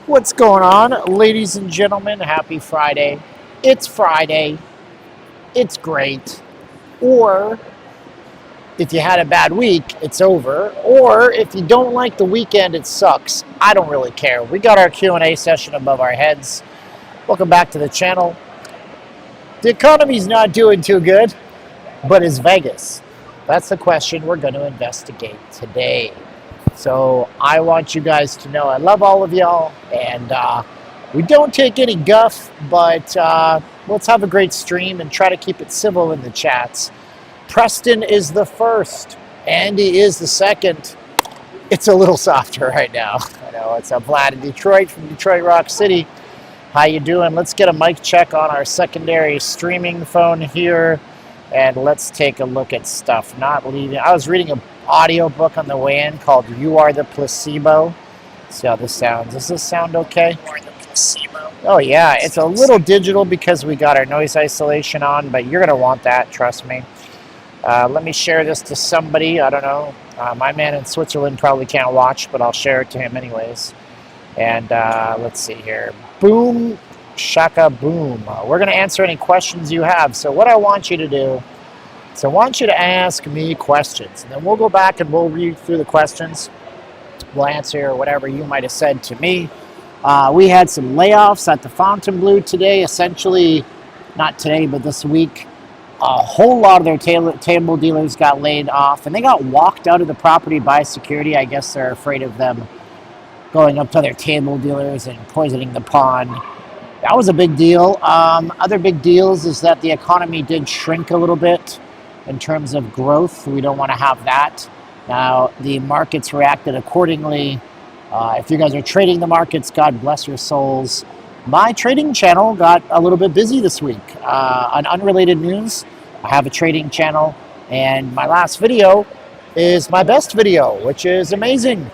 What's going on, ladies and gentlemen? Happy Friday. It's Friday. It's great. Or if you had a bad week, it's over. Or if you don't like the weekend, it sucks. I don't really care. We got our Q&A session above our heads. Welcome back to the channel. The economy's not doing too good, but is Vegas? That's the question we're going to investigate today. So I want you guys to know I love all of y'all, and we don't take any guff, but let's have a great stream and try to keep it civil in the chats. Preston is the first. Andy is the second. It's a little softer right now. I know it's a Vlad in Detroit from Detroit Rock City. How you doing? Let's get a mic check on our secondary streaming phone here, and let's take a look at stuff. Not leaving. I was reading an audio book on the way in called "You Are the Placebo." Let's see how this sounds. Does this sound okay? You are the placebo. Oh yeah, it's a little digital because we got our noise isolation on, but you're gonna want that. Trust me. Let me share this to somebody. I don't know. My man in Switzerland probably can't watch, but I'll share it to him anyways. And let's see here. Boom, shaka boom. We're going to answer any questions you have. So what I want you to do is I want you to ask me questions. And then we'll go back and we'll read through the questions. We'll answer whatever you might have said to me. We had some layoffs at the Fontainebleau today. Essentially, not today, but this week. A whole lot of their table dealers got laid off. And they got walked out of the property by security. I guess they're afraid of them going up to their table dealers and poisoning the pond. That was a big deal. Other big deals is that the economy did shrink a little bit in terms of growth. We don't want to have that. Now, the markets reacted accordingly. If you guys are trading the markets, God bless your souls. My trading channel got a little bit busy this week. On unrelated news, I have a trading channel, and my last video is my best video, which is amazing.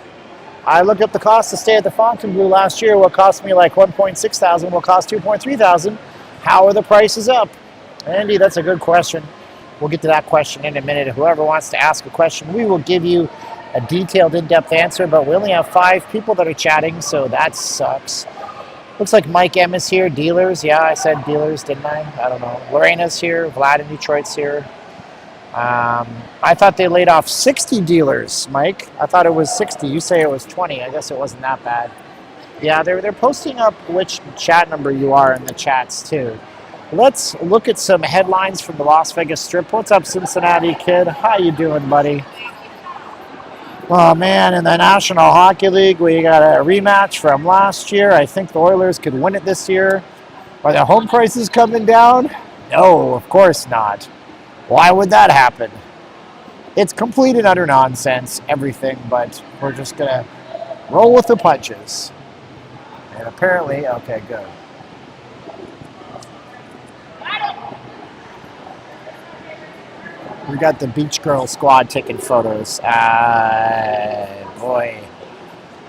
I looked up the cost to stay at the Fontainebleau last year. What cost me like $1.6 thousand, what cost $2.3 thousand. How are the prices up? Andy, that's a good question. We'll get to that question in a minute. Whoever wants to ask a question, we will give you a detailed, in-depth answer, but we only have 5 people that are chatting, so that sucks. Looks like Mike M is here. Dealers, yeah, I said dealers, didn't I? I don't know. Lorena's here. Vlad in Detroit's here. I thought they laid off 60 dealers, Mike. I thought it was 60. You say it was 20. I guess it wasn't that bad. Yeah, they're posting up which chat number you are in the chats, too. Let's look at some headlines from the Las Vegas Strip. What's up, Cincinnati kid? How you doing, buddy? Oh, man, in the National Hockey League, we got a rematch from last year. I think the Oilers could win it this year. Are the home prices coming down? No, of course not. Why would that happen? It's complete and utter nonsense, everything, but we're just going to roll with the punches. And apparently, okay, good. We got the Beach Girl squad taking photos. Boy.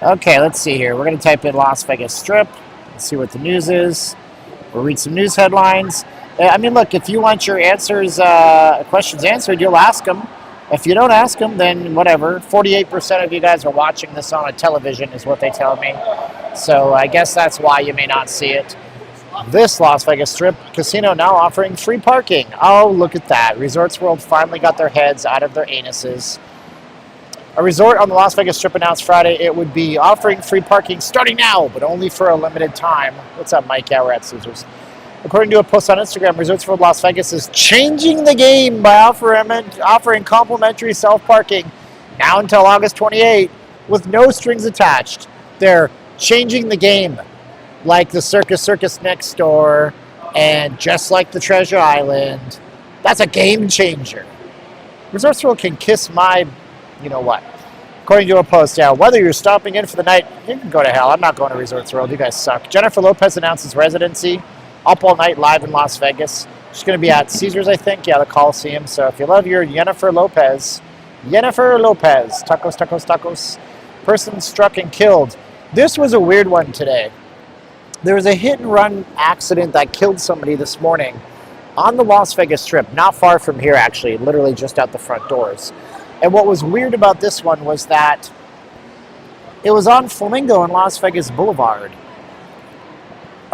Okay, let's see here. We're going to type in Las Vegas Strip. Let's see what the news is. We'll read some news headlines. I mean, look, if you want your questions answered, you'll ask them. If you don't ask them, then whatever. 48% of you guys are watching this on a television is what they tell me. So I guess that's why you may not see it. This Las Vegas Strip casino now offering free parking. Oh, look at that. Resorts World finally got their heads out of their anuses. A resort on the Las Vegas Strip announced Friday it would be offering free parking starting now, but only for a limited time. What's up, Mike? Yeah, we're at Caesars. According to a post on Instagram, Resorts World Las Vegas is changing the game by offering complimentary self-parking now until August 28 with no strings attached. They're changing the game like the Circus next door and just like the Treasure Island. That's a game changer. Resorts World can kiss my, you know what. According to a post, yeah, whether you're stopping in for the night, you can go to hell. I'm not going to Resorts World. You guys suck. Jennifer Lopez announces residency. Up all night, live in Las Vegas. She's going to be at Caesars, I think. Yeah, the Coliseum. So if you love your Jennifer Lopez, tacos. Person struck and killed. This was a weird one today. There was a hit-and-run accident that killed somebody this morning on the Las Vegas Strip, not far from here, actually, literally just out the front doors. And what was weird about this one was that it was on Flamingo and Las Vegas Boulevard.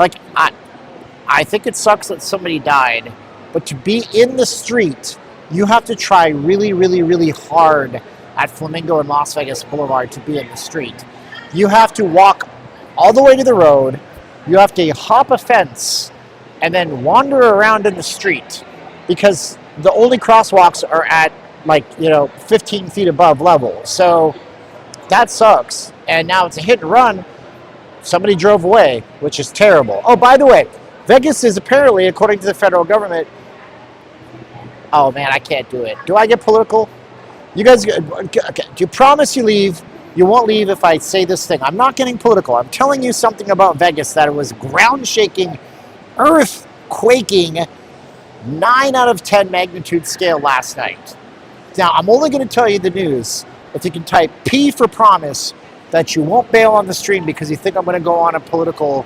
Like, I think it sucks that somebody died, but to be in the street, you have to try really, really, really hard at Flamingo and Las Vegas Boulevard to be in the street. You have to walk all the way to the road, you have to hop a fence, and then wander around in the street, because the only crosswalks are at 15 feet above level. So that sucks. And now it's a hit and run. Somebody drove away, which is terrible. Oh, by the way, Vegas is apparently, according to the federal government, oh man, I can't do it. Do I get political? You guys, okay, do you promise you leave? You won't leave if I say this thing. I'm not getting political. I'm telling you something about Vegas that it was ground-shaking, earth-quaking, 9 out of 10 magnitude scale last night. Now, I'm only going to tell you the news if you can type P for promise that you won't bail on the stream because you think I'm going to go on a political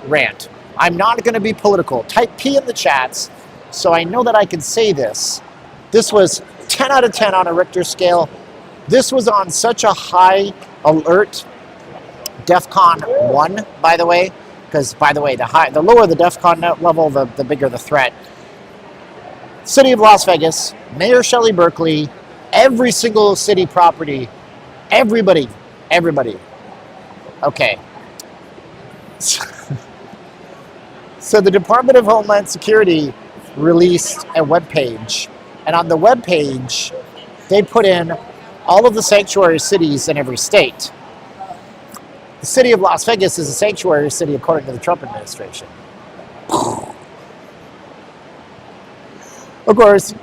rant. I'm not going to be political. Type P in the chats so I know that I can say this. This was 10 out of 10 on a Richter scale. This was on such a high alert, DEFCON 1, by the way, because, by the way, the lower the DEFCON level, the bigger the threat. City of Las Vegas, Mayor Shelley Berkeley, every single city property, everybody. Okay. So the Department of Homeland Security released a webpage, and on the webpage, they put in all of the sanctuary cities in every state. The city of Las Vegas is a sanctuary city according to the Trump administration. Of course,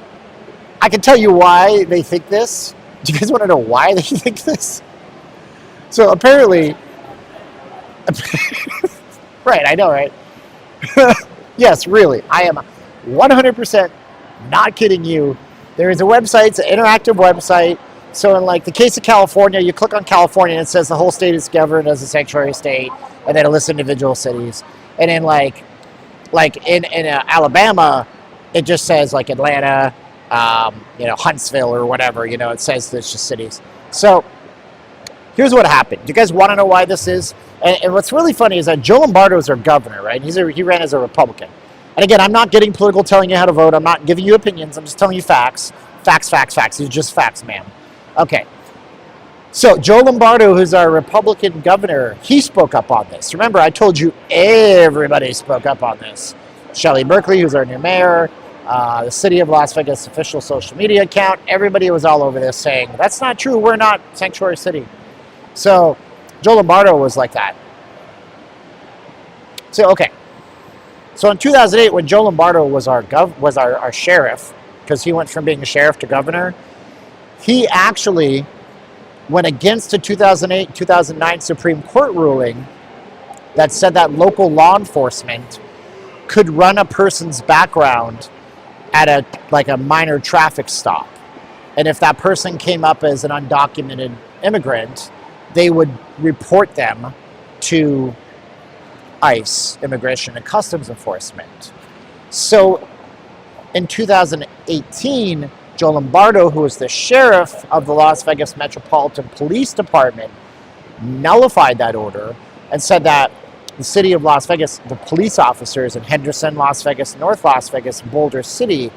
I can tell you why they think this. Do you guys want to know why they think this? So apparently, right, I know, right? Yes, really, I am 100% not kidding you. There is a website, it's an interactive website. So in the case of California, you click on California and it says the whole state is governed as a sanctuary state, and then it lists individual cities. And in in Alabama, it just says Atlanta, Huntsville or whatever. It says it's just cities. So here's what happened. Do you guys want to know why this is? And what's really funny is that Joe Lombardo is our governor, right? He ran as a Republican. And again, I'm not getting political, telling you how to vote. I'm not giving you opinions. I'm just telling you facts. Facts. These are just facts, ma'am. Okay. So Joe Lombardo, who's our Republican governor, he spoke up on this. Remember, I told you everybody spoke up on this. Shelley Berkeley, who's our new mayor, the City of Las Vegas official social media account, everybody was all over this saying, that's not true, we're not sanctuary city. So Joe Lombardo was like that. So, okay. So in 2008, when Joe Lombardo was our sheriff, because he went from being a sheriff to governor, he actually went against a 2008-2009 Supreme Court ruling that said that local law enforcement could run a person's background at a minor traffic stop. And if that person came up as an undocumented immigrant, they would report them to ICE, Immigration and Customs Enforcement. So in 2018, Joe Lombardo, who was the sheriff of the Las Vegas Metropolitan Police Department, nullified that order and said that the city of Las Vegas, the police officers in Henderson, Las Vegas, North Las Vegas, Boulder City,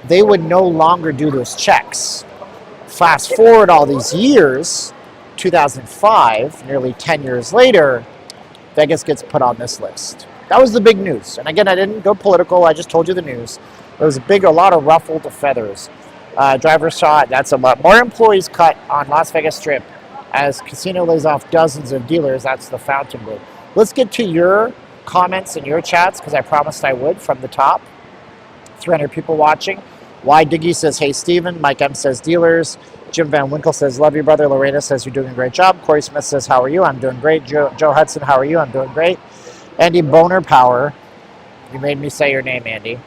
they would no longer do those checks. Fast forward all these years, 2005, nearly 10 years later, Vegas gets put on this list. That was the big news. And again, I didn't go political. I just told you the news. It was a lot of ruffled feathers. Driver saw it. That's a lot. More employees cut on Las Vegas Strip as casino lays off dozens of dealers. That's the Fontainebleau. Let's get to your comments and your chats, because I promised I would from the top. 300 people watching. Y Diggy says, hey, Steven. Mike M says, dealers. Jim Van Winkle says, love you, brother. Lorena says, you're doing a great job. Corey Smith says, how are you? I'm doing great. Joe Hudson, how are you? I'm doing great. Andy Boner Power. You made me say your name, Andy.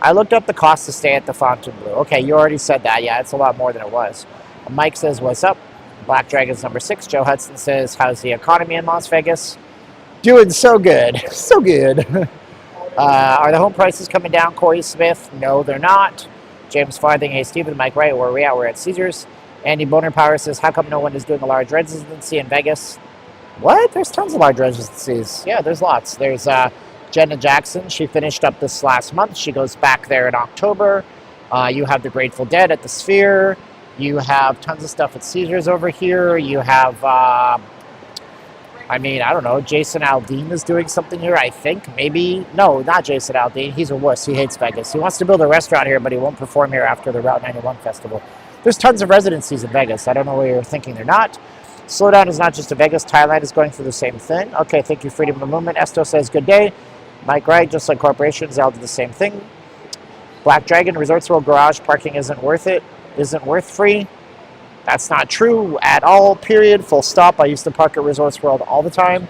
I looked up the cost to stay at the Fontainebleau. Okay, you already said that. Yeah, it's a lot more than it was. Mike says, what's up? Black Dragons number 6. Joe Hudson says, how's the economy in Las Vegas? Doing so good. So good. Are the home prices coming down, Corey Smith? No, they're not. James Farthing, hey, Steven, Mike Wright, where are we at? We're at Caesars. Andy Boner Power says, how come no one is doing a large residency in Vegas? What? There's tons of large residencies. Yeah, there's lots. There's Jenna Jackson. She finished up this last month. She goes back there in October. You have the Grateful Dead at the Sphere. You have tons of stuff at Caesars over here. You have, I don't know, Jason Aldean is doing something here, I think. Maybe. No, not Jason Aldean. He's a wuss. He hates Vegas. He wants to build a restaurant here, but he won't perform here after the Route 91 festival. There's tons of residencies in Vegas. I don't know where you're thinking they're not. Slowdown is not just a Vegas. Thailand is going through the same thing. Okay, thank you, Freedom of Movement. Esto says, good day. Mike Wright, just like corporations, I'll do the same thing. Black Dragon, Resorts World garage parking isn't worth it. Isn't worth free. That's not true at all, period. Full stop. I used to park at Resorts World all the time.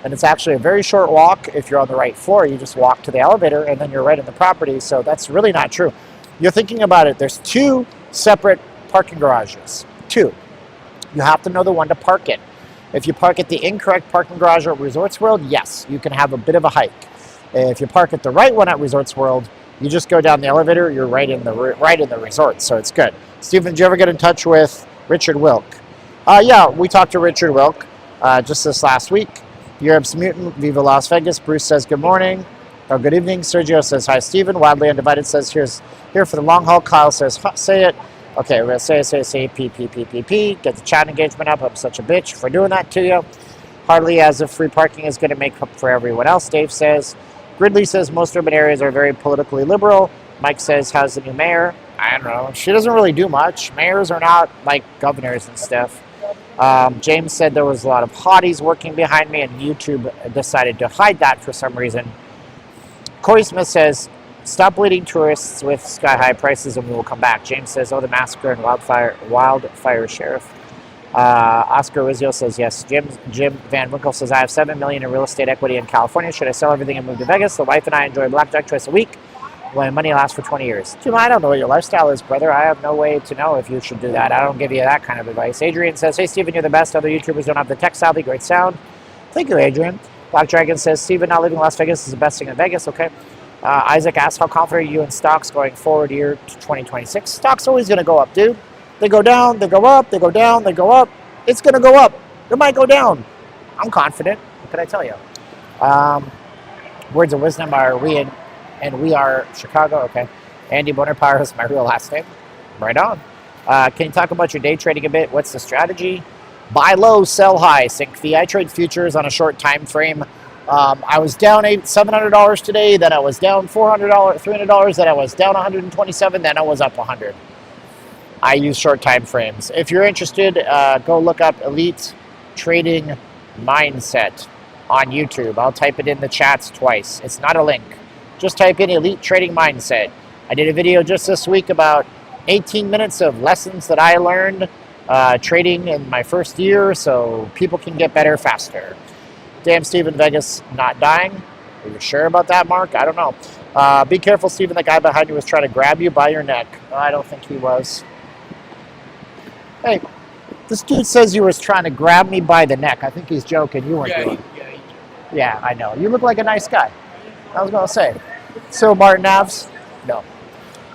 And it's actually a very short walk. If you're on the right floor, you just walk to the elevator and then you're right in the property. So that's really not true. You're thinking about it. There's 2 separate parking garages. 2. You have to know the one to park in. If you park at the incorrect parking garage at Resorts World, yes, you can have a bit of a hike. If you park at the right one at Resorts World, you just go down the elevator, you're right in the resort, so it's good. Steven, did you ever get in touch with Richard Wilk? Yeah, we talked to Richard Wilk just this last week. Europe's Mutant, Viva Las Vegas. Bruce says good morning, or good evening. Sergio says hi, Steven. Wildly Undivided says here for the long haul. Kyle says, say it. Okay, we're going to say, P. Get the chat engagement up. I'm such a bitch for doing that to you. Hardly as if free parking is going to make up for everyone else, Dave says. Gridley says most urban areas are very politically liberal. Mike says, how's the new mayor? I don't know. She doesn't really do much. Mayors are not like governors and stuff. James said there was a lot of hotties working behind me, and YouTube decided to hide that for some reason. Corey Smith says, stop bleeding tourists with sky-high prices and we will come back. James says, oh, the massacre and wildfire sheriff. Oscar Rizzo says, yes. Jim Van Winkle says, I have $7 million in real estate equity in California. Should I sell everything and move to Vegas? The wife and I enjoy blackjack twice a week when money lasts for 20 years. Jim, I don't know what your lifestyle is, brother. I have no way to know if you should do that. I don't give you that kind of advice. Adrian says, hey, Steven, you're the best. Other YouTubers don't have the tech savvy. Great sound. Thank you, Adrian. Black Dragon says, Steven, not leaving Las Vegas is the best thing in Vegas. Okay. Isaac asks, how confident are you in stocks going forward year to 2026? Stocks always going to go up, dude. They go down, they go up, they go down, they go up. It's going to go up. It might go down. I'm confident. What can I tell you? Words of wisdom are we are Chicago. Okay. Andy Bonnerpower is my real last name. Right on. Can you talk about your day trading a bit? What's the strategy? Buy low, sell high. Sync fee. I trade futures on a short time frame. I was down $700 today, then I was down $400, $300, then I was down $127, then I was up $100. I use short time frames. If you're interested, go look up Elite Trading Mindset on YouTube. I'll type it in the chats twice. It's not a link. Just type in Elite Trading Mindset. I did a video just this week about 18 minutes of lessons that I learned trading in my first year so people can get better faster. Damn, Steven, Vegas not dying. Are you sure about that, Mark? I don't know. Be careful, Steven. The guy behind you was trying to grab you by your neck. No, I don't think he was. Hey, this dude says he was trying to grab me by the neck. I think he's joking. You weren't doing it. Yeah, I know. You look like a nice guy. I was going to say. So, Martin Avs? No.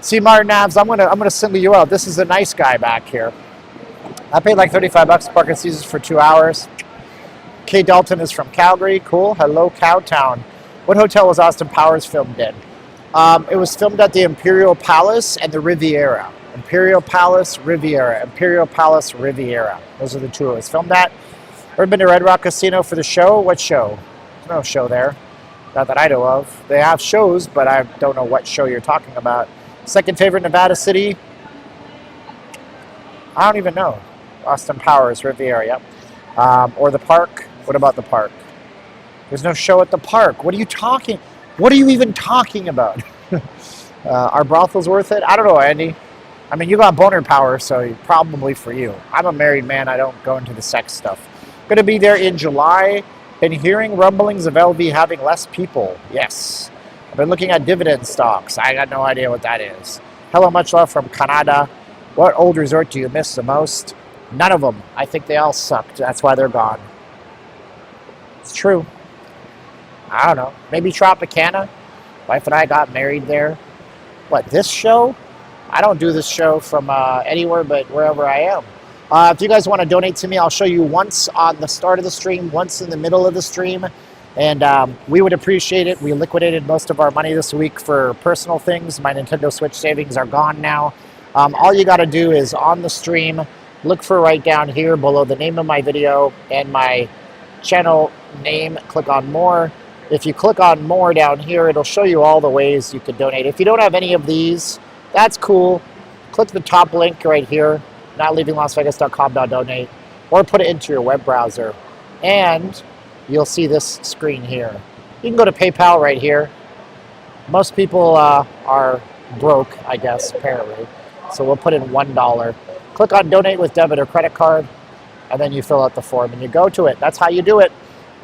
See, Martin Avs, I'm gonna single you out. This is a nice guy back here. I paid like $35 to park at Caesars for 2 hours. Kay Dalton is from Calgary. Cool. Hello, Cowtown. What hotel was Austin Powers filmed in? It was filmed at the Imperial Palace and the Riviera. Imperial Palace, Riviera. Imperial Palace, Riviera. Those are the 2 it was filmed at. Ever been to Red Rock Casino for the show? What show? There's no show there. Not that I know of. They have shows, but I don't know what show you're talking about. Second favorite Nevada city? I don't even know. Austin Powers, Riviera, yep. Or the park? What about the park? There's no show at the park. What are you even talking about? Are brothels worth it? I don't know, Andy. I mean, you got boner power, so probably for you. I'm a married man. I don't go into the sex stuff. Going to be there in July. Been hearing rumblings of LV having less people. Yes. I've been looking at dividend stocks. I got no idea what that is. Hello, much love from Canada. What old resort do you miss the most? None of them. I think they all sucked. That's why they're gone. It's true. I don't know. Maybe Tropicana. Wife and I got married there. What, this show? I don't do this show from anywhere but wherever I am. If you guys want to donate to me, I'll show you once on the start of the stream, once in the middle of the stream, and we would appreciate it. We liquidated most of our money this week for personal things. My Nintendo Switch savings are gone now. All you got to do is on the stream, look for right down here below the name of my video and my channel name, click on more. If you click on more down here, it'll show you all the ways you could donate. If you don't have any of these, that's cool. Click the top link right here, notleavinglasvegas.com.donate, or put it into your web browser, and you'll see this screen here. You can go to PayPal right here. Most people are broke, I guess, apparently. So we'll put in $1. Click on donate with debit or credit card, and then you fill out the form and you go to it. That's how you do it.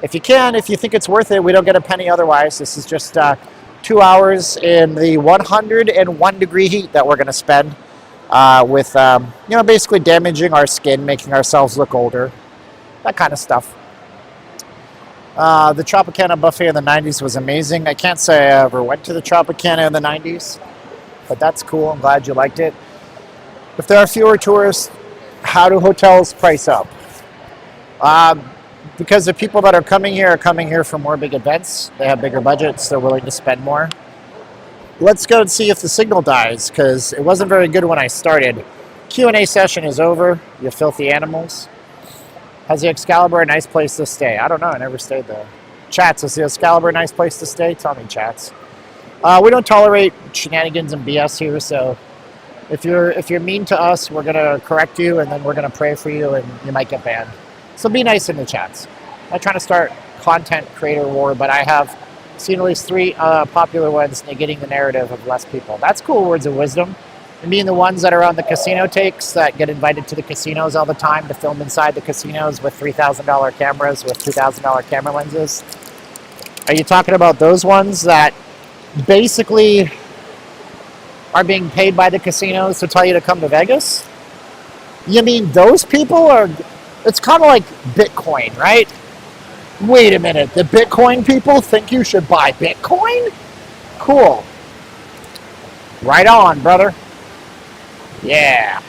If you can, if you think it's worth it, we don't get a penny otherwise. This is just 2 hours in the 101 degree heat that we're going to spend with, basically damaging our skin, making ourselves look older, that kind of stuff. The Tropicana Buffet in the 90s was amazing. I can't say I ever went to the Tropicana in the 90s, but that's cool. I'm glad you liked it. If there are fewer tourists, how do hotels price up? Because the people that are coming here for more big events. They have bigger budgets. They're willing to spend more. Let's go and see if the signal dies, because it wasn't very good when I started. Q&A session is over, you filthy animals. Has the Excalibur a nice place to stay? I don't know, I never stayed there. Chats, is the Excalibur a nice place to stay? Tell me, chats. We don't tolerate shenanigans and BS here, so if you're mean to us, we're gonna correct you, and then we're gonna pray for you, and you might get banned. So be nice in the chats. I'm not trying to start content creator war, but I have seen at least 3 popular ones negating the narrative of less people. That's cool words of wisdom. And being the ones that are on the casino takes that get invited to the casinos all the time to film inside the casinos with $3,000 cameras with $2,000 camera lenses. Are you talking about those ones that basically are being paid by the casinos to tell you to come to Vegas? You mean those people are... It's kind of like Bitcoin, right? Wait a minute, the Bitcoin people think you should buy Bitcoin? Cool. Right on, brother. Yeah.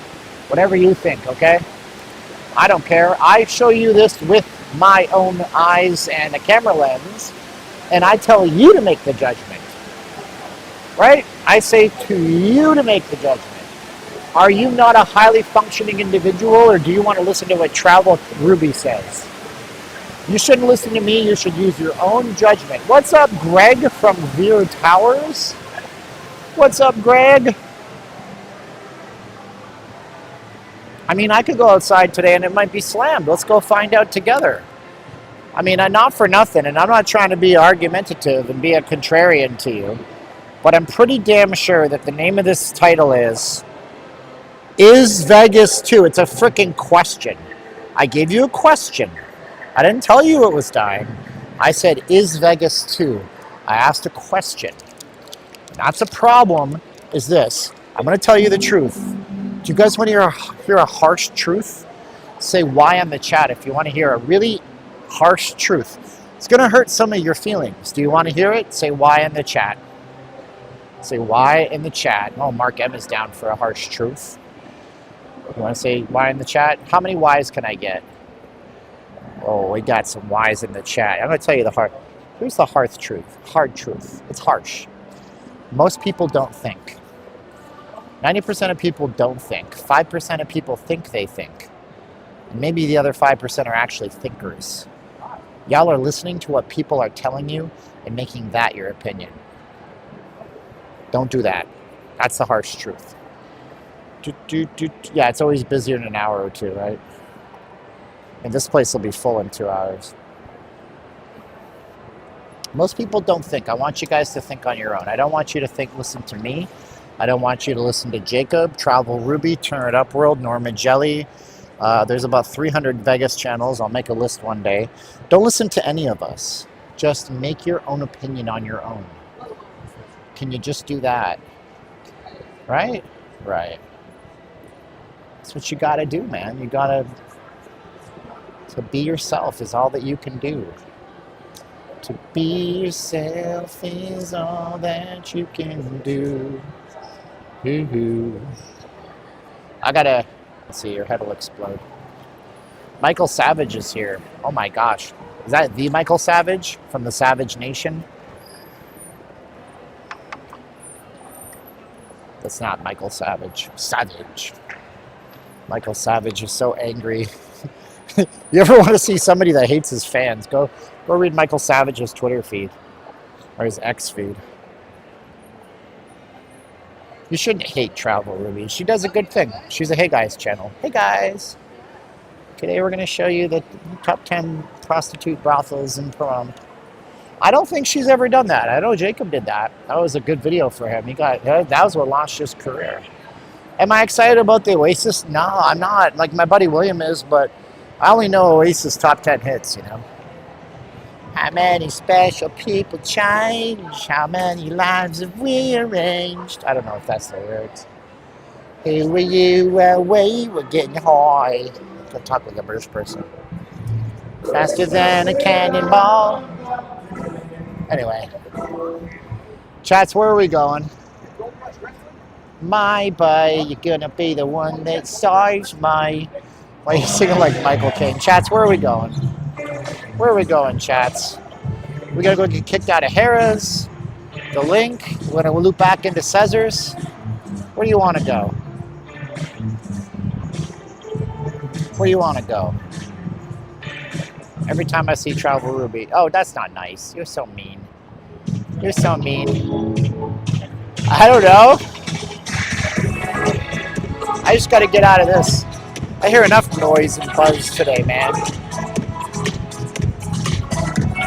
Whatever you think, okay? I don't care. I show you this with my own eyes and a camera lens, and I tell you to make the judgment. Right? I say to you to make the judgment. Are you not a highly functioning individual, or do you want to listen to what Travel Ruby says? You shouldn't listen to me. You should use your own judgment. What's up, Greg from Veer Towers? What's up, Greg? I mean, I could go outside today and it might be slammed. Let's go find out together. I mean, I'm not for nothing, and I'm not trying to be argumentative and be a contrarian to you, but I'm pretty damn sure that the name of this title is Vegas 2? It's a freaking question. I gave you a question. I didn't tell you it was dying. I said, is Vegas 2? I asked a question. That's a problem, is this. I'm going to tell you the truth. Do you guys want to hear a harsh truth? Say why in the chat if you want to hear a really harsh truth. It's going to hurt some of your feelings. Do you want to hear it? Say why in the chat. Say why in the chat. Oh, Mark M is down for a harsh truth. You want to say why in the chat? How many whys can I get? Oh, we got some whys in the chat. I'm going to tell you the hard. Here's the hard truth. Hard truth. It's harsh. Most people don't think. 90% of people don't think. 5% of people think they think. And maybe the other 5% are actually thinkers. Y'all are listening to what people are telling you and making that your opinion. Don't do that. That's the harsh truth. Yeah, it's always busier in an hour or two, right? And this place will be full in 2 hours. Most people don't think. I want you guys to think on your own. I don't want you to listen to me. I don't want you to listen to Jacob, Travel Ruby, Turn It Up World, Norma Jelly. There's about 300 Vegas channels. I'll make a list one day. Don't listen to any of us. Just make your own opinion on your own. Can you just do that? Right? Right. That's what you gotta do, man. You gotta... To be yourself is all that you can do. To be yourself is all that you can do. I gotta See, your head will explode. Michael Savage is here. Oh my gosh. Is that the Michael Savage from the Savage Nation? That's not Michael Savage. Savage. Michael Savage is so angry. You ever want to see somebody that hates his fans? Go read Michael Savage's Twitter feed. Or his X feed. You shouldn't hate Travel Ruby. She does a good thing. She's a Hey Guys channel. Hey guys! Today we're going to show you the top 10 prostitute brothels in Toronto. I don't think she's ever done that. I know Jacob did that. That was a good video for him. That was what launched his career. Am I excited about the Oasis? No, I'm not. Like my buddy William is, but I only know Oasis top 10 hits, you know. How many special people change? How many lives have we arranged? I don't know if that's the lyrics. Hey, were you away? We're getting high. I can talk like a British person. Faster than a cannonball. Anyway. Chats, where are we going? My boy, you're gonna be the one that saves my... Why are you singing like Michael Caine? Chats, where are we going? Where are we going, chats? We gotta go get kicked out of Harrah's, the Link. We're gonna loop back into Cesar's. Where do you want to go? Where do you want to go? Every time I see Travel Ruby. Oh, that's not nice. You're so mean. You're so mean. I don't know. I just gotta get out of this. I hear enough noise and buzz today, man.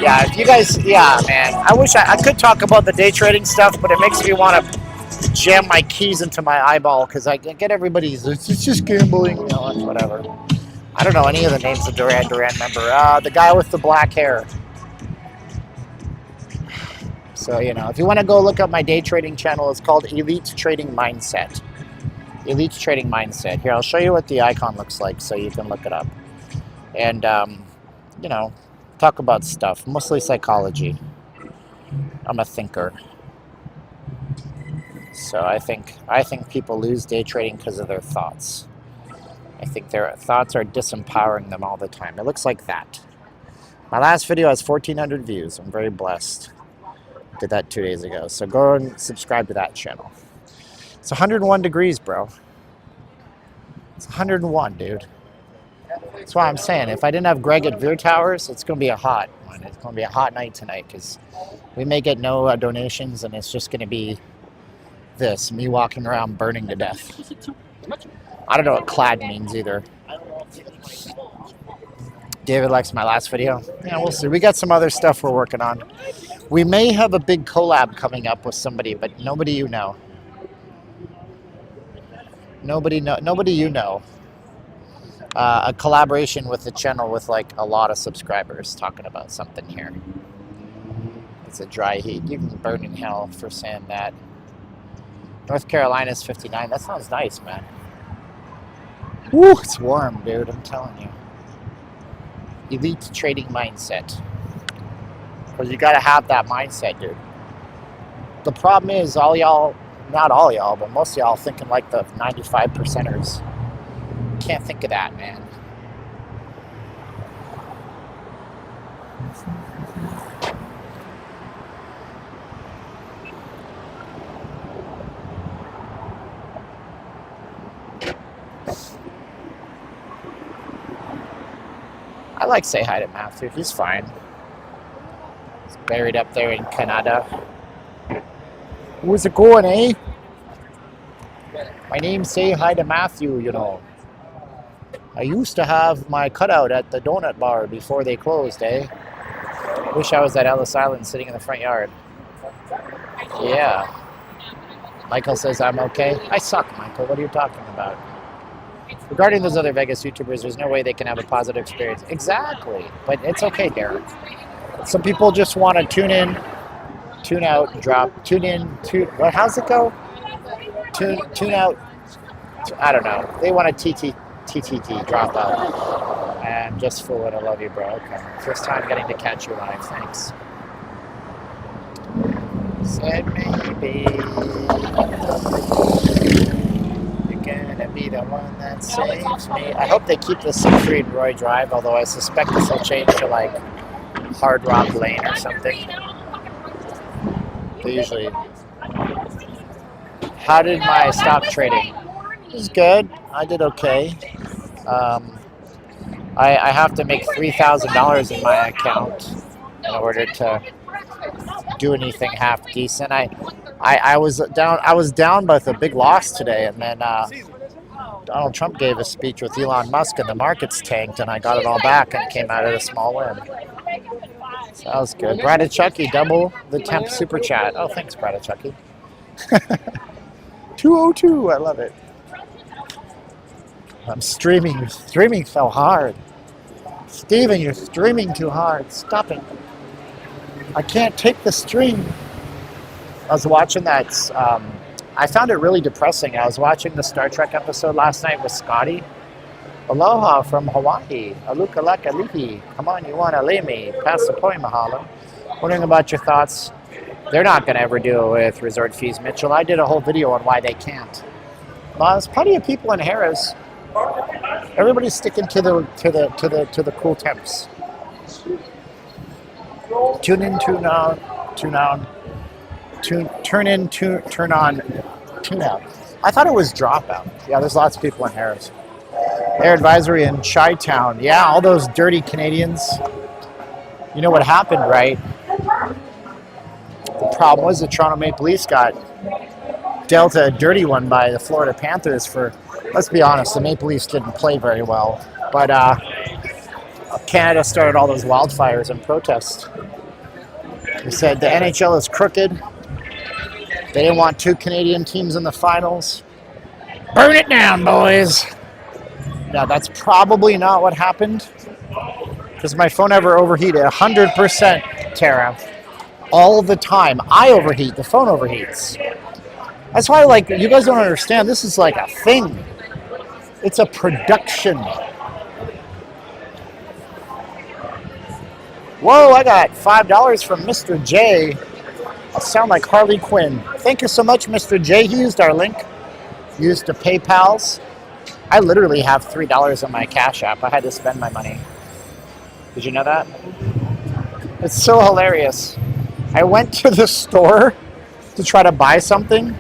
Yeah, if you guys, yeah, man. I wish I could talk about the day trading stuff, but it makes me want to jam my keys into my eyeball because I get everybody's, it's just gambling, you know, whatever. I don't know any of the names of Duran Duran member. The guy with the black hair. So, you know, if you want to go look up my day trading channel, it's called Elite Trading Mindset. Elite Trading Mindset. Here, I'll show you what the icon looks like so you can look it up. And, you know, talk about stuff, mostly psychology. I'm a thinker. So I think people lose day trading because of their thoughts. I think their thoughts are disempowering them all the time. It looks like that. My last video has 1,400 views. I'm very blessed. Did that 2 days ago. So go and subscribe to that channel. It's 101 degrees, bro. It's 101, dude. That's why I'm saying, if I didn't have Greg at Veer Towers, it's going to be a hot one. It's going to be a hot night tonight because we may get no donations and it's just going to be this, me walking around burning to death. I don't know what clad means either. David likes my last video. Yeah, we'll see. We got some other stuff we're working on. We may have a big collab coming up with somebody, but nobody you know. Nobody you know. A collaboration with the channel with like a lot of subscribers talking about something here. It's a dry heat. You can burn in hell for saying that. North Carolina's 59. That sounds nice, man. Woo, it's warm, dude. I'm telling you. Elite trading mindset. Because you got to have that mindset, dude. The problem is all y'all, not all y'all, but most of y'all thinking like the 95 percenters. Can't think of that, man. I like say hi to Matthew. He's fine. He's buried up there in Canada. Where's it going, eh? My name's Say Hi to Matthew, you know. I used to have my cutout at the donut bar before they closed, eh? Wish I was at Ellis Island sitting in the front yard. Yeah. Michael says I'm okay. I suck, Michael. What are you talking about? Regarding those other Vegas YouTubers, there's no way they can have a positive experience. Exactly. But it's okay, Derek. Some people just want to tune in, tune out, drop, tune in, tune... What? How's it go? Tune out. I don't know. They want to TTT, drop out. I'm just fooling. I love you, bro. Okay. First time getting to catch you live. Thanks. Said maybe you're gonna be the one that saves me. I hope they keep this free in Roy Drive, although I suspect this will change to like Hard Rock Lane or something. They usually. How did my stock trading? It was good. I did okay. I have to make $3,000 in my account in order to do anything half decent. I was down with a big loss today, and then Donald Trump gave a speech with Elon Musk, and the markets tanked, and I got it all back and came out at a small win. So that was good. Brad and Chucky, double the temp super chat. Oh, thanks, Brad and Chucky. 202, I love it. I'm streaming so hard. Steven, you're streaming too hard. Stop it. I can't take the stream. I was watching that. I found it really depressing. I was watching the Star Trek episode last night with Scotty. Aloha from Hawaii. Alukalakalihi. Come on, you want to lay me. Pass the point, mahalo. Wondering about your thoughts. They're not going to ever do it with resort fees, Mitchell. I did a whole video on why they can't. Well, there's plenty of people in Harris. Everybody's sticking to the cool temps. Tune in, tune out, tune on, turn in, turn on, tune out. I thought it was dropout. Yeah, there's lots of people in Harris. Air advisory in Chi-Town. Yeah, all those dirty Canadians. You know what happened, right? The problem was the Toronto Maple Leafs got dealt a dirty one by the Florida Panthers for, let's be honest, the Maple Leafs didn't play very well. But Canada started all those wildfires and protests. They said the NHL is crooked. They didn't want two Canadian teams in the finals. Burn it down, boys. Now, that's probably not what happened. Because my phone ever overheated. 100%, Tara. All the time. I overheat. The phone overheats. That's why, like, you guys don't understand. This is like a thing. It's a production. Whoa, I got $5 from Mr. J. I sound like Harley Quinn. Thank you so much, Mr. J. He used our link. He used the PayPal's. I literally have $3 on my Cash App. I had to spend my money. Did you know that? It's so hilarious. I went to the store to try to buy something.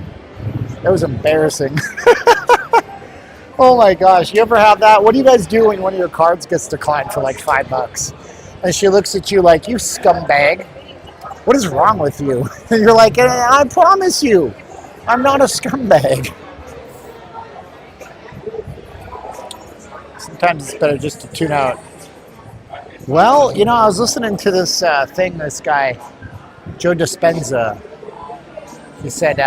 It was embarrassing. Oh my gosh, you ever have that? What do you guys do when one of your cards gets declined for like $5? And she looks at you like, you scumbag. What is wrong with you? And you're like, I promise you, I'm not a scumbag. Sometimes it's better just to tune out. Well, you know, I was listening to this thing, this guy, Joe Dispenza. He said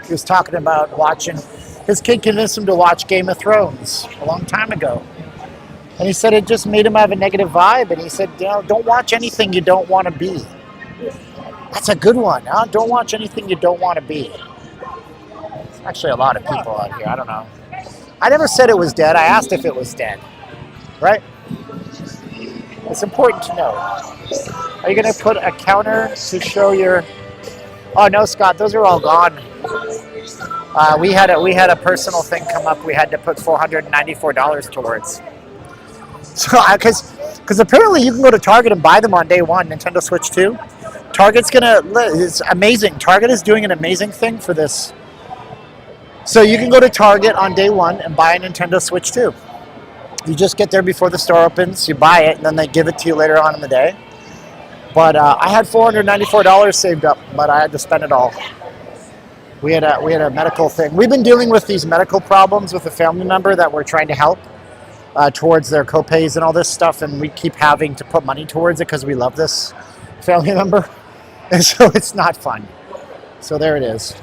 he was talking about watching, his kid convinced him to watch Game of Thrones a long time ago. And he said it just made him have a negative vibe. And he said, you know, don't watch anything you don't want to be. That's a good one, huh? Don't watch anything you don't want to be. There's actually a lot of people out here. I don't know. I never said it was dead. I asked if it was dead. Right? It's important to know. Are you going to put a counter to show your... Oh, no, Scott. Those are all gone. We had a personal thing come up. We had to put $494 towards. So, because apparently you can go to Target and buy them on day one, Nintendo Switch 2. Target's it's amazing. Target is doing an amazing thing for this. So you can go to Target on day one and buy a Nintendo Switch 2. You just get there before the store opens, you buy it, and then they give it to you later on in the day. But I had $494 saved up, but I had to spend it all. We had a medical thing. We've been dealing with these medical problems with a family member that we're trying to help towards their copays and all this stuff, and we keep having to put money towards it because we love this family member. And so it's not fun. So there it is.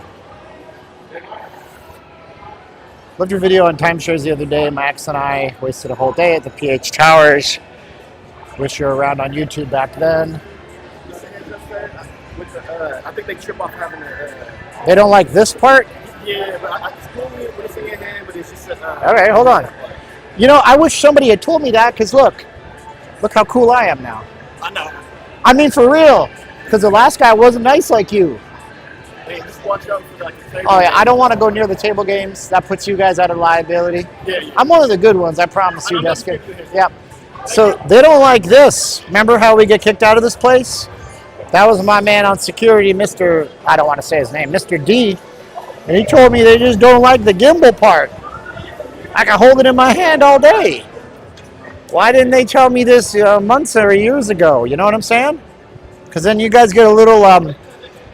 Loved your video on timeshares the other day. Max and I wasted a whole day at the PH Towers. Wish you were around on YouTube back then. I think they trip off having They don't like this part? Yeah, but it's cool with a thing in hand, but it's just Okay, hold on. You know, I wish somebody had told me that, because look how cool I am now. I know. I mean, for real. Because the last guy wasn't nice like you. Hey, this one watch out for like the table. Oh yeah, I don't want to go near the table games. That puts you guys out of liability. Yeah. I'm one of the good ones, I promise you, I'm Jessica. not good. Yep. So they don't like this. Remember how we get kicked out of this place? That was my man on security, Mr. I don't want to say his name, Mr. D. And he told me they just don't like the gimbal part. I can hold it in my hand all day. Why didn't they tell me this months or years ago? You know what I'm saying? Because then you guys get a little,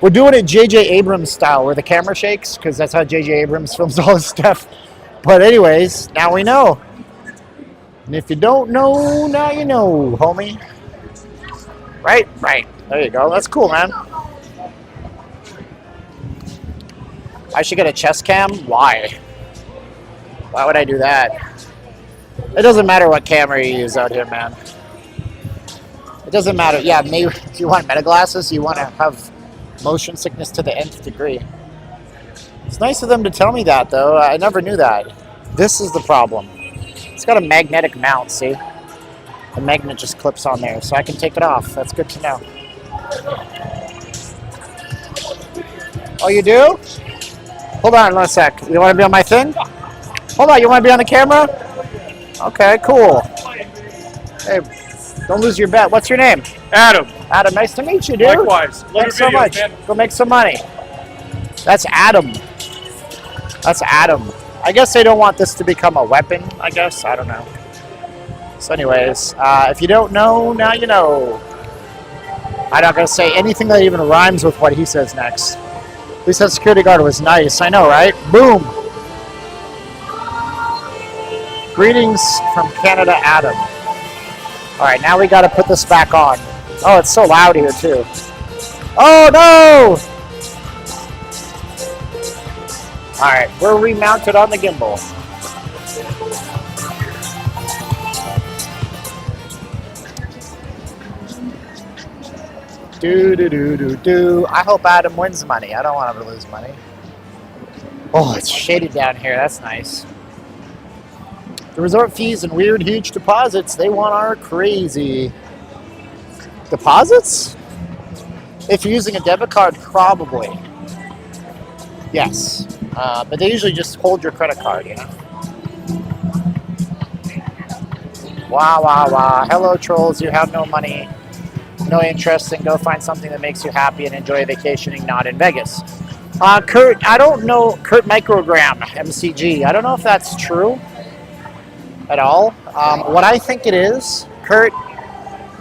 we're doing it J.J. Abrams style, where the camera shakes, because that's how J.J. Abrams films all his stuff. But anyways, now we know. And if you don't know, now you know, homie. Right? Right. There you go. That's cool, man. I should get a chest cam? Why? Why would I do that? It doesn't matter what camera you use out here, man. It doesn't matter. Yeah, maybe if you want meta glasses, you want to have motion sickness to the nth degree. It's nice of them to tell me that, though. I never knew that. This is the problem. It's got a magnetic mount, see? The magnet just clips on there, so I can take it off. That's good to know. Oh, you do? Hold on one sec. You want to be on my thing? Hold on, you want to be on the camera? Okay, cool. Hey, don't lose your bet. What's your name? Adam. Adam, nice to meet you, dude. Likewise. Love Thanks your so videos, much. man. Go make some money. That's Adam. That's Adam. I guess they don't want this to become a weapon, I guess. I don't know. So anyways, if you don't know, now you know. I'm not going to say anything that even rhymes with what he says next. At least that security guard was nice. I know, right? Boom. Greetings from Canada, Adam. All right, now we got to put this back on. Oh, it's so loud here, too. Oh, no! All right, we're remounted on the gimbal. Do. I hope Adam wins money. I don't want him to lose money. Oh, it's shaded down here. That's nice. The resort fees and weird huge deposits they want are crazy. Deposits? If you're using a debit card, probably. Yes. But they usually just hold your credit card, you know? Wah, wah, wah. Hello, trolls. You have no money. No interest, and go find something that makes you happy and enjoy vacationing, not in Vegas. Kurt, I don't know, Kurt Microgram, MCG. I don't know if that's true at all. What I think it is, Kurt,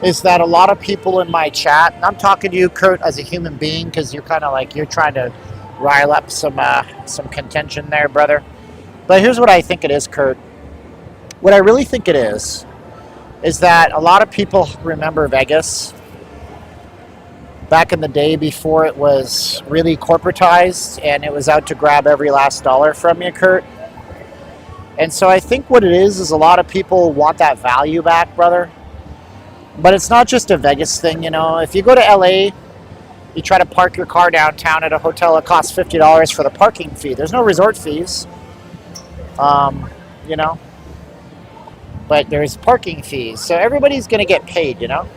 is that a lot of people in my chat, and I'm talking to you, Kurt, as a human being, because you're kind of like, you're trying to rile up some contention there, brother. But here's what I think it is, Kurt. What I really think it is that a lot of people remember Vegas back in the day before it was really corporatized and it was out to grab every last dollar from you, Kurt. And so I think what it is a lot of people want that value back, brother. But it's not just a Vegas thing, you know. If you go to LA, you try to park your car downtown at a hotel, it costs $50 for the parking fee. There's no resort fees, you know. But there's parking fees. So everybody's going to get paid, you know.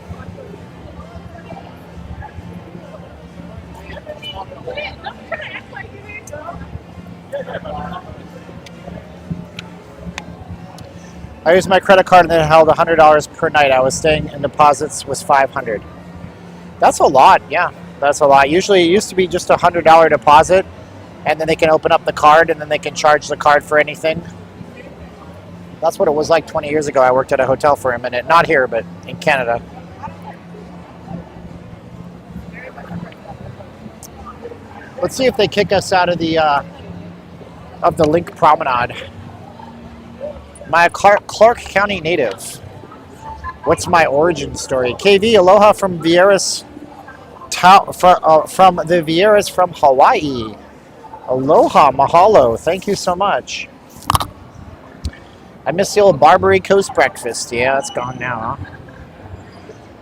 I used my credit card and then held $100 per night. I was staying in deposits was $500. That's a lot, yeah. That's a lot. Usually it used to be just a $100 deposit, and then they can open up the card and then they can charge the card for anything. That's what it was like 20 years ago. I worked at a hotel for a minute. Not here, but in Canada. Let's see if they kick us out of the Link Promenade. My Clark County native. What's my origin story? KV, aloha from Vieira's, from the Vieiras from Hawaii. Aloha, mahalo. Thank you so much. I miss the old Barbary Coast breakfast. Yeah, it's gone now, huh?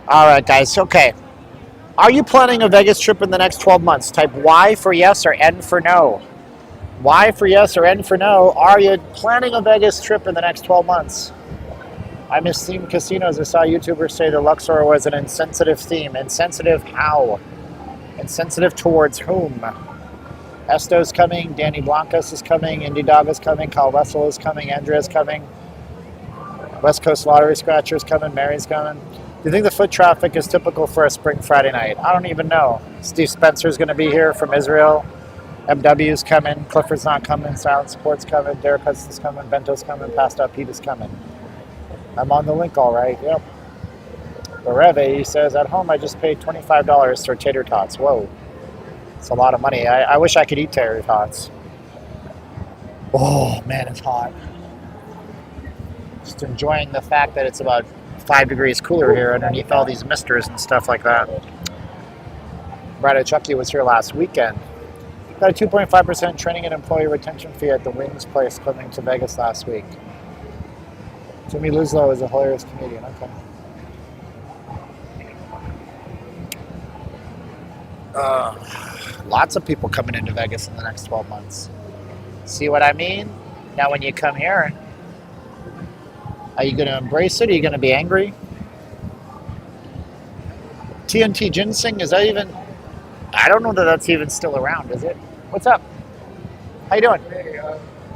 All right, guys. Okay. Are you planning a Vegas trip in the next 12 months? Type Y for yes or N for no. Y for yes or N for no. Are you planning a Vegas trip in the next 12 months? I miss themed casinos. I saw YouTubers say the Luxor was an insensitive theme. Insensitive how? Insensitive towards whom? Esto's coming, Danny Blancas is coming, Indy Dog is coming, Kyle Russell is coming, Andrea's coming, West Coast Lottery Scratcher is coming, Mary's coming. Do you think the foot traffic is typical for a spring Friday night? I don't even know. Steve Spencer's going to be here from Israel. MW's coming, Clifford's not coming, Silent Sport's coming, Derek Hudson's coming, Bento's coming, Passed Out Pete is coming. I'm on the link all right, yep. Bareve, he says, at home I just paid $25 for tater tots. Whoa. It's a lot of money. I wish I could eat tater tots. Oh, man, it's hot. Just enjoying the fact that it's about 5 degrees cooler here underneath all these misters and stuff like that. Brad Chucky was here last weekend. Got a 2.5% training and employee retention fee at the Wings place coming to Vegas last week. Jimmy Luzlo is a hilarious comedian. Okay. Lots of people coming into Vegas in the next 12 months. See what I mean? Now when you come here, are you going to embrace it? Are you going to be angry? TNT Ginseng, is that even... I don't know that that's even still around, is it? What's up? How you doing? Hey,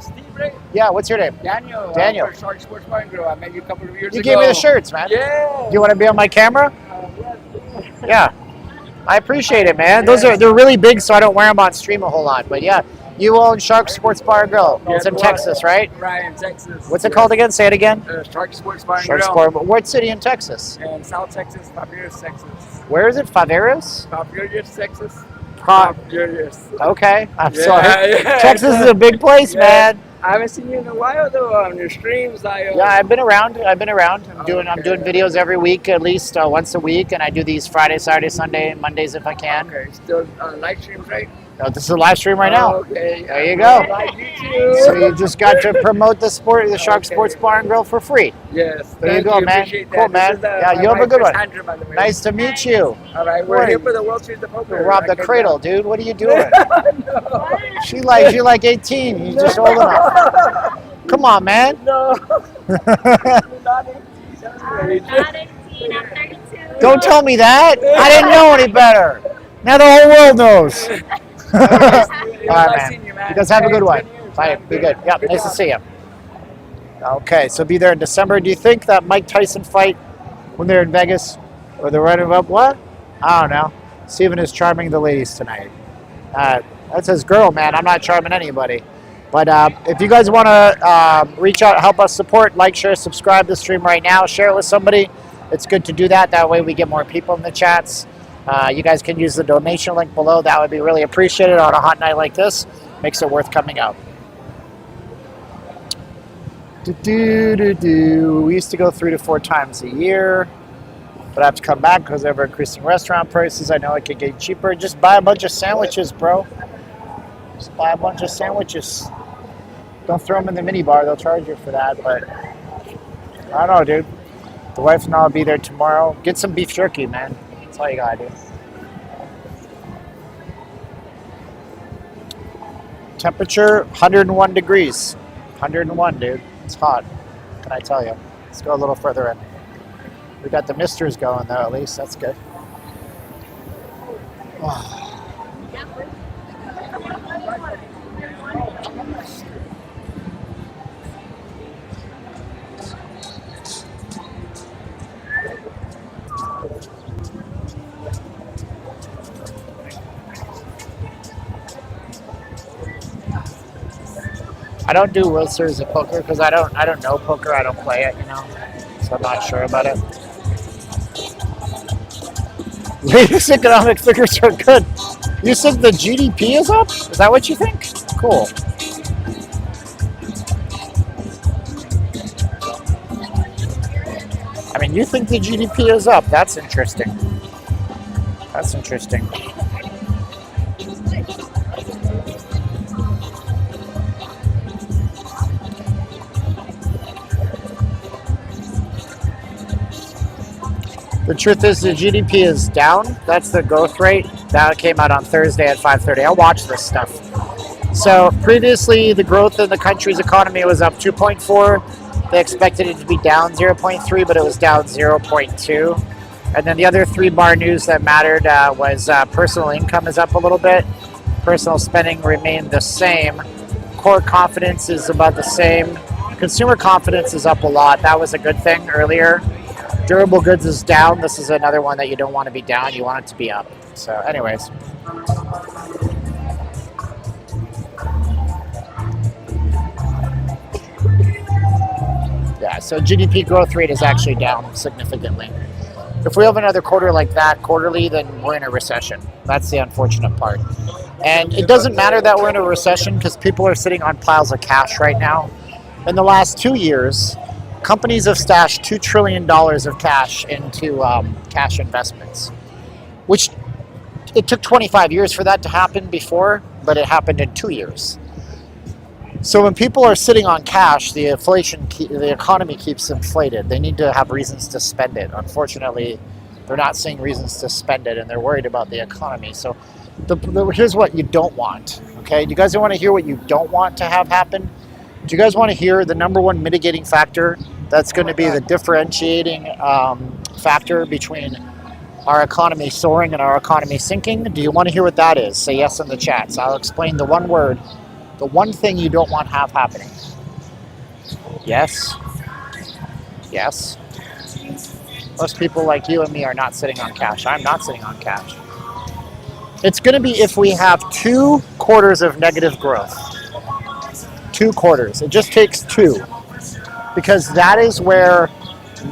Steve, right? Yeah, what's your name? Daniel. Daniel. For Shark Sports Bar and Grill. I met you a couple of years ago. You gave me the shirts, man. Yeah. You want to be on my camera? Yes. Yeah. I appreciate it, man. They're really big, so I don't wear them on stream a whole lot. But yeah, you own Shark Sports Bar and Grill. It's in Texas, right? Right, in Texas. What's it called again? Say it again. Shark Sports Bar and Shark Grill. Sport. What city in Texas? In South Texas, Faveras, Texas. Where is it? Faveras? Faveras, Texas. Pro- Faveras. Okay, I'm Yeah, sorry. yeah. Texas is a big place, Yeah. man. I haven't seen you in a while though on your streams. Yeah, I've been around. I'm doing Okay. videos every week, at least once a week, and I do these Friday, Saturday, Sunday, and Mondays if I can. Okay, still live streams, right? No, this is a live stream right now. Okay. There you go. Live YouTube. So you just got to promote the Shark Okay. Sports Bar and Grill for free. Yes. There you thank go, man. Appreciate Cool, that. man. This is, Yeah, my you have a wife, good one. Sandra, by the way. Nice to meet you. All right, we're Boy. here for the World Series of Poker. Rob the I guess cradle, dude. What are you doing? No. She likes you like 18. You're just old enough. Come on, man. No. Not 18. I'm not 18, I'm 32. Don't tell me that. I didn't know any better. Now the whole world knows. All right, man. You guys have a good one. Bye. Be good. Yep. Nice to see you. Okay, so be there in December. Do you think that Mike Tyson fight when they're in Vegas, or they're running up? What? I don't know. Steven is charming the ladies tonight. That's his girl, man. I'm not charming anybody. But if you guys want to reach out, help us support, like, share, subscribe to the stream right now, share it with somebody. It's good to do that. That way we get more people in the chats. You guys can use the donation link below. That would be really appreciated on a hot night like this. Makes it worth coming out. We used to go 3 to 4 times a year, but I have to come back because they're increasing restaurant prices. I know it could get cheaper. Just buy a bunch of sandwiches, bro. Just buy a bunch of sandwiches. Don't throw them in the minibar. They'll charge you for that, but I don't know, dude. The wife and I will be there tomorrow. Get some beef jerky, man. That's all you gotta do. Temperature, 101 degrees. 101, dude. It's hot. What can I tell you? Let's go a little further in. We got the misters going, though, at least. That's good. Oh. I don't do World Series of Poker because I don't know poker. I don't play it, you know, so I'm not sure about it. Latest economic figures are good. You said the GDP is up? Is that what you think? Cool. I mean, you think the GDP is up? That's interesting. That's interesting. The truth is the GDP is down. That's the growth rate. That came out on Thursday at 5:30. I watch this stuff. So previously the growth in the country's economy was up 2.4. They expected it to be down 0.3, but it was down 0.2. And then the other 3 bar news that mattered was personal income is up a little bit. Personal spending remained the same. Core confidence is about the same. Consumer confidence is up a lot. That was a good thing earlier. Durable goods is down. This is another one that you don't want to be down. You want it to be up. So anyways. Yeah, so GDP growth rate is actually down significantly. If we have another quarter like that quarterly, then we're in a recession. That's the unfortunate part. And it doesn't matter that we're in a recession because people are sitting on piles of cash right now. In the last 2 years, companies have stashed $2 trillion of cash into cash investments, which it took 25 years for that to happen before, but it happened in 2 years. So when people are sitting on cash, the economy keeps inflated. They need to have reasons to spend it. Unfortunately, they're not seeing reasons to spend it, and they're worried about the economy. So here's what you don't want, okay? Do you guys want to hear what you don't want to have happen? Do you guys want to hear the number one mitigating factor that's going to be the differentiating factor between our economy soaring and our economy sinking? Do you want to hear what that is? Say yes in the chat. So I'll explain the one word. The one thing you don't want to have happening. Yes. Yes. Most people like you and me are not sitting on cash. I'm not sitting on cash. It's going to be if we have 2 quarters of negative growth. 2 quarters. It just takes 2. Because that is where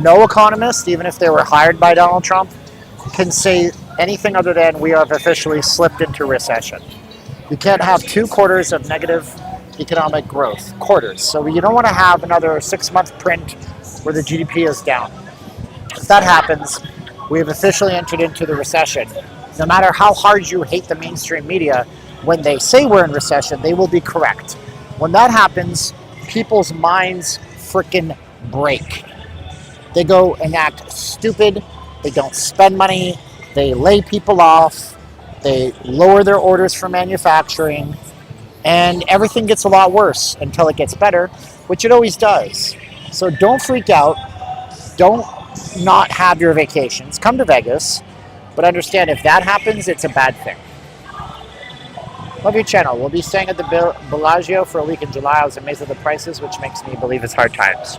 no economist, even if they were hired by Donald Trump, can say anything other than we have officially slipped into recession. You can't have 2 quarters of negative economic growth, quarters. So you don't want to have another 6-month print where the GDP is down. If that happens, we have officially entered into the recession. No matter how hard you hate the mainstream media, when they say we're in recession, they will be correct. When that happens, people's minds frickin' break. They go and act stupid. They don't spend money. They lay people off. They lower their orders for manufacturing, and everything gets a lot worse until it gets better, which it always does. So don't freak out. Don't not have your vacations. Come to Vegas, but understand if that happens, it's a bad thing. Love your channel. We'll be staying at the Bellagio for a week in July. I was amazed at the prices, which makes me believe it's hard times.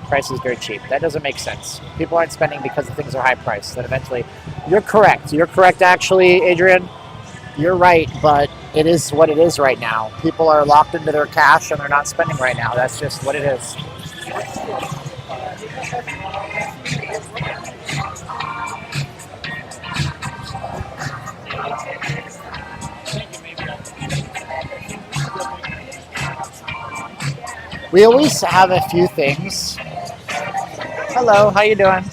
Price is very cheap. That doesn't make sense. People aren't spending because the things are high priced. Then eventually, you're correct. You're correct, actually, Adrian. You're right, but it is what it is right now. People are locked into their cash and they're not spending right now. That's just what it is. We always have a few things. Hello, how you doing?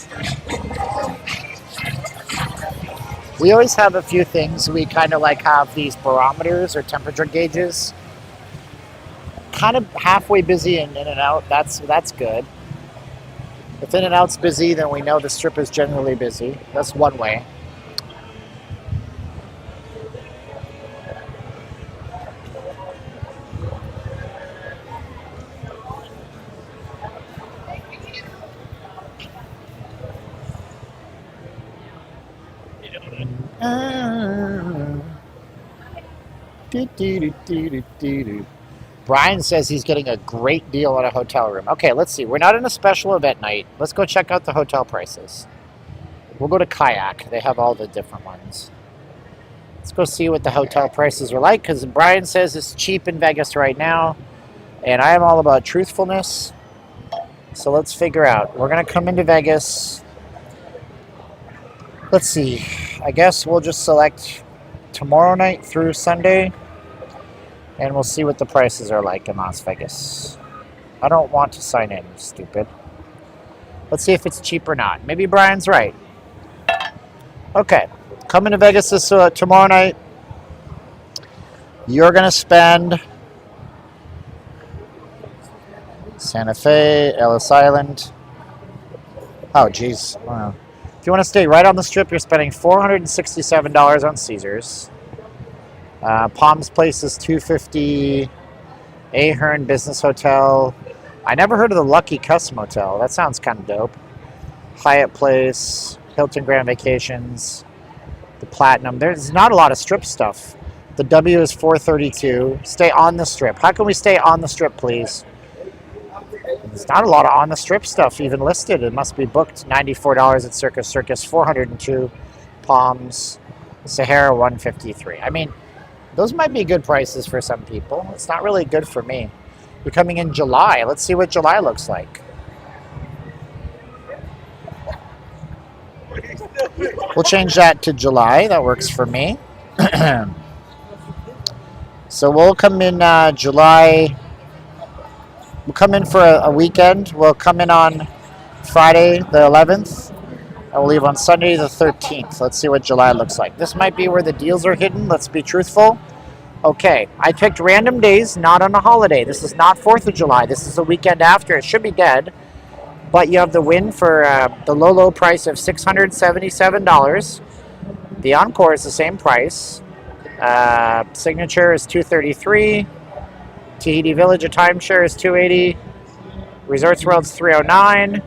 We always have a few things. We kind of like have these barometers or temperature gauges. Kind of halfway busy and in and out. That's good. If in and out's busy, then we know the strip is generally busy. That's one way. Brian says he's getting a great deal on a hotel room. Okay, let's see. We're not in a special event night. Let's go check out the hotel prices. We'll go to Kayak. They have all the different ones. Let's go see what the hotel prices are like, because Brian says it's cheap in Vegas right now, and I am all about truthfulness. So let's figure out. We're going to come into Vegas. Let's see. I guess we'll just select tomorrow night through Sunday, and we'll see what the prices are like in Las Vegas. I don't want to sign in, stupid. Let's see if it's cheap or not. Maybe Brian's right. Okay, coming to Vegas this tomorrow night. You're going to spend Santa Fe, Ellis Island. Oh, geez. Wow. If you want to stay right on the strip, you're spending $467 on Caesars. Palms Place is $250. Ahern Business Hotel. I never heard of the Lucky Custom Hotel. That sounds kind of dope. Hyatt Place, Hilton Grand Vacations, the Platinum. There's not a lot of strip stuff. The W is 432. Stay on the strip. How can we stay on the strip, please? There's not a lot of on the strip stuff even listed. It must be booked. $94 at Circus Circus, 402 Palms, Sahara 153. I mean, those might be good prices for some people. It's not really good for me. You're coming in July. Let's see what July looks like. We'll change that to July. That works for me. So we'll come in July. We'll come in for a weekend. We'll come in on Friday the 11th. And we'll leave on Sunday the 13th. Let's see what July looks like. This might be where the deals are hidden. Let's be truthful. Okay, I picked random days, not on a holiday. This is not 4th of July. This is the weekend after. It should be dead. But you have the win for the low price of $677. The Encore is the same price. Signature is $233. Tahiti Village, a timeshare, is $280. Resorts World's $309.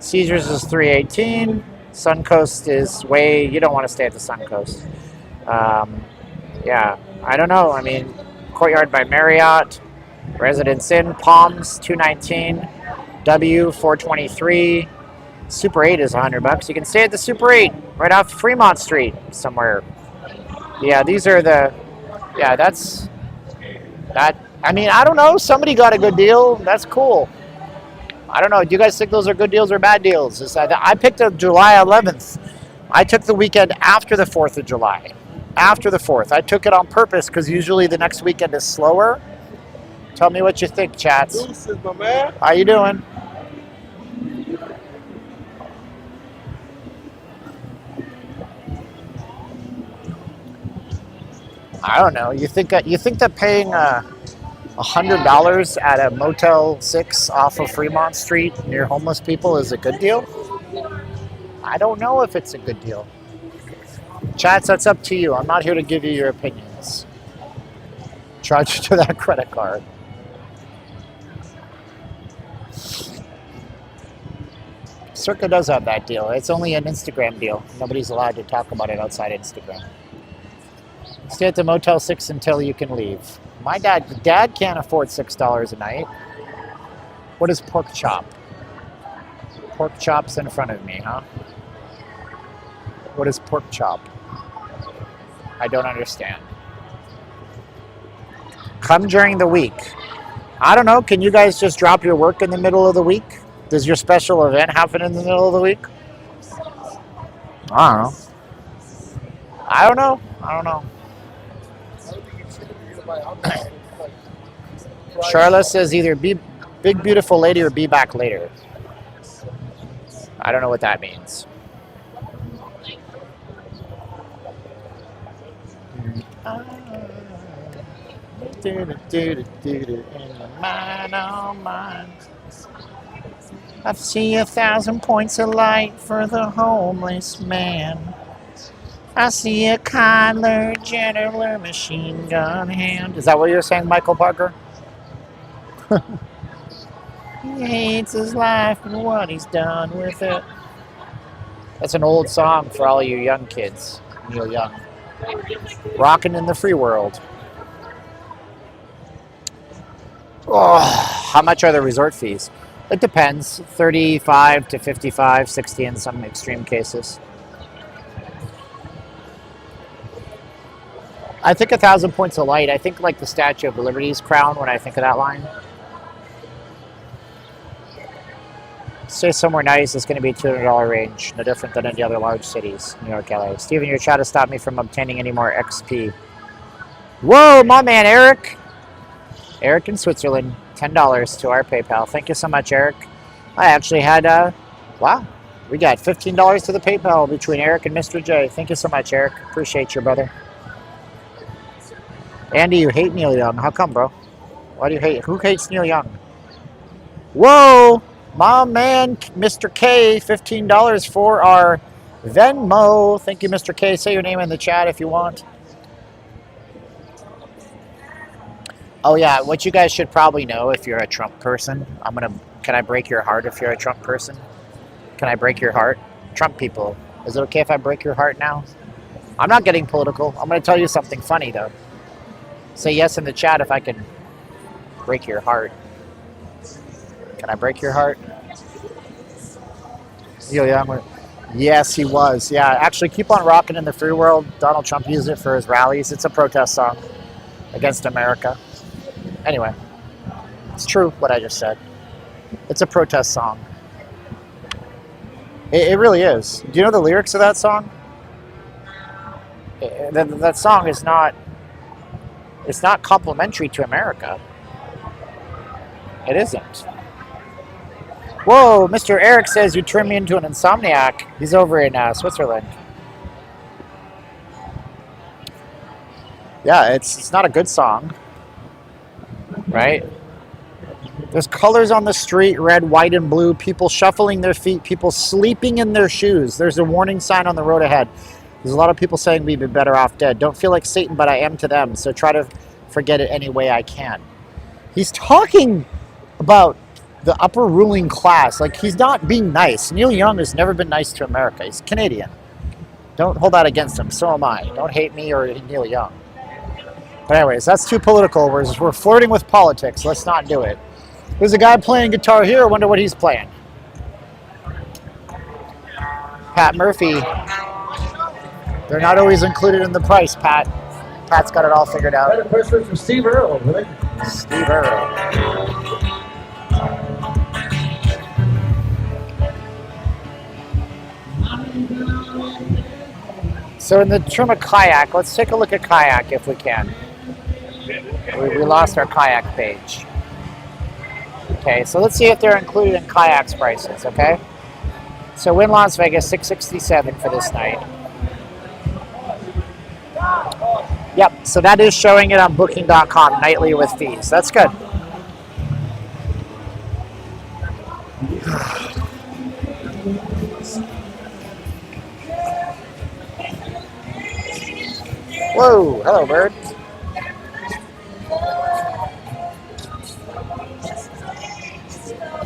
Caesars is $318. Suncoast is you don't want to stay at the Suncoast. Yeah, I don't know. I mean, Courtyard by Marriott, Residence Inn, Palms, $219. W, $423. Super 8 is $100. You can stay at the Super 8 right off Fremont Street somewhere. Yeah, these are the. Yeah, that's that. I mean, I don't know. Somebody got a good deal. That's cool. I don't know. Do you guys think those are good deals or bad deals? I picked up July 11th. I took the weekend after the 4th of July. After the 4th. I took it on purpose because usually the next weekend is slower. Tell me what you think, chats. Deuces, my man. How you doing? I don't know. You think that paying $100 at a Motel 6 off of Fremont Street near homeless people is a good deal? I don't know if it's a good deal. Chats, that's up to you. I'm not here to give you your opinions. Charge you to that credit card. Circa does have that deal. It's only an Instagram deal. Nobody's allowed to talk about it outside Instagram. Stay at the Motel 6 until you can leave. My dad can't afford $6 a night. What is pork chop? Pork chop's in front of me, huh? What is pork chop? I don't understand. Come during the week. I don't know. Can you guys just drop your work in the middle of the week? Does your special event happen in the middle of the week? I don't know. Charlotte says either be big beautiful lady or be back later. I don't know what that means. I see 1,000 points of light for the homeless man. I see a Kyler Jenner machine gun hand. Is that what you're saying, Michael Parker? He hates his life and what he's done with it. That's an old song for all you young kids. Neil Young. Rockin' in the free world. Oh, how much are the resort fees? It depends. 35 to 55, 60 in some extreme cases. I think 1,000 points of light. I think like the Statue of Liberty's crown when I think of that line. Stay somewhere nice. It's going to be $200 range. No different than any other large cities. New York, LA. Steven, you're trying to stop me from obtaining any more XP. Whoa, my man Eric. Eric in Switzerland. $10 to our PayPal. Thank you so much, Eric. I actually had, wow. We got $15 to the PayPal between Eric and Mr. J. Thank you so much, Eric. Appreciate you, brother. Andy, you hate Neil Young. How come, bro? Why do you hate? Who hates Neil Young? Whoa! My man, Mr. K, $15 for our Venmo. Thank you, Mr. K. Say your name in the chat if you want. Oh, yeah. What you guys should probably know if you're a Trump person. Can I break your heart if you're a Trump person? Can I break your heart? Trump people. Is it okay if I break your heart now? I'm not getting political. I'm going to tell you something funny, though. Say yes in the chat if I can break your heart. Can I break your heart? Neil Young. Yes, he was. Yeah, actually, Keep on Rockin' in the Free World. Donald Trump used it for his rallies. It's a protest song against America. Anyway, it's true what I just said. It's a protest song. It really is. Do you know the lyrics of that song? That song is not. It's not complimentary to America. It isn't. Whoa, Mr. Eric says you turned me into an insomniac. He's over in Switzerland. Yeah, it's not a good song, right? There's colors on the street, red, white, and blue. People shuffling their feet. People sleeping in their shoes. There's a warning sign on the road ahead. There's a lot of people saying we'd be better off dead. Don't feel like Satan, but I am to them. So try to forget it any way I can. He's talking about the upper ruling class. Like, he's not being nice. Neil Young has never been nice to America. He's Canadian. Don't hold that against him. So am I. Don't hate me or Neil Young. But anyways, that's too political. We're flirting with politics. Let's not do it. There's a guy playing guitar here. I wonder what he's playing. Pat Murphy. They're not always included in the price, Pat. Pat's got it all figured out. I had a question from Steve Earle. Really? Steve Earle. So in the term of Kayak, let's take a look at Kayak if we can. We lost our Kayak page. Okay, so let's see if they're included in Kayak's prices, okay? So in Las Vegas, $667 for this night. Yep, so that is showing it on booking.com nightly with fees. That's good. Whoa, hello, bird.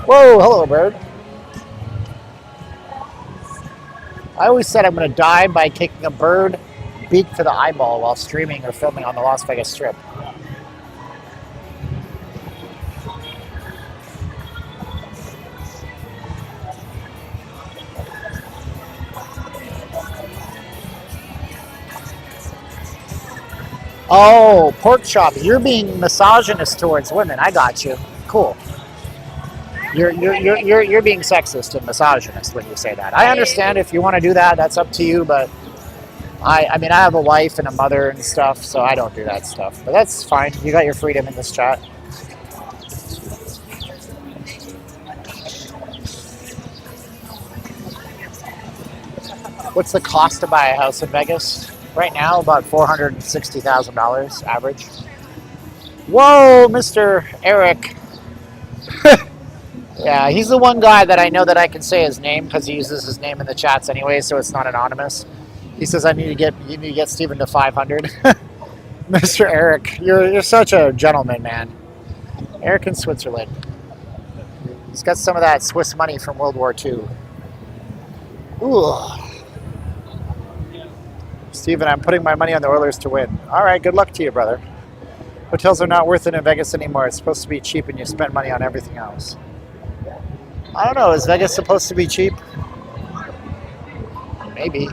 Whoa, hello, bird. I always said I'm going to die by taking a bird beak for the eyeball while streaming or filming on the Las Vegas Strip. Oh, pork chop. You're being misogynist towards women. I got you. Cool. You're being sexist and misogynist when you say that. I understand if you want to do that, that's up to you, but I mean, I have a wife and a mother and stuff, so I don't do that stuff. But that's fine. You got your freedom in this chat. What's the cost to buy a house in Vegas? Right now, about $460,000 average. Whoa, Mr. Eric. Yeah, he's the one guy that I know that I can say his name because he uses his name in the chats anyway, so it's not anonymous. He says you need to get Steven to 500. Mr. Eric, you're such a gentleman, man. Eric in Switzerland. He's got some of that Swiss money from World War II. Ooh. Steven, I'm putting my money on the Oilers to win. All right, good luck to you, brother. Hotels are not worth it in Vegas anymore. It's supposed to be cheap and you spend money on everything else. I don't know. Is Vegas supposed to be cheap? Maybe.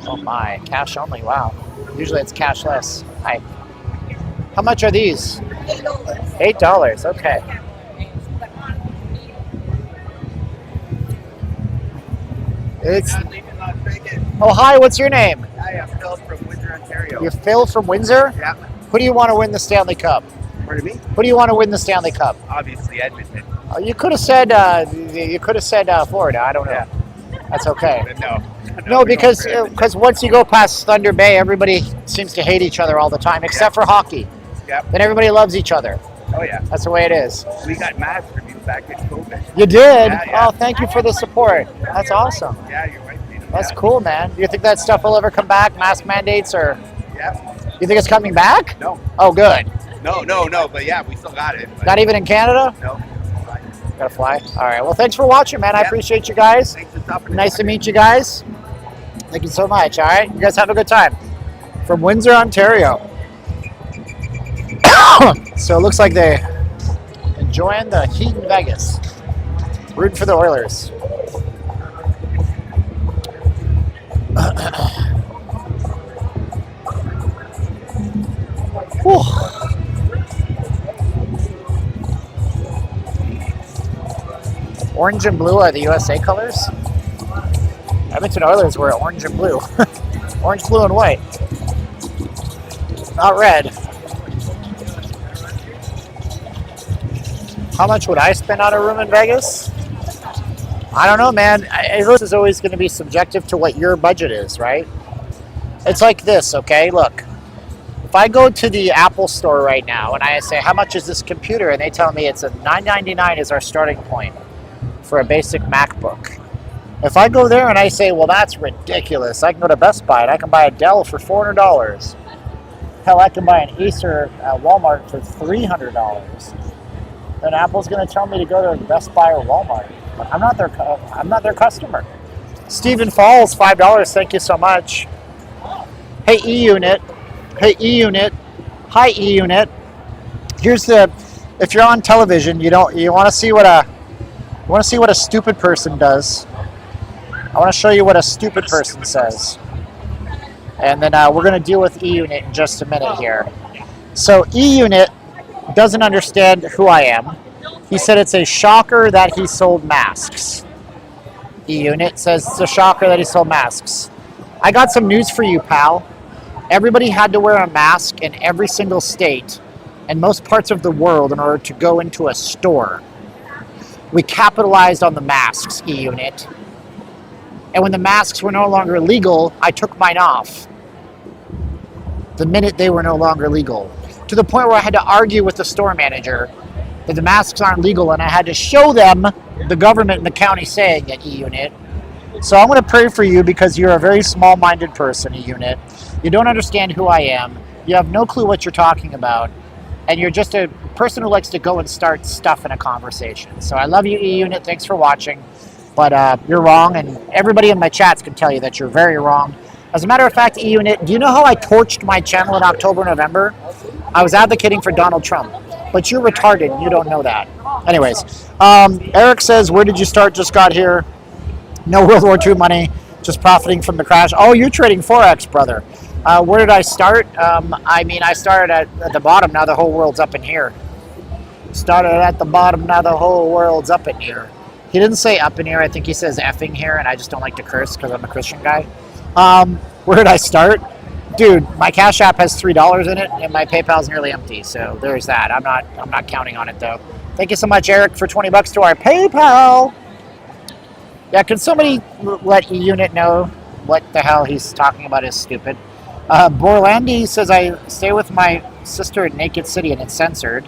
Oh my, cash only. Wow. Usually it's cashless. Hi. How much are these? $8. Okay. It's. Oh, hi. What's your name? Hi, I'm Phil from Windsor, Ontario. You're Phil from Windsor? Yeah. Who do you want to win the Stanley Cup? Pardon me? Who do you want to win the Stanley Cup? Obviously, Edmonton. You could have said. Florida. I don't know. Yeah. That's okay. No, because once you go past Thunder Bay, everybody seems to hate each other all the time, except for hockey. Yep. Then everybody loves each other. Oh, yeah. That's the way it is. We got masks from you back in COVID. You did? Yeah. Oh, thank you for the support. That's awesome. Yeah, your wife made them. That's cool, man. Do you think that stuff will ever come back? Mask mandates or? Yeah. You think it's coming back? No. Oh, good. No, but yeah, we still got it. But Not even in Canada? no. Gotta fly. All right. Well, thanks for watching, man. I Yeah. appreciate you guys. Thanks for stopping. Nice to meet you guys. Thank you so much. All right, you guys have a good time. From Windsor, Ontario. So it looks like they're enjoying the heat in Vegas. Rooting for the Oilers. Whew. Orange and blue are the USA colors. Edmonton Oilers were orange and blue. Orange, blue, and white. Not red. How much would I spend on a room in Vegas? I don't know, man. This is always going to be subjective to what your budget is, right? It's like this, okay? Look, if I go to the Apple store right now and I say, how much is this computer? And they tell me it's a $999 is our starting point for a basic MacBook. If I go there and I say, well, that's ridiculous. I can go to Best Buy and I can buy a Dell for $400. Hell, I can buy an Acer at Walmart for $300. Then Apple's going to tell me to go to Best Buy or Walmart. But I'm not their customer. Stephen Falls, $5. Thank you so much. Hey, E-Unit. Hey, E-Unit. Hi, E-Unit. Here's if you're on television, you want to see what a stupid person does. I want to show you what a stupid person says. And then we're going to deal with E-Unit in just a minute here. So E-Unit doesn't understand who I am. He said it's a shocker that he sold masks. E-Unit says it's a shocker that he sold masks. I got some news for you, pal. Everybody had to wear a mask in every single state and most parts of the world in order to go into a store. We capitalized on the masks, E-Unit. And when the masks were no longer legal, I took mine off the minute they were no longer legal. To the point where I had to argue with the store manager that the masks aren't legal, and I had to show them the government and the county saying it, E-Unit. So I'm going to pray for you because you're a very small-minded person, E-Unit. You don't understand who I am. You have no clue what you're talking about. And you're just a person who likes to go and start stuff in a conversation. So I love you, E-Unit. Thanks for watching. But you're wrong, and everybody in my chats can tell you that you're very wrong. As a matter of fact, E-Unit, do you know how I torched my channel in October, November? I was advocating for Donald Trump. But you're retarded, and you don't know that. Anyways, Eric says, where did you start? Just got here. No World War II money, just profiting from the crash. Oh, you're trading Forex, brother. Where did I start? I started at the bottom. Now the whole world's up in here. Started at the bottom. Now the whole world's up in here. He didn't say up in here. I think he says effing here, and I just don't like to curse because I'm a Christian guy. Where did I start? Dude, my Cash App has $3 in it, and my PayPal's nearly empty. So there's that. I'm not counting on it though. Thank you so much, Eric, for $20 to our PayPal. Yeah, can somebody let E-Unit know what the hell he's talking about is stupid? Borlandi says I stay with my sister in Naked City and it's censored.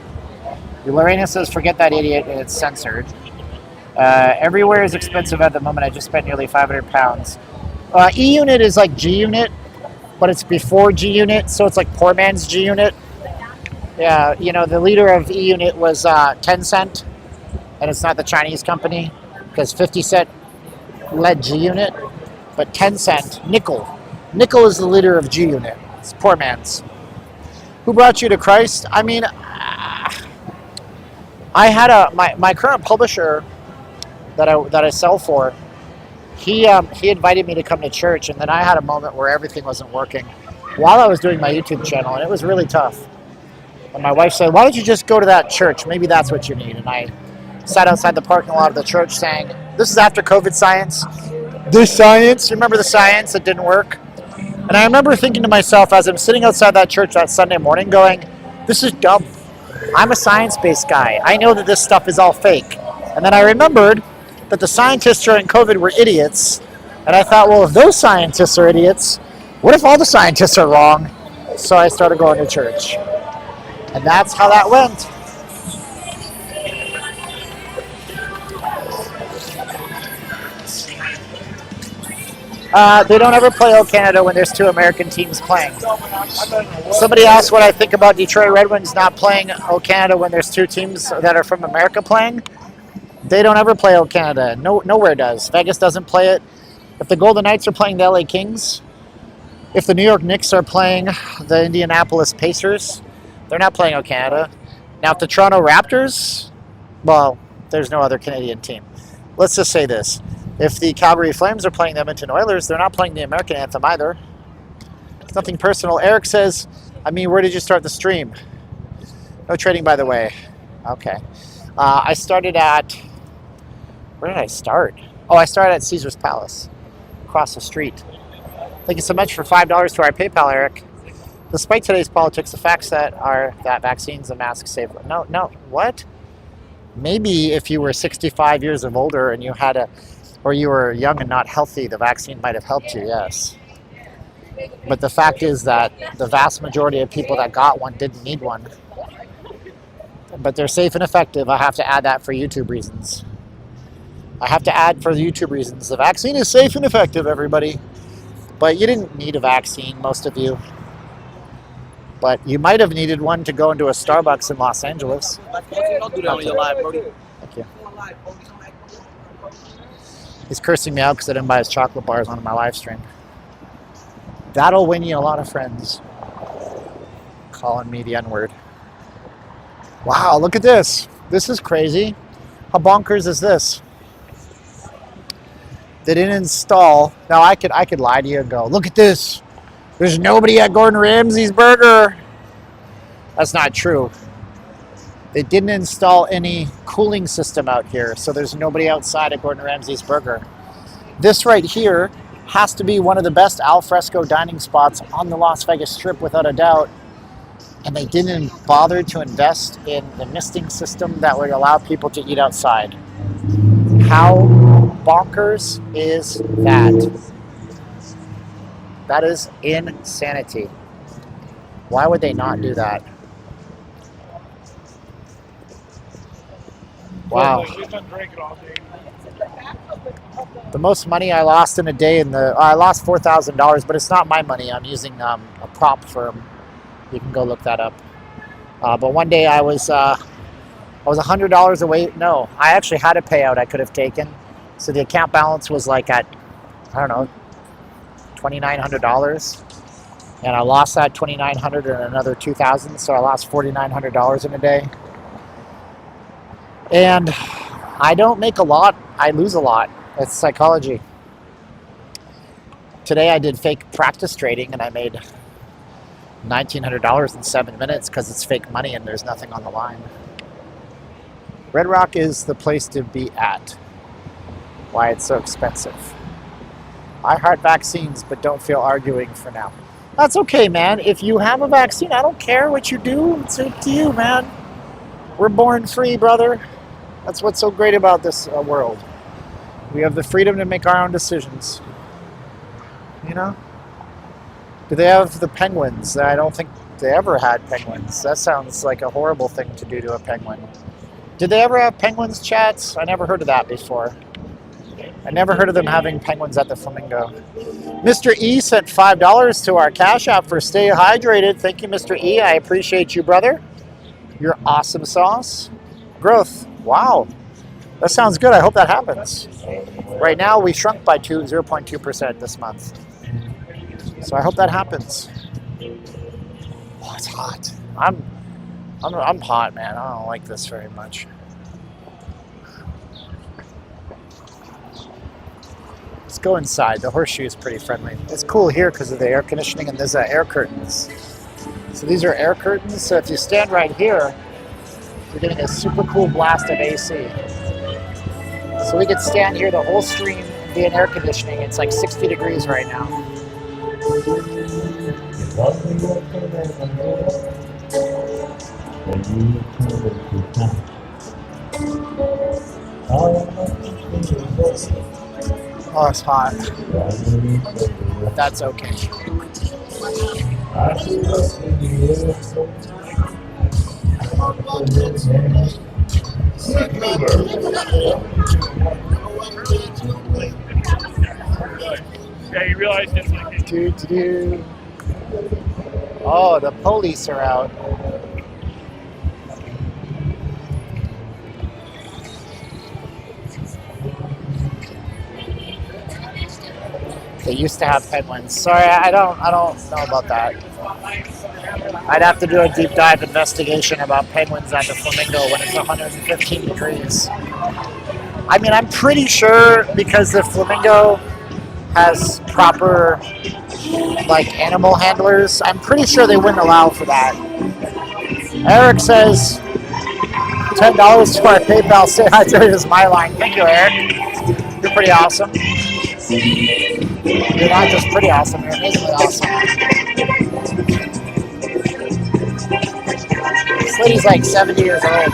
Lorena says forget that idiot and it's censored. Everywhere is expensive at the moment. I just spent nearly 500 pounds. E-Unit is like G-Unit, but it's before G-Unit, so it's like poor man's G-Unit. Yeah, you know, the leader of E-Unit was Tencent, and it's not the Chinese company, because 50 Cent led G-Unit, but Tencent, Nickel is the leader of G-Unit. It's poor man's. Who brought you to Christ? I mean, I had my current publisher that I sell for. He invited me to come to church, and then I had a moment where everything wasn't working while I was doing my YouTube channel, and it was really tough. And my wife said, why don't you just go to that church? Maybe that's what you need. And I sat outside the parking lot of the church saying, this is after COVID science. This science, remember the science that didn't work? And I remember thinking to myself as I'm sitting outside that church that Sunday morning going, this is dumb. I'm a science-based guy. I know that this stuff is all fake. And then I remembered that the scientists during COVID were idiots. And I thought, well, if those scientists are idiots, what if all the scientists are wrong? So I started going to church. And that's how that went. They don't ever play O Canada when there's two American teams playing. Somebody asked what I think about Detroit Red Wings not playing O Canada when there's two teams that are from America playing. They don't ever play O Canada. Nowhere does. Vegas doesn't play it. If the Golden Knights are playing the LA Kings, if the New York Knicks are playing the Indianapolis Pacers, they're not playing on Canada. Now, if the Toronto Raptors, well, there's no other Canadian team. Let's just say this. If the Calgary Flames are playing the Edmonton Oilers, they're not playing the American anthem either. It's nothing personal. Eric says, I mean, where did you start the stream? No trading, by the way. Okay. I started at, where did I start? Oh, I started at Caesar's Palace, across the street. Thank you so much for $5 to our PayPal, Eric. Despite today's politics, the facts that are that vaccines and masks save. No, what? Maybe if you were 65 years of older and you had or you were young and not healthy, the vaccine might have helped you, yes. But the fact is that the vast majority of people that got one didn't need one. But they're safe and effective. I have to add that for YouTube reasons. The vaccine is safe and effective, everybody. But you didn't need a vaccine, most of you. But you might have needed one to go into a Starbucks in Los Angeles. Don't do that on your live, Brody. Thank you. He's cursing me out because I didn't buy his chocolate bars on my live stream. That'll win you a lot of friends. Calling me the N-word. Wow, look at this. This is crazy. How bonkers is this? They didn't install. Now I could lie to you and go, look at this. There's nobody at Gordon Ramsay's burger. That's not true. They didn't install any cooling system out here, so there's nobody outside at Gordon Ramsay's burger. This right here has to be one of the best al fresco dining spots on the Las Vegas Strip without a doubt. And they didn't bother to invest in the misting system that would allow people to eat outside. How bonkers is that? That is insanity. Why would they not do that? Wow. The most money I lost in a day I lost $4,000, but it's not my money. I'm using a prop firm. You can go look that up. But one day I was $100 away. No, I actually had a payout I could have taken. So the account balance was like at, I don't know, $2,900. And I lost that $2,900 and another $2,000. So I lost $4,900 in a day. And I don't make a lot. I lose a lot. It's psychology. Today I did fake practice trading and I made $1,900 in 7 minutes because it's fake money and there's nothing on the line. Red Rock is the place to be at. Why it's so expensive. I heart vaccines, but don't feel arguing for now. That's okay, man. If you have a vaccine, I don't care what you do. It's up to you, man. We're born free, brother. That's what's so great about this world. We have the freedom to make our own decisions. You know? Do they have the penguins? I don't think they ever had penguins. That sounds like a horrible thing to do to a penguin. Did they ever have penguins, chats? I never heard of that before. I never heard of them having penguins at the Flamingo. Mr. E sent $5 to our Cash App for Stay Hydrated. Thank you, Mr. E. I appreciate you, brother. You're awesome sauce. Growth. Wow. That sounds good. I hope that happens. Right now, we shrunk by 0.2% this month. So I hope that happens. Oh, it's hot. I'm hot, man. I don't like this very much. Let's go inside. The horseshoe is pretty friendly. It's cool here because of the air conditioning and there's air curtains. So these are air curtains. So if you stand right here, you're getting a super cool blast of AC. So we could stand here the whole stream and be in air conditioning. It's like 60 degrees right now. Oh, it's hot. But that's okay. Yeah, you realize it's like Oh, the police are out. They used to have penguins. Sorry, I don't know about that. I'd have to do a deep dive investigation about penguins at the Flamingo when it's 115 degrees. I mean, I'm pretty sure because the Flamingo has proper like animal handlers, I'm pretty sure they wouldn't allow for that. Eric says $10 to our PayPal. Say hi to it is my line. Thank you, Eric. You're pretty awesome. You're not just pretty awesome, you're amazingly awesome. This lady's like 70 years old.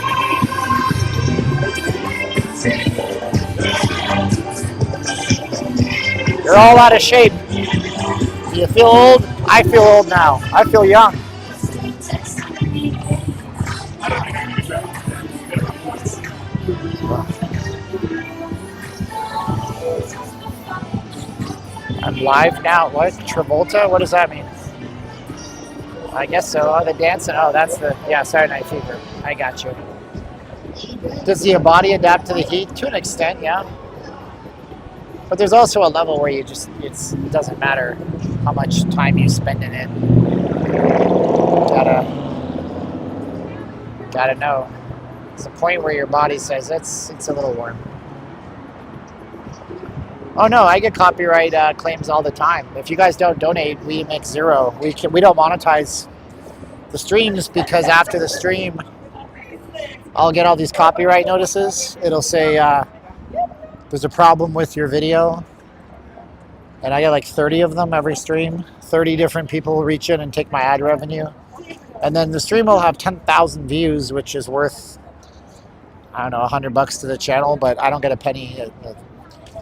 You're all out of shape. Do you feel old? I feel old now. I feel young. I'm live now. What? Travolta? What does that mean? I guess so. Oh, the dancing. Oh, that's the, yeah, Saturday Night Fever. I got you. Does your body adapt to the heat? To an extent, yeah. But there's also a level where you just, it doesn't matter how much time you spend in it. Gotta know. It's a point where your body says it's a little warm. Oh no, I get copyright claims all the time. If you guys don't donate, we make zero. We don't monetize the streams because after the stream, I'll get all these copyright notices. It'll say there's a problem with your video, and I get like 30 of them every stream. 30 different people will reach in and take my ad revenue, and then the stream will have 10,000 views, which is worth, I don't know, $100 to the channel, but I don't get a penny.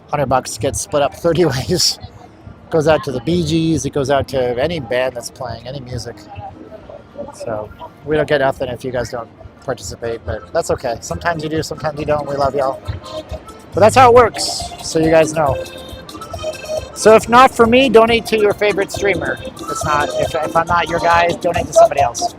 $100 gets split up 30 ways. It goes out to the Bee Gees. It goes out to any band that's playing any music. So we don't get nothing if you guys don't participate, but that's okay. Sometimes you do, sometimes you don't. We love y'all. But that's how it works, so you guys know. So if not for me, donate to your favorite streamer. It's not, if I'm not your guy, donate to somebody else.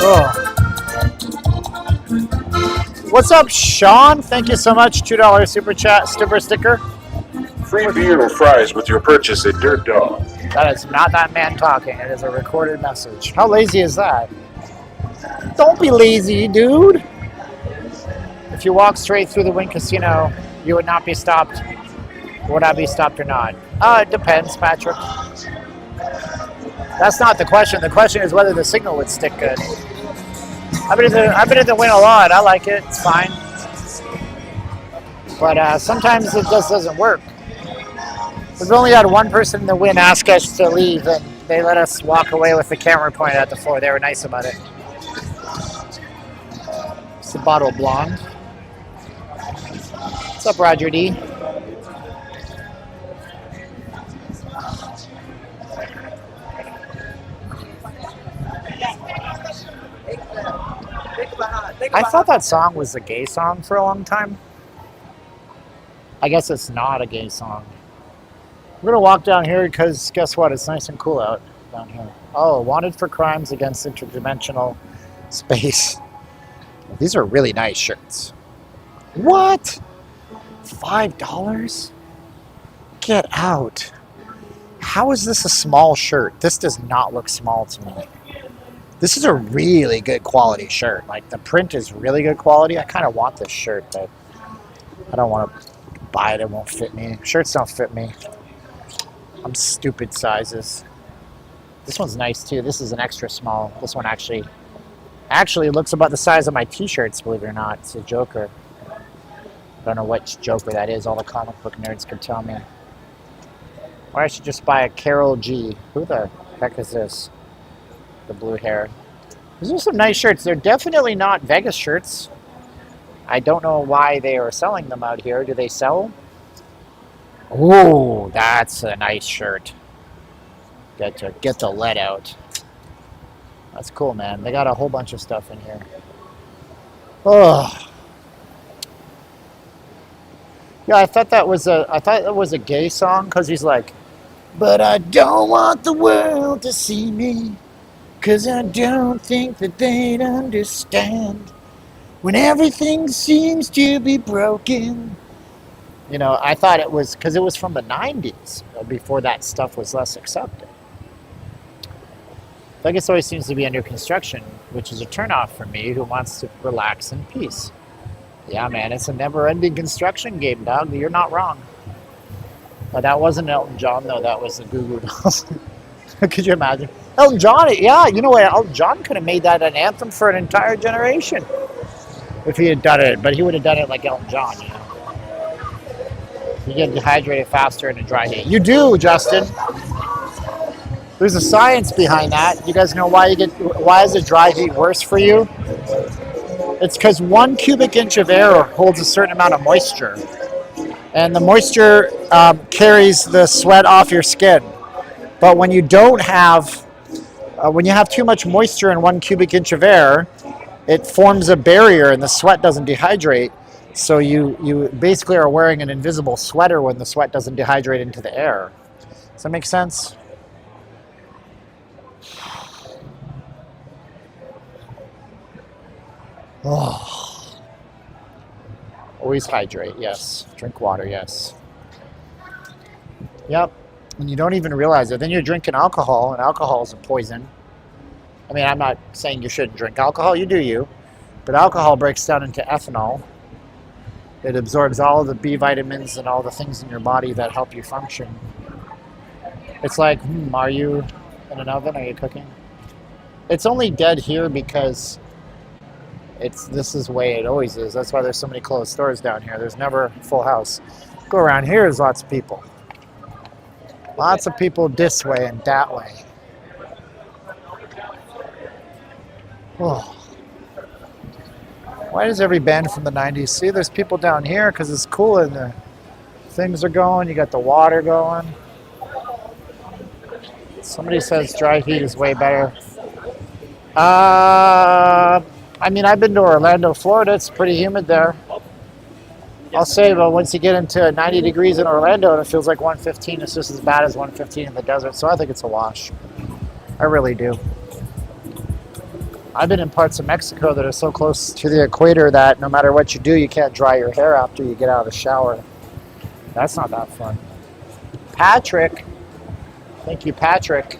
Oh. What's up, Sean? Thank you so much. $2 super chat, super sticker. Free beer or fries with your purchase at Dirt Dog. That is not that man talking. It is a recorded message. How lazy is that? Don't be lazy, dude. If you walk straight through the Wynn Casino, you would not be stopped. Would I be stopped or not? It depends, Patrick. That's not the question. The question is whether the signal would stick good. I've been in the Wynn a lot. I like it. It's fine. But sometimes it just doesn't work. We've only had one person in the Wynn ask us to leave, and they let us walk away with the camera pointed at the floor. They were nice about it. It's a bottle of blonde. What's up, Roger D? I thought that song was a gay song for a long time. I guess it's not a gay song. We're gonna walk down here because guess what? It's nice and cool out down here. Oh, wanted for crimes against interdimensional space. These are really nice shirts. What? $5? Get out. How is this a small shirt? This does not look small to me. This is a really good quality shirt. Like, the print is really good quality. I kind of want this shirt, but I don't want to buy it. It won't fit me. Shirts don't fit me. I'm stupid sizes. This one's nice, too. This is an extra small. This one actually looks about the size of my t-shirts, believe it or not. It's a Joker. I don't know which Joker that is. All the comic book nerds could tell me. Or I should just buy a Carol G. Who the heck is this? The blue hair. These are some nice shirts. They're definitely not Vegas shirts. I don't know why they are selling them out here. Do they sell? Oh, that's a nice shirt. Get the lead out. That's cool, man. They got a whole bunch of stuff in here. Oh. Yeah, I thought that was a gay song because he's like, but I don't want the world to see me, because I don't think that they'd understand when everything seems to be broken. You know, I thought it was because it was from the 90s, before that stuff was less accepted. Vegas always seems to be under construction, which is a turnoff for me who wants to relax in peace. Yeah, man, it's a never-ending construction game, dog. You're not wrong. But that wasn't Elton John, though. That was the Goo Goo Dolls. Could you imagine? Elton John, yeah, you know what? Elton John could have made that an anthem for an entire generation if he had done it. But he would have done it like Elton John, you know? You get dehydrated faster in a dry heat. You do, Justin. There's a science behind that. You guys know why is a dry heat worse for you? It's because 1 cubic inch of air holds a certain amount of moisture. And the moisture carries the sweat off your skin. But when you when you have too much moisture in 1 cubic inch of air, it forms a barrier and the sweat doesn't dehydrate. So you basically are wearing an invisible sweater when the sweat doesn't dehydrate into the air. Does that make sense? Oh. Always hydrate, yes. Drink water, yes. Yep. And you don't even realize it. Then you're drinking alcohol, and alcohol is a poison. I mean, I'm not saying you shouldn't drink alcohol. You do you. But alcohol breaks down into ethanol. It absorbs all of the B vitamins and all the things in your body that help you function. It's like, are you in an oven? Are you cooking? It's only dead here because this is the way it always is. That's why there's so many closed stores down here. There's never a full house. Go around here, there's lots of people. Lots of people this way and that way. Oh. Why does every band from the 90s see there's people down here? Because it's cool and the things are going. You got the water going. Somebody says dry heat is way better. I mean, I've been to Orlando, Florida. It's pretty humid there. I'll say, but once you get into 90 degrees in Orlando and it feels like 115, it's just as bad as 115 in the desert. So I think it's a wash. I really do. I've been in parts of Mexico that are so close to the equator that no matter what you do, you can't dry your hair after you get out of the shower. That's not that fun. Patrick. Thank you, Patrick.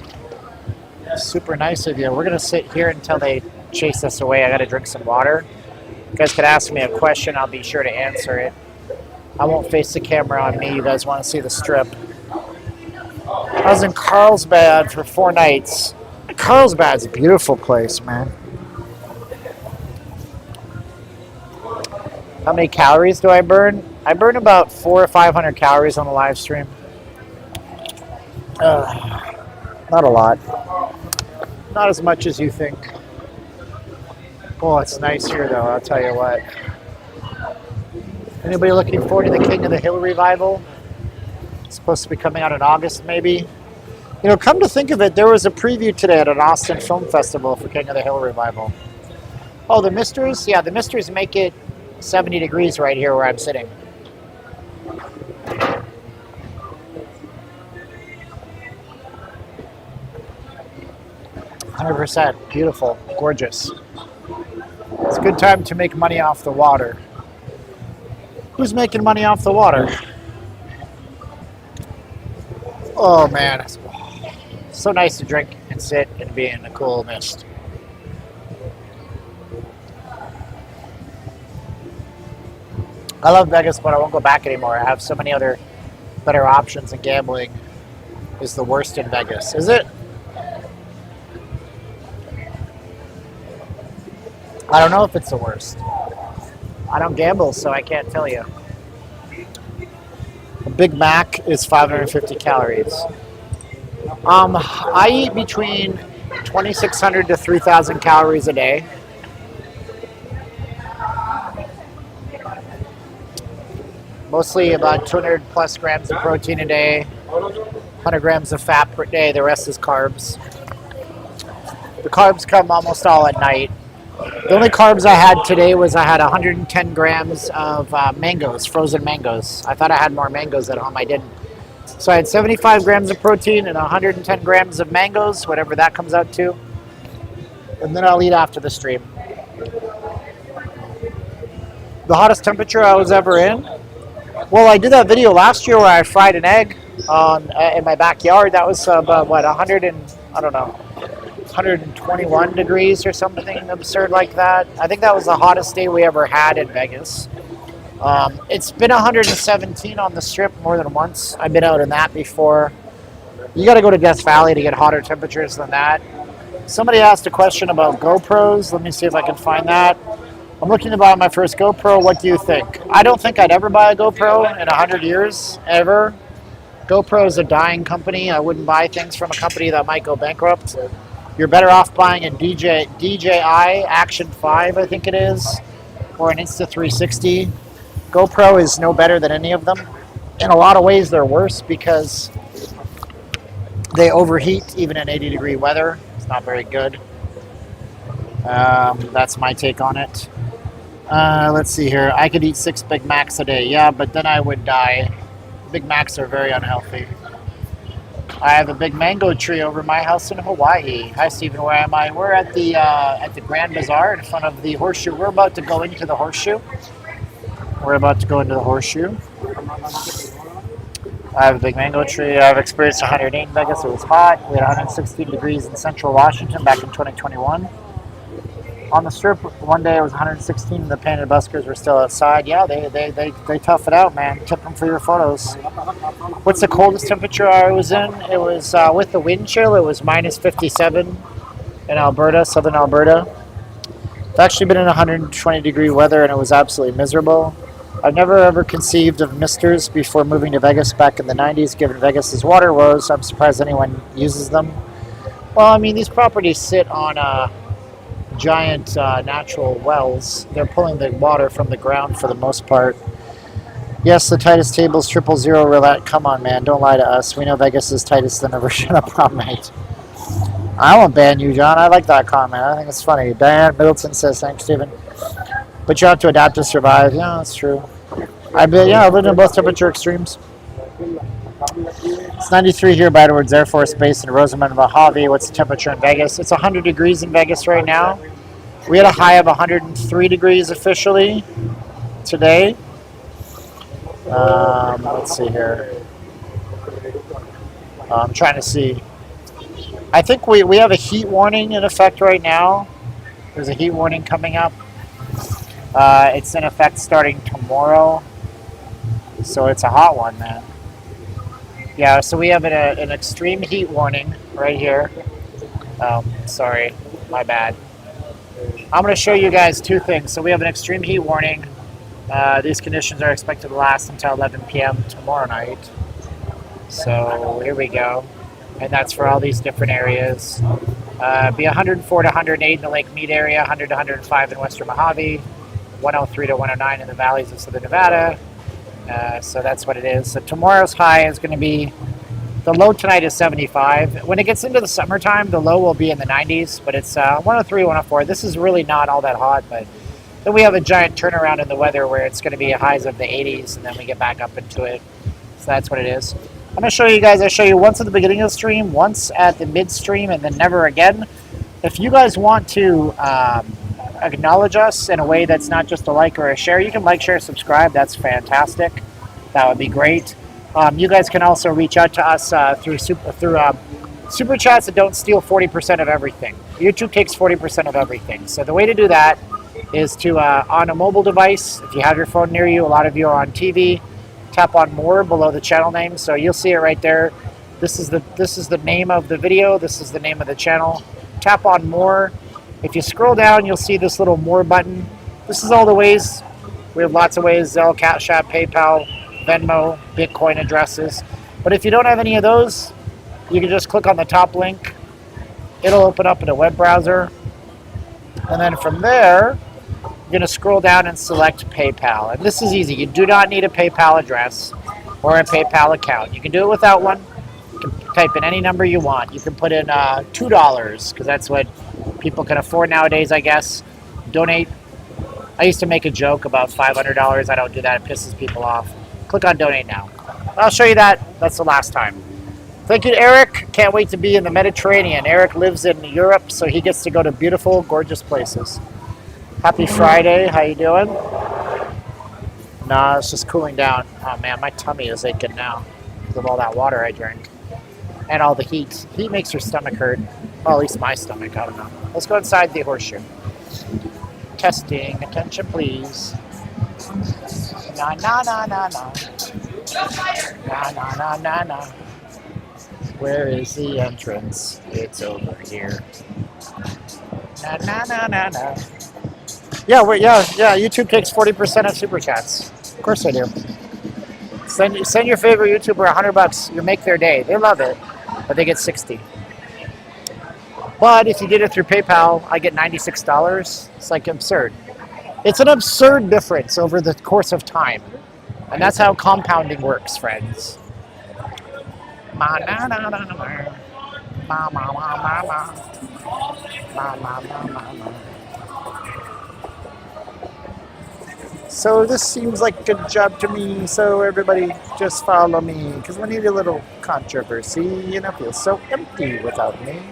Super nice of you. We're going to sit here until they chase us away. I got to drink some water. You guys could ask me a question. I'll be sure to answer it. I won't face the camera on me. You guys want to see the strip. I was in Carlsbad for 4 nights. Carlsbad's a beautiful place, man. How many calories do I burn? I burn about 400 or 500 calories on the live stream. Not a lot. Not as much as you think. Oh, it's nice here, though, I'll tell you what. Anybody looking forward to the King of the Hill revival? It's supposed to be coming out in August, maybe. You know, come to think of it, there was a preview today at an Austin Film Festival for King of the Hill revival. Oh, the Misters? Yeah, the Misters make it 70 degrees right here where I'm sitting. %. Beautiful. Gorgeous. It's a good time to make money off the water. Who's making money off the water? Oh, man. It's so nice to drink and sit and be in the cool mist. I love Vegas, but I won't go back anymore. I have so many other better options, and gambling is the worst in Vegas. Is it? I don't know if it's the worst. I don't gamble, so I can't tell you. A Big Mac is 550 calories. I eat between 2,600 to 3,000 calories a day. Mostly about 200 plus grams of protein a day, 100 grams of fat per day. The rest is carbs. The carbs come almost all at night. The only carbs I had today was I had 110 grams of mangoes, frozen mangoes. I thought I had more mangoes at home. I didn't. So I had 75 grams of protein and 110 grams of mangoes, whatever that comes out to. And then I'll eat after the stream. The hottest temperature I was ever in? Well, I did that video last year where I fried an egg in my backyard. That was about, 121 degrees or something absurd like that. I think that was the hottest day we ever had in Vegas. It's been 117 on the strip more than once. I've been out in that before. You got to go to Death Valley to get hotter temperatures than that. Somebody asked a question about GoPros. Let me see if I can find that. I'm looking to buy my first GoPro. What do you think? I don't think I'd ever buy a GoPro in 100 years, ever. GoPro is a dying company. I wouldn't buy things from a company that might go bankrupt. You're better off buying a DJI Action 5, I think it is, or an Insta360. GoPro is no better than any of them. In a lot of ways, they're worse because they overheat even in 80-degree weather. It's not very good. That's my take on it. Let's see here. I could eat 6 Big Macs a day. Yeah, but then I would die. Big Macs are very unhealthy. I have a big mango tree over my house in Hawaii. Hi, Steven. Where am I? We're at the Grand Bazaar in front of the Horseshoe. We're about to go into the Horseshoe. I have a big mango tree. I've experienced 108 in Vegas. It was hot. We had 116 degrees in Central Washington back in 2021. On the strip, one day it was 116 and the painted buskers were still outside. Yeah, they tough it out, man. Tip them for your photos. What's the coldest temperature I was in? It was, with the wind chill, it was minus 57 in Alberta, southern Alberta. I've actually been in 120-degree weather and it was absolutely miserable. I've never ever conceived of misters before moving to Vegas back in the 90s. Given Vegas's water woes, I'm surprised anyone uses them. Well, I mean, these properties sit on giant natural wells. They're pulling the water from the ground for the most part. Yes, the tightest tables, 000 roulette. Come on, man, don't lie to us. We know Vegas is tightest than ever. Shut up, prom mate. I won't ban you, John. I like that comment. I think it's funny. Diane Middleton says, thanks, Steven. But you have to adapt to survive. Yeah, that's true. I've lived in both temperature extremes. It's 93 here by Edwards Air Force Base in Rosamond, Mojave. What's the temperature in Vegas? It's 100 degrees in Vegas right now. We had a high of 103 degrees officially today. Let's see here. I'm trying to see. I think we have a heat warning in effect right now. There's a heat warning coming up. It's in effect starting tomorrow. So it's a hot one, man. Yeah, so we have an extreme heat warning right here. Sorry, my bad. I'm going to show you guys two things. So we have an extreme heat warning. These conditions are expected to last until 11 p.m. tomorrow night. So here we go. And that's for all these different areas. Be 104 to 108 in the Lake Mead area, 100 to 105 in Western Mojave, 103 to 109 in the valleys of Southern Nevada. So that's what it is. So tomorrow's high is going to be, the low tonight is 75. When it gets into the summertime, the low will be in the 90s, but it's 103, 104. This is really not all that hot, but then we have a giant turnaround in the weather where it's going to be highs of the 80s, and then we get back up into it. So that's what it is. I'm going to show you guys, I show you once at the beginning of the stream, once at the midstream, and then never again. If you guys want to acknowledge us in a way that's not just a like or a share, you can like, share, subscribe. That's fantastic. That would be great. You guys can also reach out to us through super chats that don't steal 40% of everything. YouTube takes 40% of everything. So the way to do that is to on a mobile device. If you have your phone near you, a lot of you are on TV. Tap on more below the channel name, so you'll see it right there. This is the name of the video. This is the name of the channel. Tap on more. If you scroll down, you'll see this little more button. This is all the ways. We have lots of ways: Zelle, cashapp, PayPal, Venmo, Bitcoin addresses. But if you don't have any of those, you can just click on the top link. It'll open up in a web browser, and then from there, you're going to scroll down and select PayPal. And this is easy. You do not need a PayPal address or a PayPal account. You can do it without one. You can type in any number you want. You can put in $2 because that's what people can afford nowadays, I guess. Donate. I used to make a joke about $500. I don't do that. It pisses people off. Click on donate now. I'll show you that. That's the last time. Thank you, Eric. Can't wait to be in the Mediterranean. Eric lives in Europe, so he gets to go to beautiful, gorgeous places. Happy Friday. How you doing? Nah, it's just cooling down. Oh, man, my tummy is aching now because of all that water I drank. And all the heat. Heat makes your stomach hurt. Well, at least my stomach. I don't know. Let's go inside the horseshoe. Testing. Attention, please. Na, na, na, na, na. Na, na, na, na, na. Where is the entrance? It's over here. Na, na, na, na, na. Yeah, YouTube takes 40% of super chats. Of course I do. Send your favorite YouTuber $100. You make their day. They love it, but they get 60. But if you did it through PayPal, I get $96. It's like absurd. It's an absurd difference over the course of time. And that's how compounding works, friends. Ma na na na na. Ma ma ma ma ma. Ma ma ma ma ma. So this seems like a good job to me, so everybody just follow me, because we need a little controversy, and it feels so empty without me.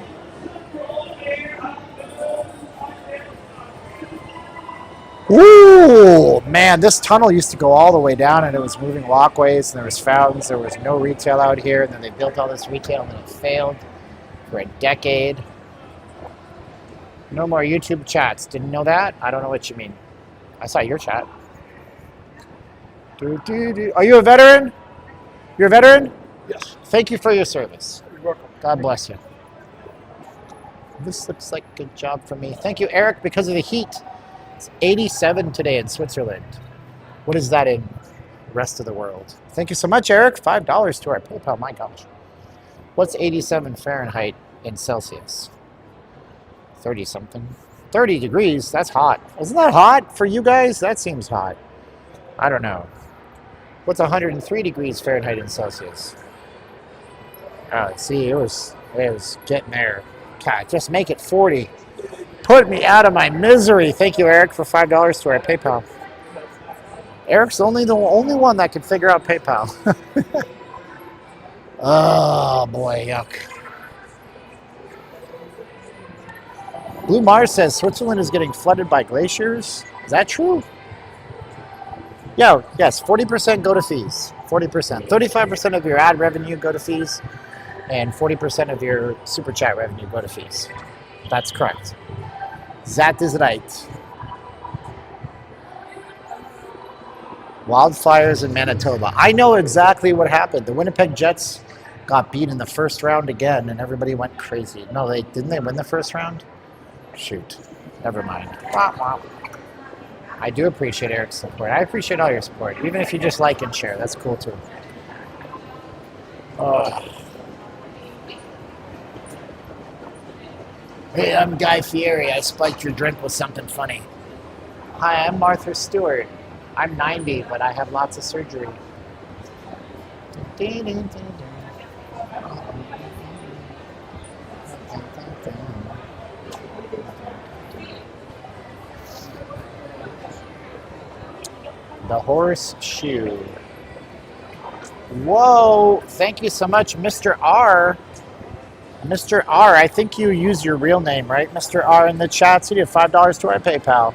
Ooh, man, this tunnel used to go all the way down, and it was moving walkways, and there was fountains, there was no retail out here, and then they built all this retail, and then it failed for a decade. No more YouTube chats. Didn't know that? I don't know what you mean. I saw your chat. Are you a veteran? You're a veteran? Yes. Thank you for your service. You're welcome. God bless you. This looks like a good job for me. Thank you, Eric, because of the heat. It's 87 today in Switzerland. What is that in the rest of the world? Thank you so much, Eric. $5 to our PayPal. My gosh. What's 87 Fahrenheit in Celsius? 30-something. 30 degrees. That's hot. Isn't that hot for you guys? That seems hot. I don't know. What's 103 degrees Fahrenheit in Celsius? Oh, see, it was getting there. God, just make it 40. Put me out of my misery. Thank you, Eric, for $5 to our PayPal. Eric's the only one that can figure out PayPal. Oh, boy, yuck. Blue Mars says Switzerland is getting flooded by glaciers. Is that true? Yeah, yes, 40% go to fees. 40%. 35% of your ad revenue go to fees, and 40% of your super chat revenue go to fees. That's correct. That is right. Wildfires in Manitoba. I know exactly what happened. The Winnipeg Jets got beat in the first round again, and everybody went crazy. No, didn't they win the first round? Shoot. Never mind. Wah, wah. I do appreciate Eric's support. I appreciate all your support. Even if you just like and share. That's cool too. Hey, I'm Guy Fieri. I spiked your drink with something funny. Hi, I'm Martha Stewart. I'm 90, but I have lots of surgery. The horseshoe. Whoa, thank you so much, Mr. R. Mr. R, I think you use your real name, right? Mr. R in the chats. You did $5 to our PayPal.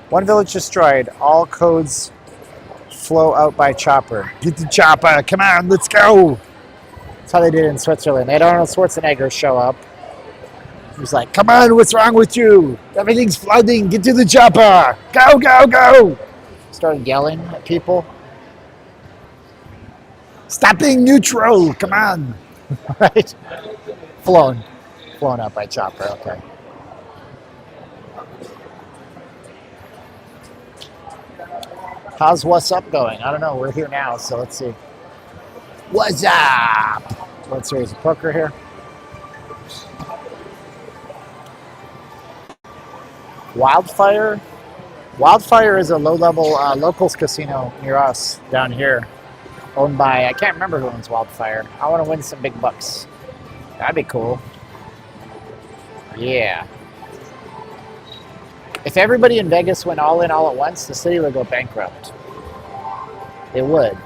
One village destroyed. All codes flow out by chopper. Get the chopper. Come on, let's go. That's how they did it in Switzerland. They had Arnold Schwarzenegger show up. He was like, come on, what's wrong with you? Everything's flooding. Get to the chopper. Go, go, go. Started yelling at people. Stop being neutral. Come on. Right? Flown up by chopper. Okay. How's what's up going? I don't know. We're here now, so let's see. What's up? What series of poker here? Wildfire. Wildfire is a low-level locals casino near us down here, owned by, I can't remember who owns Wildfire. I want to win some big bucks. That'd be cool. Yeah. If everybody in Vegas went all in all at once, the city would go bankrupt. It would.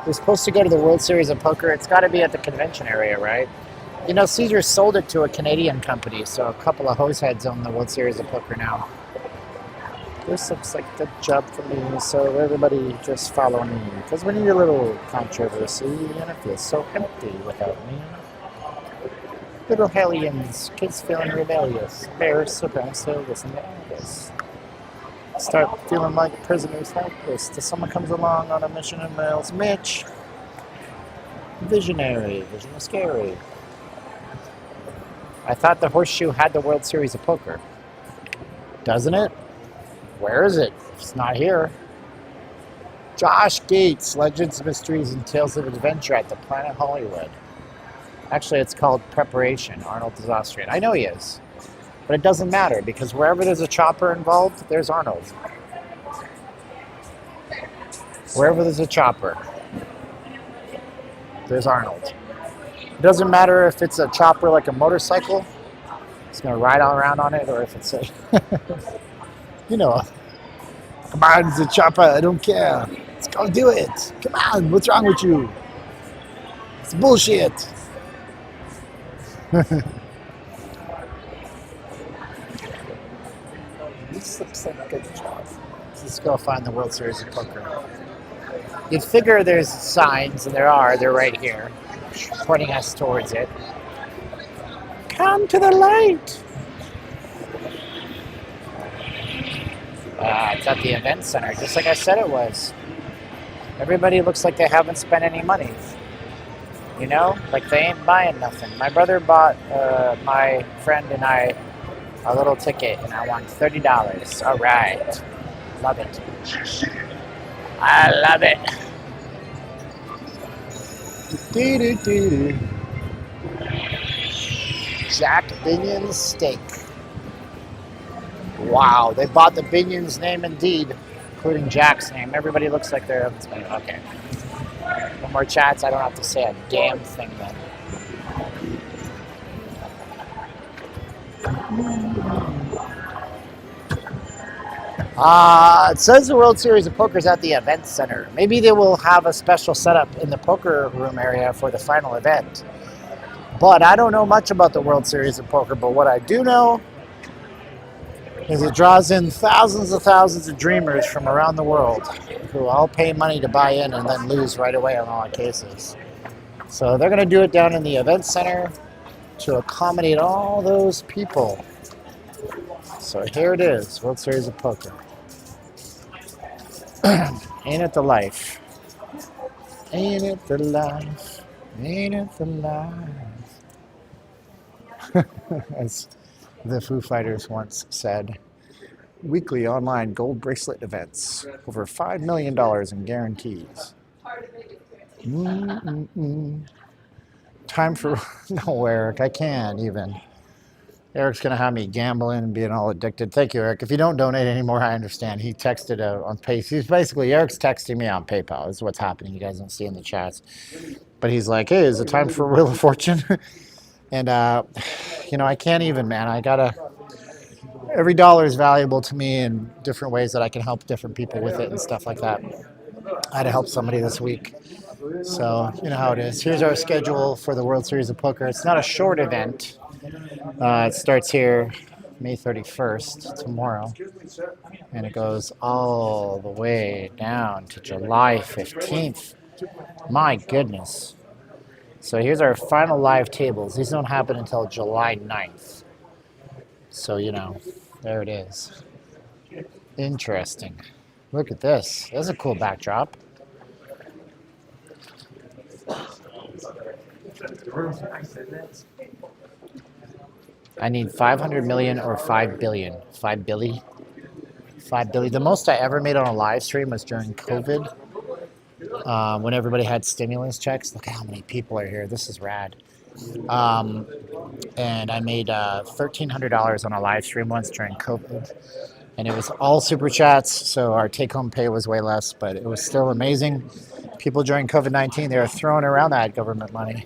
We're supposed to go to the World Series of Poker. It's got to be at the convention area, right? You know, Caesars sold it to a Canadian company, so a couple of hoseheads own the World Series of Poker now. This looks like the job for me, so everybody just follow me, because we need a little controversy, and it feels so empty without me. Little hellions, kids feeling rebellious, bears so listen to Elvis. Start feeling like prisoners helpless till someone comes along on a mission and mails Mitch. Visionary, vision is scary. I thought the horseshoe had the World Series of Poker. Doesn't it? Where is it? It's not here. Josh Gates, Legends, Mysteries, and Tales of Adventure at the Planet Hollywood. Actually, it's called Preparation. Arnold is Austrian. I know he is. But it doesn't matter, because wherever there's a chopper involved, there's Arnold. Wherever there's a chopper, there's Arnold. It doesn't matter if it's a chopper like a motorcycle, it's going to ride all around on it, or if it's a, you know, come on, it's a chopper, I don't care. Let's go do it. Come on, what's wrong with you? It's bullshit. This looks like a good job. Let's go find the World Series of Poker. You'd figure there's signs, and there are. They're right here, pointing us towards it. Come to the light. It's at the event center, just like I said it was. Everybody looks like they haven't spent any money. You know, like they ain't buying nothing. My brother bought my friend and I a little ticket, and I won $30. All right. Love it. I love it. Do-do-do-do. Jack Binion's steak. Wow, they bought the Binion's name indeed, including Jack's name. Everybody looks like they're okay. No more chats. I don't have to say a damn thing then. It says the World Series of Poker is at the event center. Maybe they will have a special setup in the poker room area for the final event. But I don't know much about the World Series of Poker, but what I do know is it draws in thousands of dreamers from around the world who all pay money to buy in and then lose right away in all cases. So they're going to do it down in the event center to accommodate all those people. So here it is, World Series of Poker. Ain't it the life? Ain't it the life? Ain't it the life? As the Foo Fighters once said, weekly online gold bracelet events, over $5 million in guarantees. Time for, no, Eric, I can't even. Eric's going to have me gambling and being all addicted. Thank you, Eric. If you don't donate anymore, I understand. He texted on PayPal. He's basically, Eric's texting me on PayPal. This is what's happening. You guys don't see in the chats. But he's like, hey, is it time for Wheel of Fortune? And, you know, I can't even, man. I got to, every dollar is valuable to me in different ways that I can help different people with it and stuff like that. I had to help somebody this week. So, you know how it is. Here's our schedule for the World Series of Poker. It's not a short event. It starts here May 31st, tomorrow, and it goes all the way down to July 15th. My goodness. So here's our final live tables. These don't happen until July 9th. So, you know, there it is. Interesting. Look at this. That's a cool backdrop. I need 500 million or 5 billion. 5 billion. 5 billion. The most I ever made on a live stream was during COVID, when everybody had stimulus checks. Look at how many people are here. This is rad. And I made $1,300 on a live stream once during COVID. And it was all super chats, so our take-home pay was way less, but it was still amazing. People during COVID-19, they were throwing around that government money.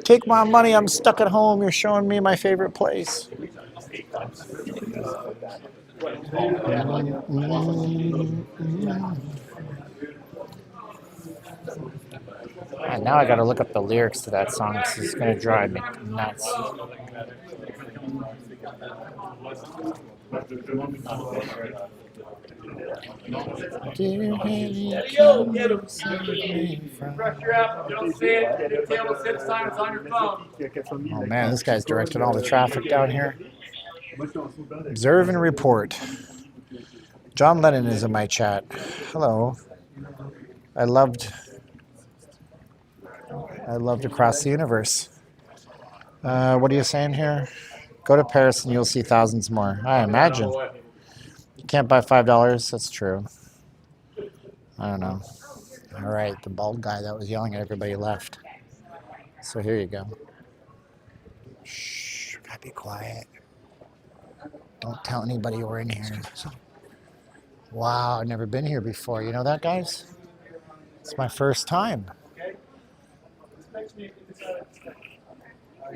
Take my money, I'm stuck at home, you're showing me my favorite place. And now I got to look up the lyrics to that song. This is going to drive me nuts. Dear Henry, come save me from... Oh man, this guy's directing all the traffic down here. Observe and report. John Lennon is in my chat. Hello. I loved Across the Universe. What are you saying here? Go to Paris and you'll see thousands more. I imagine. You can't buy $5. That's true. I don't know. All right, the bald guy that was yelling at everybody left. So here you go. Shh, gotta be quiet. Don't tell anybody we're in here. Wow, I've never been here before. You know that, guys? It's my first time.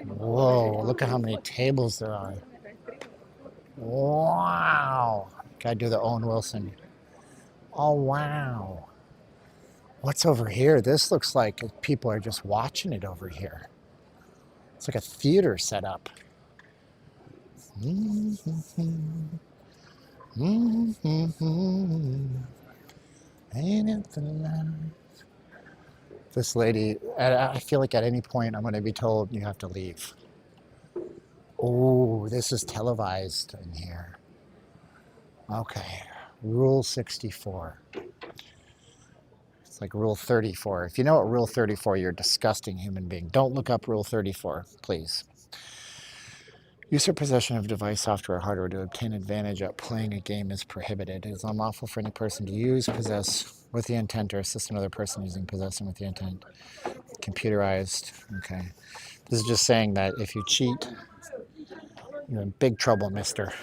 Whoa, look at how many tables there are. Wow. Gotta do the Owen Wilson. Oh, wow. What's over here? This looks like people are just watching it over here. It's like a theater setup. Ain't it the life? This lady, I feel like at any point I'm going to be told you have to leave. Oh, this is televised in here. Okay, Rule 64. It's like Rule 34. If you know what Rule 34, you're a disgusting human being. Don't look up Rule 34, please. Use or possession of device, software, or hardware to obtain advantage at playing a game is prohibited. It is unlawful for any person to use, possess with the intent, or assist another person using, possessing with the intent. Computerized. Okay. This is just saying that if you cheat, you're in big trouble, mister.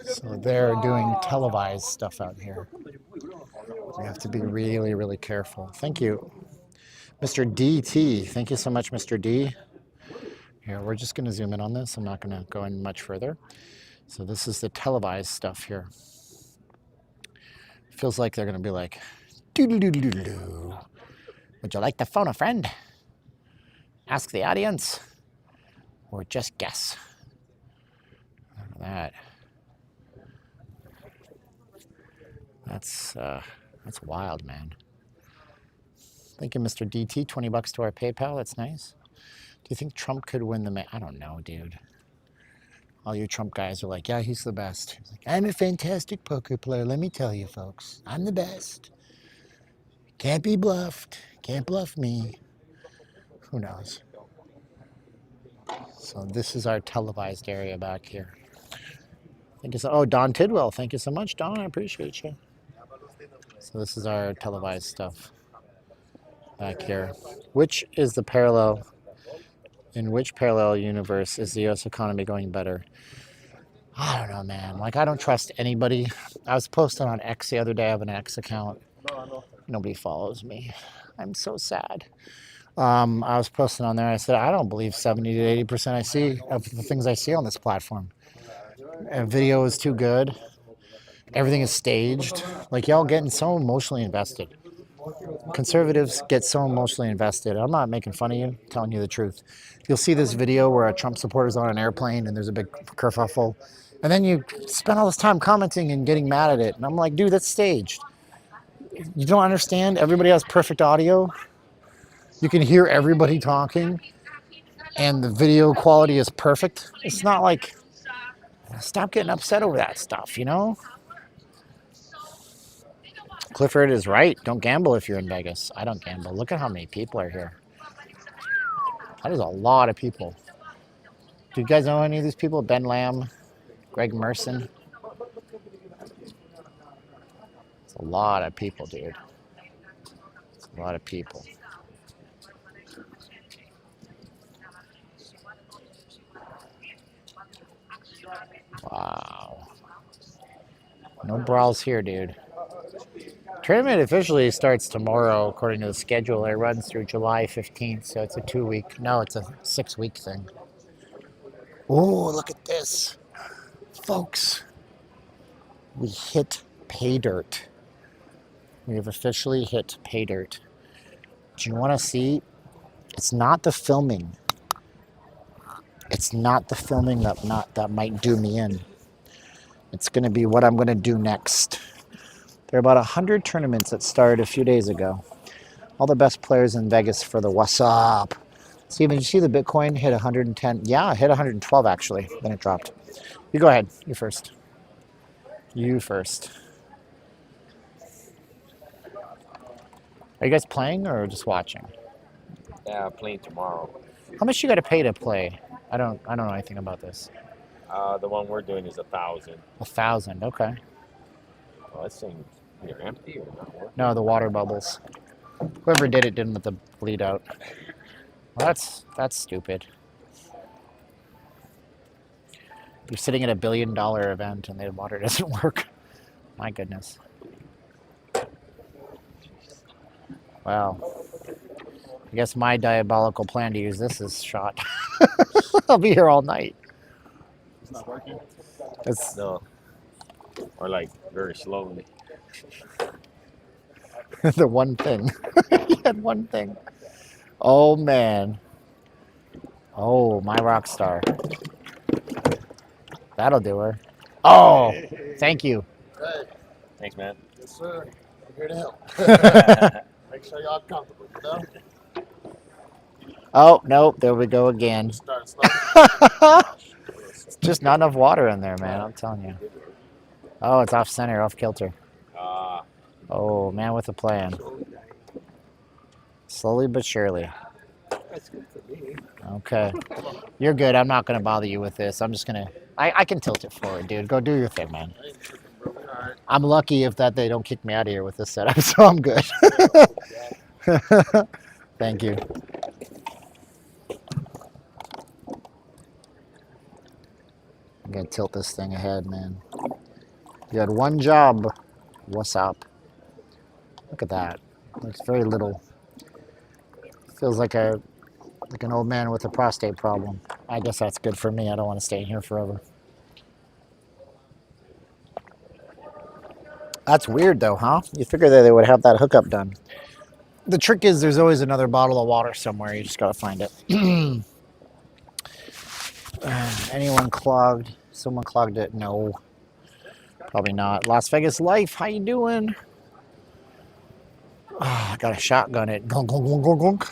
So they're doing televised stuff out here. We have to be really, really careful. Thank you. Mr. DT, thank you so much, Mr. D. Here, we're just going to zoom in on this. I'm not going to go in much further. So this is the televised stuff here. Feels like they're going to be like, doo-doo-doo-doo-doo. Would you like to phone a friend? Ask the audience? Or just guess? Look at that. That's wild, man. Thank you, Mr. DT. $20 to our PayPal. That's nice. Do you think Trump could win the I don't know, dude. All you Trump guys are like, yeah, he's the best. He's like, I'm a fantastic poker player. Let me tell you, folks. I'm the best. Can't be bluffed. Can't bluff me. Who knows? So this is our televised area back here. Thank you so. Oh, Don Tidwell. Thank you so much, Don. I appreciate you. So this is our televised stuff back here. Which is the parallel? In which parallel universe is the U.S. economy going better? I don't know, man. Like, I don't trust anybody. I was posting on X the other day. I have an X account. Nobody follows me. I'm so sad. I was posting on there. I said, I don't believe 70 to 80% I see of the things I see on this platform. And video is too good. Everything is staged. Like, y'all getting so emotionally invested. Conservatives get so emotionally invested. I'm not making fun of you, I'm telling you the truth. You'll see this video where a Trump supporter's on an airplane and there's a big kerfuffle. And then you spend all this time commenting and getting mad at it. And I'm like, dude, that's staged. You don't understand? Everybody has perfect audio. You can hear everybody talking. And the video quality is perfect. It's not like, stop getting upset over that stuff, you know? Clifford is right. Don't gamble if you're in Vegas. I don't gamble. Look at how many people are here. That is a lot of people. Do you guys know any of these people? Ben Lamb, Greg Merson. It's a lot of people, dude. It's a lot of people. Wow. No brawls here, dude. Tournament officially starts tomorrow, according to the schedule. It runs through July 15th, so it's a 2-week. No, it's a 6-week thing. Oh, look at this, folks! We hit pay dirt. We have officially hit pay dirt. Do you want to see? It's not the filming. It's not the filming that might do me in. It's going to be what I'm going to do next. There are about 100 tournaments that started a few days ago. All the best players in Vegas for the what's up. Steven, did you see the Bitcoin hit 110? Yeah, it hit 112 actually. Then it dropped. You go ahead. You first. You first. Are you guys playing or just watching? Yeah, playing tomorrow. How much you got to pay to play? I don't know anything about this. The one we're doing is 1,000. 1,000. Okay. Well, that thing either empty or not working. No, the water bubbles. Whoever did it didn't let the bleed out. Well, that's stupid. You're sitting at $1 billion event and the water doesn't work. My goodness. Wow. I guess my diabolical plan to use this is shot. I'll be here all night. It's not working. It's No. Or like very slowly. the one thing. He had one thing. Oh man. Oh, my rock star. That'll do her. Oh, thank you. Hey, Thanks, man. yes, sir. I'm here to help. Make sure y'all comfortable, you know? Oh, nope, there we go again. Start slow. Just not enough water in there, man, I'm telling you. Oh, it's off center, off kilter. Oh, man with a plan. Slowly but surely. That's good for me. Okay. You're good. I'm not going to bother you with this. I'm just going to... I can tilt it forward, dude. Go do your thing, man. I ain't tripping, bro. All right. I'm lucky if that they don't kick me out of here with this setup, so I'm good. Thank you. I'm going to tilt this thing ahead, man. You had one job. What's up? Look at that. Looks very little. Feels like an old man with a prostate problem. I guess that's good for me. I don't want to stay in here forever. That's weird though, huh? You figure that they would have that hookup done. The trick is there's always another bottle of water somewhere. You just got to find it. Anyone clogged? Someone clogged it? No. Probably not. Las Vegas Life, how you doing? Oh, I got to shotgun it. Gunk, gunk, gunk, gunk, gunk.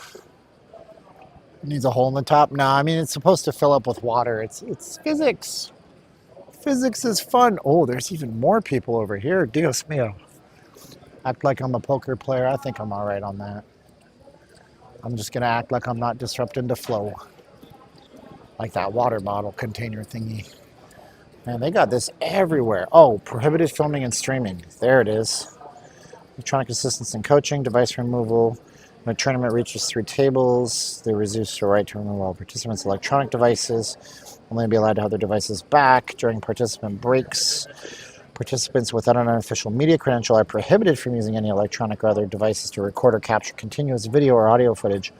Needs a hole in the top? Nah, I mean, it's supposed to fill up with water. It's physics. Physics is fun. Oh, there's even more people over here. Dios mío. Act like I'm a poker player. I think I'm all right on that. I'm just going to act like I'm not disrupting the flow. Like that water bottle container thingy. Man, they got this everywhere. Oh, prohibited filming and streaming. There it is. Electronic assistance and coaching, device removal. When a tournament reaches 3 tables, they reduce the right to remove all participants' electronic devices. Only be allowed to have their devices back during participant breaks. Participants without an unofficial media credential are prohibited from using any electronic or other devices to record or capture continuous video or audio footage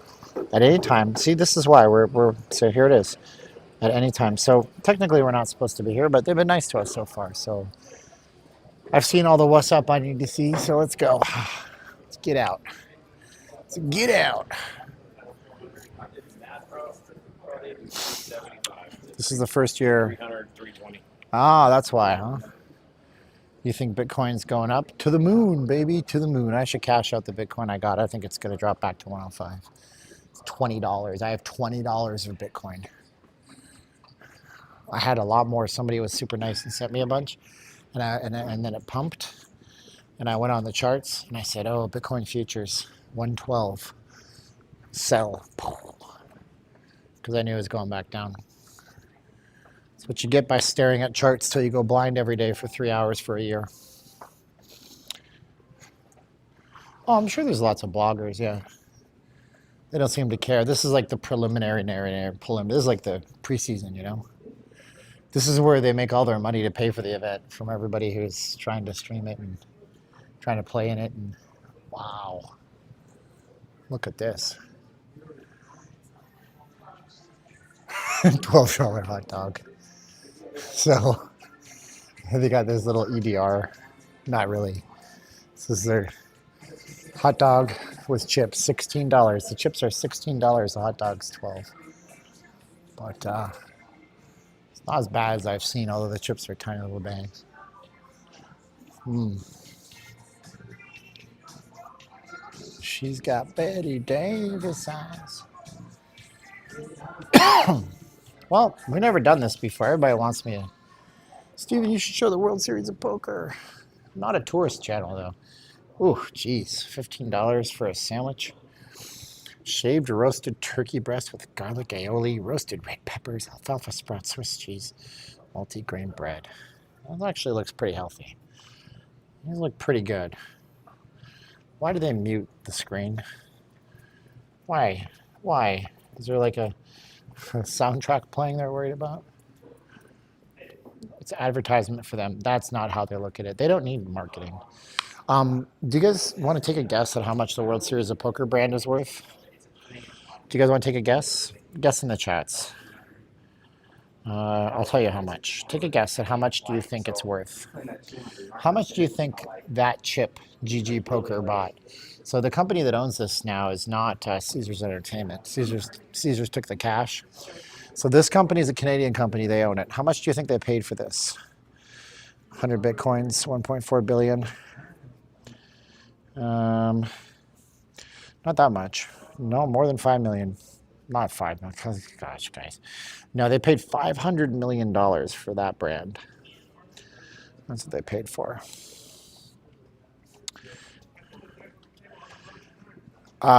at any time. See, this is why so here it is. At any time. So technically we're not supposed to be here, but they've been nice to us so far. So I've seen all the what's up I need to see, so let's go. Let's get out. Let's get out. This is the first year. 300, 320. Ah, that's why, huh? You think Bitcoin's going up? To the moon, baby, to the moon. I should cash out the Bitcoin I got. I think it's going to drop back to 105. It's $20. I have $20 of Bitcoin. I had a lot more. Somebody was super nice and sent me a bunch. And then it pumped. And I went on the charts and I said, oh, Bitcoin futures, 112. Sell. Because I knew it was going back down. That's what you get by staring at charts till you go blind every day for 3 hours for a year. Oh, I'm sure there's lots of bloggers, yeah. They don't seem to care. This is like the preliminary. This is like the preseason, you know? This is where they make all their money to pay for the event from everybody who's trying to stream it and trying to play in it, and wow, look at this. $12 hot dog. So they got this little EDR. Not really. This is their hot dog with chips, $16. The chips are $16. The hot dog's $12. But it's not as bad as I've seen, although the chips are tiny little bags. She's got Betty Davis eyes. Well, we've never done this before. Everybody wants me to. Steven, you should show the World Series of Poker. Not a tourist channel, though. Ooh, geez. $15 for a sandwich. Shaved roasted turkey breast with garlic aioli, roasted red peppers, alfalfa sprouts, Swiss cheese, multi-grain bread. That actually looks pretty healthy. These look pretty good. Why do they mute the screen? Why? Why? Is there like a soundtrack playing they're worried about? It's advertisement for them. That's not how they look at it. They don't need marketing. Do you guys want to take a guess at how much the World Series of Poker brand is worth? Do you guys want to take a guess? Guess in the chats. I'll tell you how much. Take a guess at how much do you think it's worth? How much do you think that chip GG Poker bought? So the company that owns this now is not Caesars Entertainment. Caesars took the cash. So this company is a Canadian company. They own it. How much do you think they paid for this? 100 Bitcoins, 1.4 billion. Not that much. No, more than 5 million. Not 5 million. Gosh, guys. No, they paid $500 million for that brand. That's what they paid for.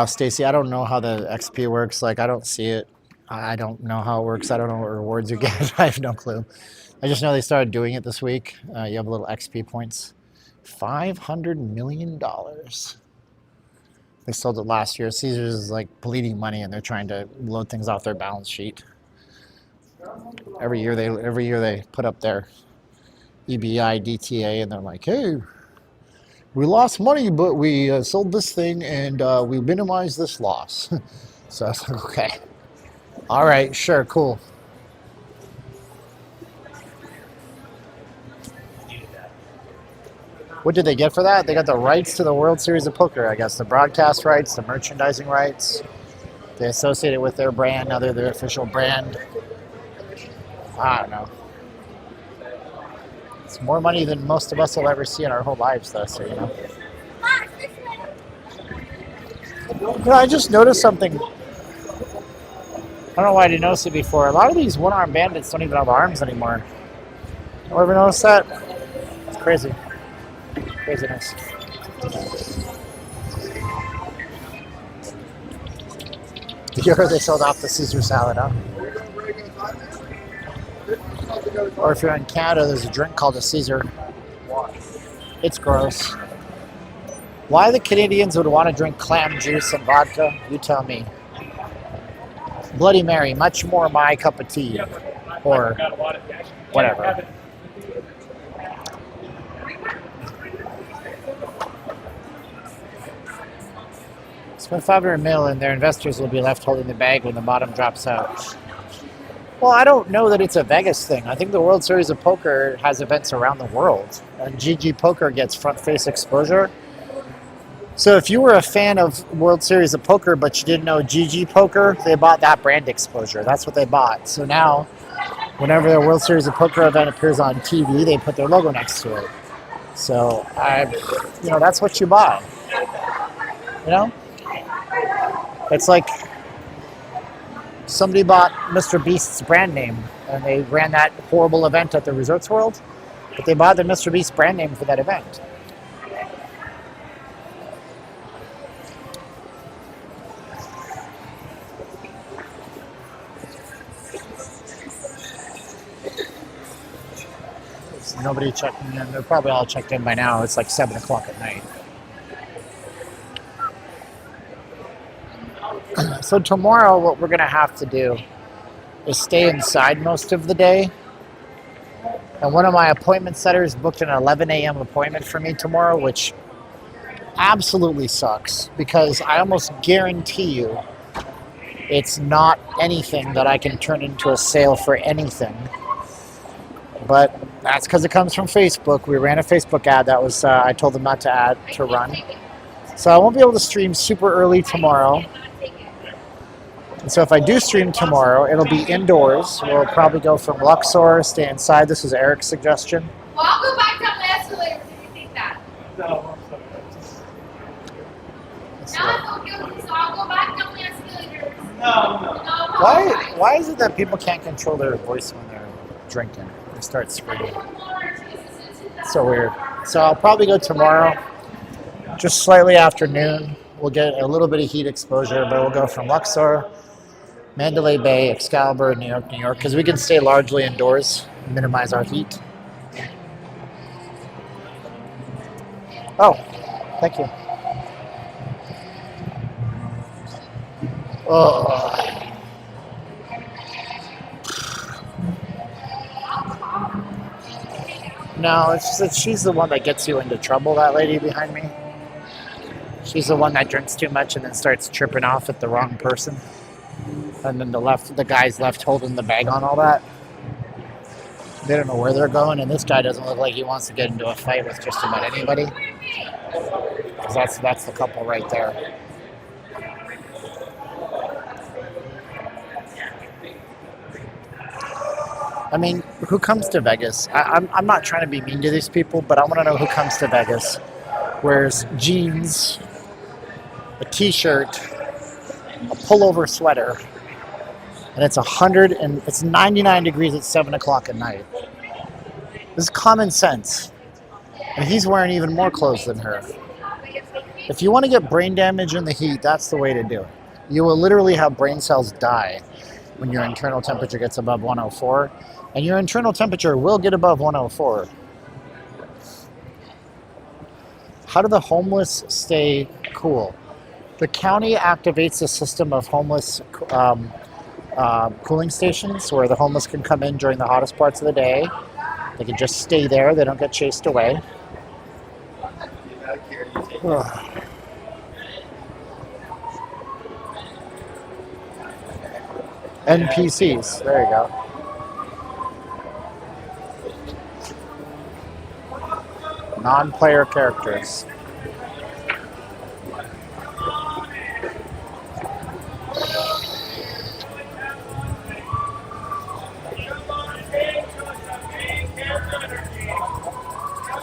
Stacy, I don't know how the XP works. Like, I don't see it. I don't know how it works. I don't know what rewards you get. I have no clue. I just know they started doing it this week. You have a little XP points. $500 million. They sold it last year. Caesars is like bleeding money, and they're trying to load things off their balance sheet. Every year they put up their EBI DTA, and they're like, hey, we lost money, but we sold this thing, and we minimized this loss. So I was like, okay. All right, sure, cool. What did they get for that? They got the rights to the World Series of Poker, I guess. The broadcast rights, the merchandising rights. They associate it with their brand. Now they're their official brand. I don't know. It's more money than most of us will ever see in our whole lives, though, so, you know. You know, I just noticed something. I don't know why I didn't notice it before. A lot of these one-armed bandits don't even have arms anymore. You ever notice that? It's crazy. Craziness. Did you hear they sold off the Caesar salad, huh? Or if you're in Canada, there's a drink called a Caesar. It's gross. Why the Canadians would want to drink clam juice and vodka, you tell me. Bloody Mary, much more my cup of tea. Or whatever. Spend $500 million and their investors will be left holding the bag when the bottom drops out. Well, I don't know that it's a Vegas thing. I think the World Series of Poker has events around the world, and GG Poker gets front-face exposure. So if you were a fan of World Series of Poker, but you didn't know GG Poker, they bought that brand exposure. That's what they bought. So now, whenever the World Series of Poker event appears on TV, they put their logo next to it. So, that's what you buy. You know? It's like somebody bought Mr. Beast's brand name, and they ran that horrible event at the Resorts World, but they bought the Mr. Beast brand name for that event. There's nobody checking in. They're probably all checked in by now. It's like 7 o'clock at night. So tomorrow what we're going to have to do is stay inside most of the day. And one of my appointment setters booked an 11 a.m. appointment for me tomorrow, which absolutely sucks because I almost guarantee you it's not anything that I can turn into a sale for anything. But that's because it comes from Facebook. We ran a Facebook ad that was, I told them not to run. So I won't be able to stream super early tomorrow. And so if I do stream tomorrow, it'll be indoors. We'll probably go from Luxor, stay inside. This is Eric's suggestion. Well, I'll go back down the escalator if you think that. No. Now I feel guilty, so I'll go back down the escalator. No. Why is it that people can't control their voice when they're drinking? They start screaming. So weird. So I'll probably go tomorrow, just slightly after noon. We'll get a little bit of heat exposure, but we'll go from Luxor, Mandalay Bay, Excalibur, New York, because we can stay largely indoors, minimize our heat. Oh, thank you. Oh. No, it's just that she's the one that gets you into trouble, that lady behind me. She's the one that drinks too much and then starts tripping off at the wrong person. And then the guy's left holding the bag on all that. They don't know where they're going, and this guy doesn't look like he wants to get into a fight with just about anybody. 'Cause that's the couple right there. I mean, who comes to Vegas? I'm not trying to be mean to these people, but I want to know who comes to Vegas, wears jeans, a t-shirt, a pullover sweater, and it's 99 degrees at 7 o'clock at night. This is common sense. And he's wearing even more clothes than her. If you want to get brain damage in the heat, that's the way to do it. You will literally have brain cells die when your internal temperature gets above 104. And your internal temperature will get above 104. How do the homeless stay cool? The county activates a system of homeless cooling stations where the homeless can come in during the hottest parts of the day. They can just stay there. They don't get chased away. Ugh. NPCs. There you go. Non-player characters.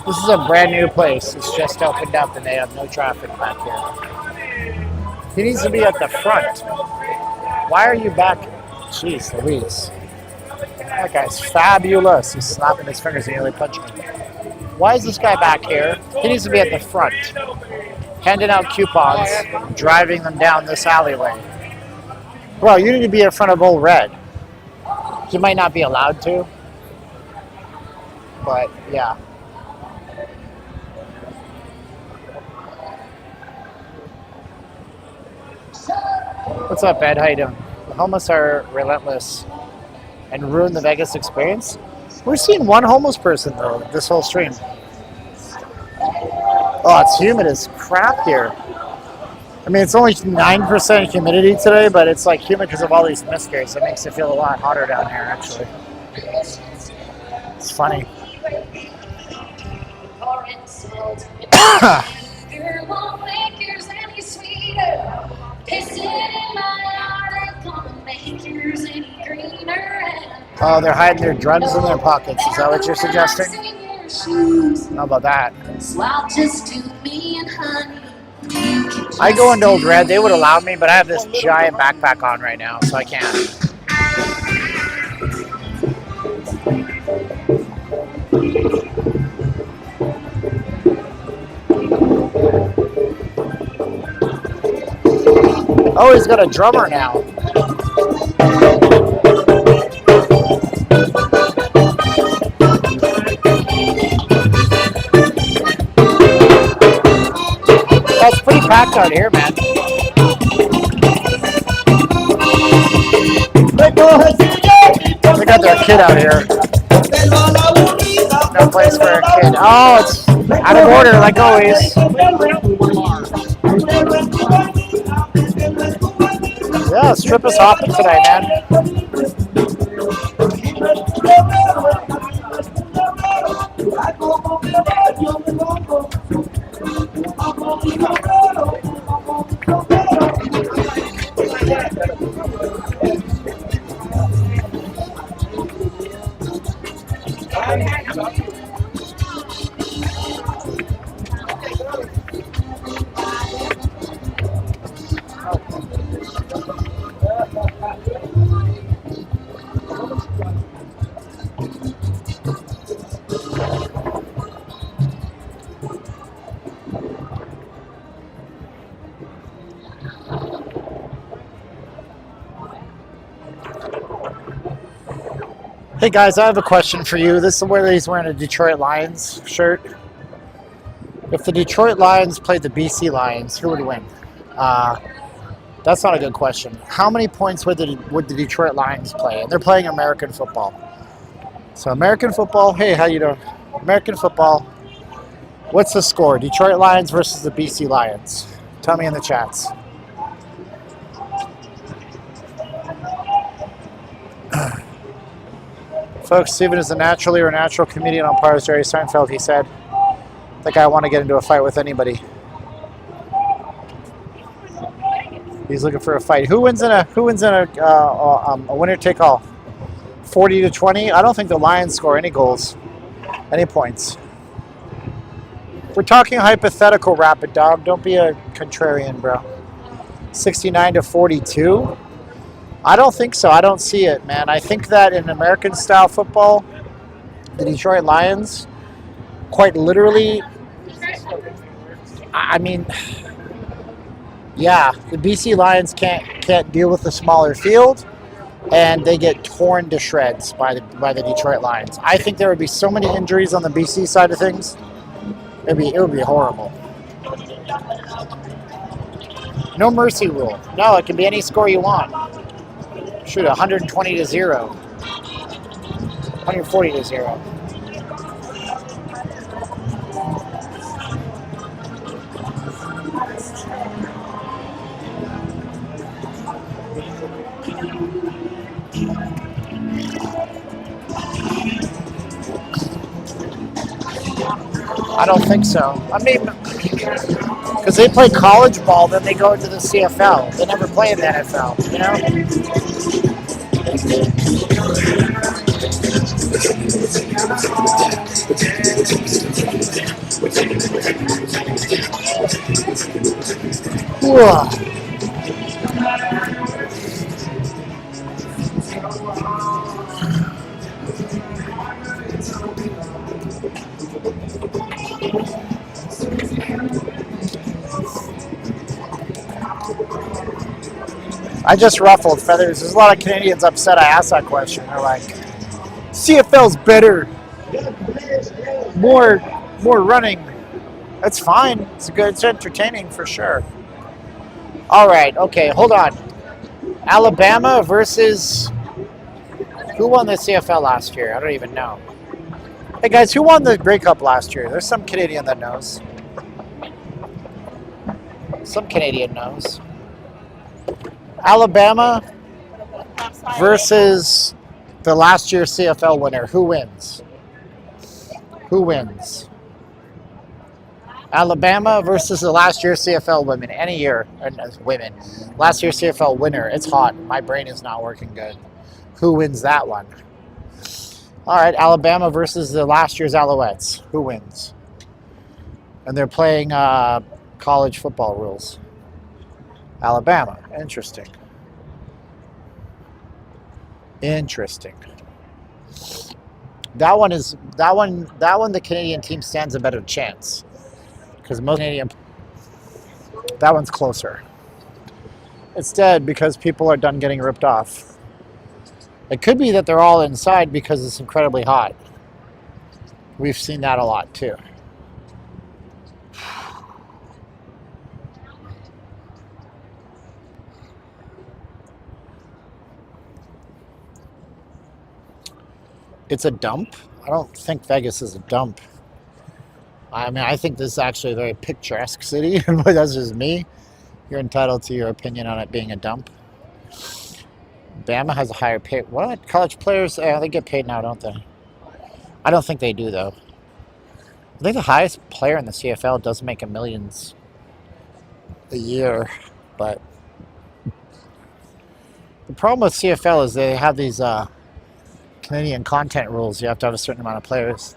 This is a brand new place. It's just opened up and they have no traffic back here. He needs to be at the front. Why are you back? Jeez Louise. That guy's fabulous. He's snapping his fingers and nearly punching me. Why is this guy back here? He needs to be at the front, handing out coupons, driving them down this alleyway. Well, you need to be in front of Old Red. He might not be allowed to, but yeah. What's up, Ed? How you doing? The homeless are relentless and ruin the Vegas experience. We're seeing one homeless person, though, this whole stream. Oh, it's humid as crap here. I mean, it's only 9% humidity today, but it's like humid because of all these misters. It makes it feel a lot hotter down here, actually. It's funny. Oh, they're hiding their drugs in their pockets. Is that what you're suggesting? How about that? I go into Old Red. They would allow me, but I have this giant backpack on right now, so I can't. Oh, he's got a drummer now. That's pretty packed out here, man. They got their kid out here. No place for a kid. Oh, Out of order, like always. Yeah, strip is hopping today, man. Hey guys, I have a question for you. This is where he's wearing a Detroit Lions shirt. If the Detroit Lions played the BC Lions, who would win? That's not a good question. How many points would the Detroit Lions play? And they're playing American football. So American football, hey, how you doing? American football. What's the score? Detroit Lions versus the BC Lions. Tell me in the chats. Folks, Steven is a natural comedian on par with Jerry Seinfeld, he said. I think I want to get into a fight with anybody. He's looking for a fight. Who wins in a winner take all? 40-20? I don't think the Lions score any goals, any points. We're talking hypothetical, Rapid Dog. Don't be a contrarian, bro. 69-42? I don't think so. I don't see it, man. I think that in American-style football, the Detroit Lions, quite literally, I mean, yeah, the BC Lions can't deal with the smaller field, and they get torn to shreds by the Detroit Lions. I think there would be so many injuries on the BC side of things. It would be horrible. No mercy rule. No, it can be any score you want. Shoot, 120-0. 140-0. I don't think so. I mean, because they play college ball, then they go into the CFL. They never play in the NFL, you know? Whoa. I just ruffled feathers. There's a lot of Canadians upset I asked that question. They're like, CFL's better. More running. That's fine. It's entertaining for sure. All right, okay, hold on. Alabama versus, who won the CFL last year? I don't even know. Hey guys, who won the Grey Cup last year? There's some Canadian that knows. Some Canadian knows. Alabama versus the last year's CFL winner. Who wins? Who wins? Alabama versus the last year's CFL women. Any year. Women. Last year's CFL winner. It's hot. My brain is not working good. Who wins that one? All right, Alabama versus the last year's Alouettes. Who wins? And they're playing college football rules. Alabama. Interesting. Interesting. That one the Canadian team stands a better chance. Because most Canadian, that one's closer. It's dead because people are done getting ripped off. It could be that they're all inside because it's incredibly hot. We've seen that a lot too. It's a dump? I don't think Vegas is a dump. I mean, I think this is actually a very picturesque city, but that's just me. You're entitled to your opinion on it being a dump. Bama has a higher pay. What? College players, they get paid now, don't they? I don't think they do, though. I think the highest player in the CFL does make millions a year, but the problem with CFL is they have these Canadian content rules. You have to have a certain amount of players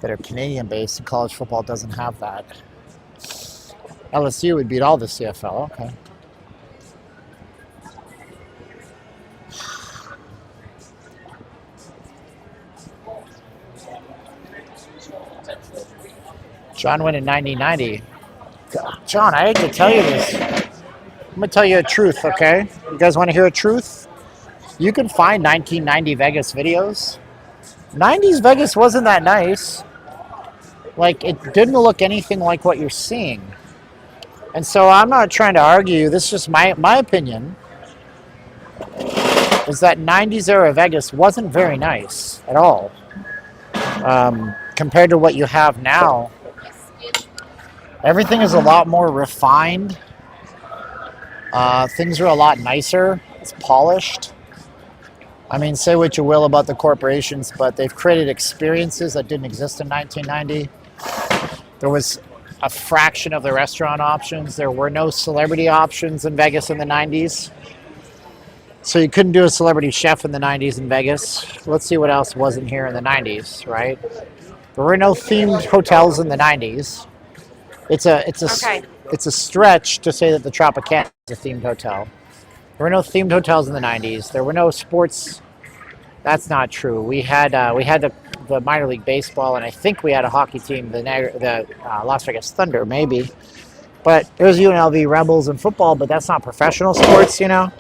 that are Canadian-based, and college football doesn't have that. LSU would beat all the CFL. Okay. John went in 1990. John, I hate to tell you this. I'm going to tell you a truth, okay? You guys want to hear a truth? You can find 1990 Vegas videos. 90s Vegas wasn't that nice. Like, it didn't look anything like what you're seeing. And so I'm not trying to argue. This is just my opinion. Is that 90s era Vegas wasn't very nice at all. Compared to what you have now. Everything is a lot more refined. Things are a lot nicer. It's polished. I mean, say what you will about the corporations, but they've created experiences that didn't exist in 1990. There was a fraction of the restaurant options. There were no celebrity options in Vegas in the 90s. So you couldn't do a celebrity chef in the 90s in Vegas. Let's see what else wasn't here in the 90s, right? There were no themed hotels in the 90s. It's a stretch to say that the Tropicana is a themed hotel. There were no themed hotels in the 90s. There were no sports. That's not true. We had the minor league baseball, and I think we had a hockey team, the Las Vegas Thunder, maybe. But there's UNLV Rebels and football, but that's not professional sports, you know.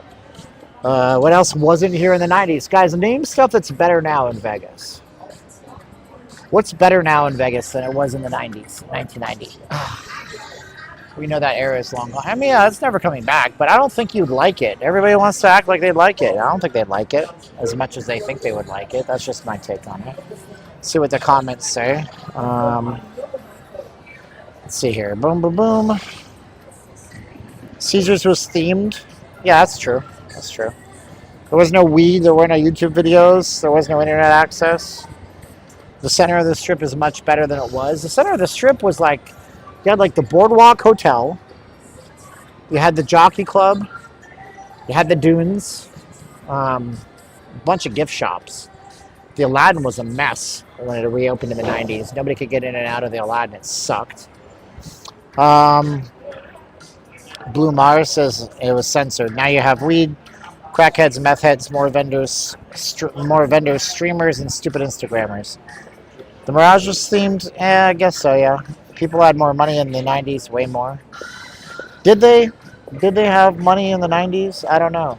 What else wasn't here in the 90s? Guys, name stuff that's better now in Vegas. What's better now in Vegas than it was in the 90s, 1990? We know that era is long gone. I mean, yeah, it's never coming back, but I don't think you'd like it. Everybody wants to act like they'd like it. I don't think they'd like it as much as they think they would like it. That's just my take on it. See what the comments say. Let's see here. Boom, boom, boom. Caesars was themed. Yeah, that's true. That's true. There was no weed. There were no YouTube videos. There was no internet access. The center of the strip is much better than it was. The center of the strip was like, you had like the Boardwalk Hotel. You had the Jockey Club. You had the Dunes. A bunch of gift shops. The Aladdin was a mess when it reopened in the 90s. Nobody could get in and out of the Aladdin. It sucked. Blue Mars says it was censored. Now you have weed, crackheads, meth heads, more vendors, streamers, and stupid Instagrammers. The Mirage was themed? I guess so, yeah. People had more money in the 90s, way more. Did they? Did they have money in the 90s? I don't know.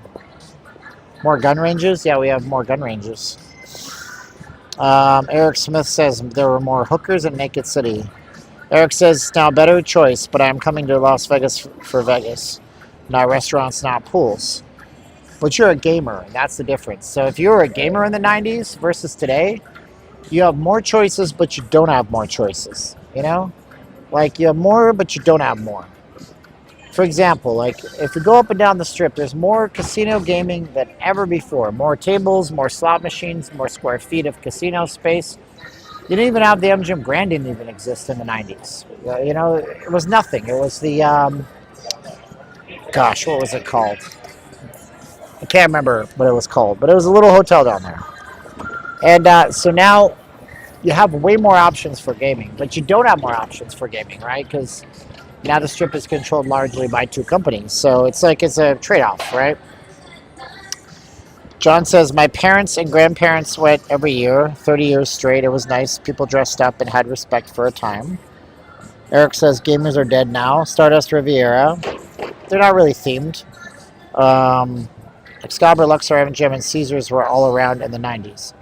More gun ranges? Yeah, we have more gun ranges. Eric Smith says there were more hookers in Naked City. Eric says, now better choice, but I'm coming to Las Vegas for Vegas. Not restaurants, not pools. But you're a gamer, and that's the difference. So if you were a gamer in the 90s versus today, you have more choices, but you don't have more choices. You know? Like, you have more, but you don't have more. For example, like, if you go up and down the strip, there's more casino gaming than ever before. More tables, more slot machines, more square feet of casino space. You didn't even have the MGM Grand didn't even exist in the 90s. You know, it was nothing. It was the, gosh, what was it called? I can't remember what it was called, but it was a little hotel down there. And so now you have way more options for gaming, but you don't have more options for gaming, right? Because now the strip is controlled largely by two companies. So it's like it's a trade-off, right? John says, my parents and grandparents went every year, 30 years straight. It was nice. People dressed up and had respect for a time. Eric says, gamers are dead now. Stardust Riviera. They're not really themed. Excalibur, Luxor, MGM, and Caesars were all around in the 90s.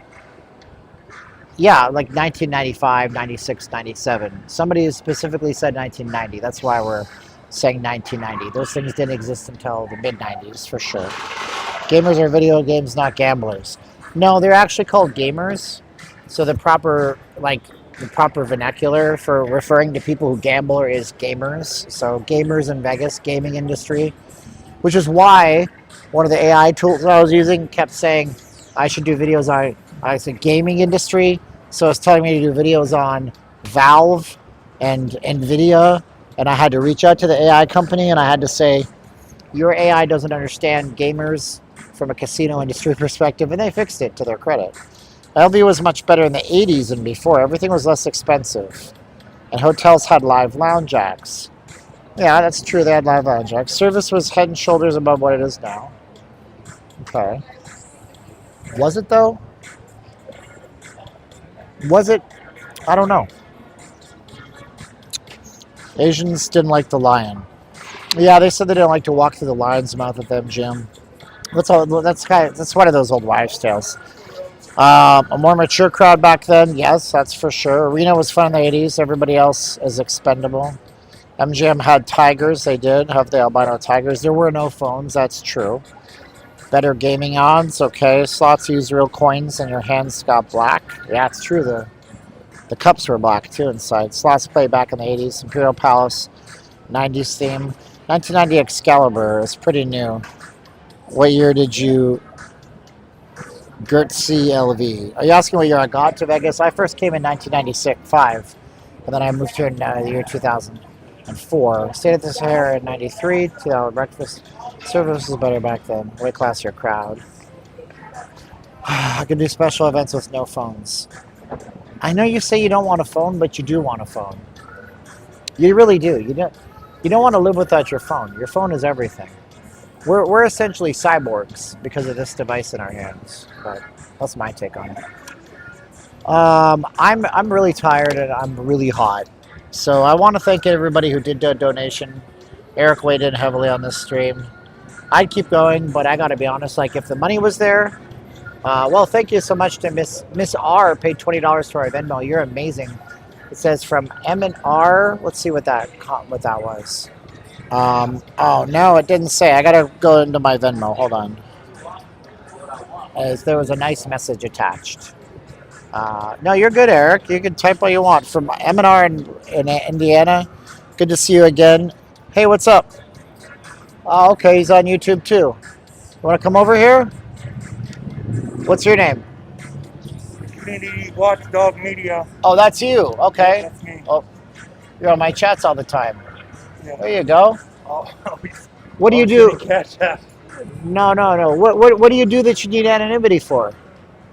Yeah, like 1995, 96, 97. Somebody specifically said 1990. That's why we're saying 1990. Those things didn't exist until the mid-90s, for sure. Gamers are video games, not gamblers. No, they're actually called gamers. So the proper, like, the proper vernacular for referring to people who gamble is gamers. So gamers in Vegas, gaming industry, which is why one of the AI tools I was using kept saying I should do videos on, I said gaming industry. So it's telling me to do videos on Valve and Nvidia. And I had to reach out to the AI company and I had to say, your AI doesn't understand gamers from a casino industry perspective. And they fixed it to their credit. LV was much better in the 80s than before. Everything was less expensive. And hotels had live lounge acts. Yeah, that's true. They had live lounge acts. Service was head and shoulders above what it is now. Okay. Was it, though? Was it? I don't know. Asians didn't like the lion. Yeah, they said they didn't like to walk through the lion's mouth at them, Jim. That's all. That's one of those old wives' tales. A more mature crowd back then, yes, that's for sure. Arena was fun in the 80s. Everybody else is expendable. MGM had tigers. They did have the albino tigers. There were no phones. That's true. Better gaming odds. Okay. Slots use real coins and your hands got black. Yeah, it's true. The cups were black too inside. Slots played back in the 80s. Imperial Palace, 90s theme. 1990 Excalibur is pretty new. What year did you Gertzy LV? Are you asking what year I got to Vegas? I first came in 1996, and then I moved here in the year 2004. Stayed at this hair in 93, 2-hour breakfast. Service was better back then. Way classier crowd. I can do special events with no phones. I know you say you don't want a phone, but you do want a phone. You really do. You don't want to live without your phone. Your phone is everything. We're essentially cyborgs because of this device in our hands. But that's my take on it. I'm really tired and I'm really hot. So I want to thank everybody who did a donation. Eric weighed in heavily on this stream. I'd keep going, but I got to be honest. Like if the money was there, well, thank you so much to Miss R. Paid $20 to our Venmo. You're amazing. It says from M&R. Let's see what that was. Oh no, it didn't say. I gotta go into my Venmo. Hold on. As there was a nice message attached. No, you're good, Eric. You can type what you want. From M&R in Indiana. Good to see you again. Hey, what's up? Oh, okay, he's on YouTube too. You want to come over here? What's your name? Community Watchdog Media. Oh, that's you. Okay. That's me. Oh, you're on my chats all the time. Yeah. There you go. Oh, What do you do? Cashapp. No. What do you do that you need anonymity for?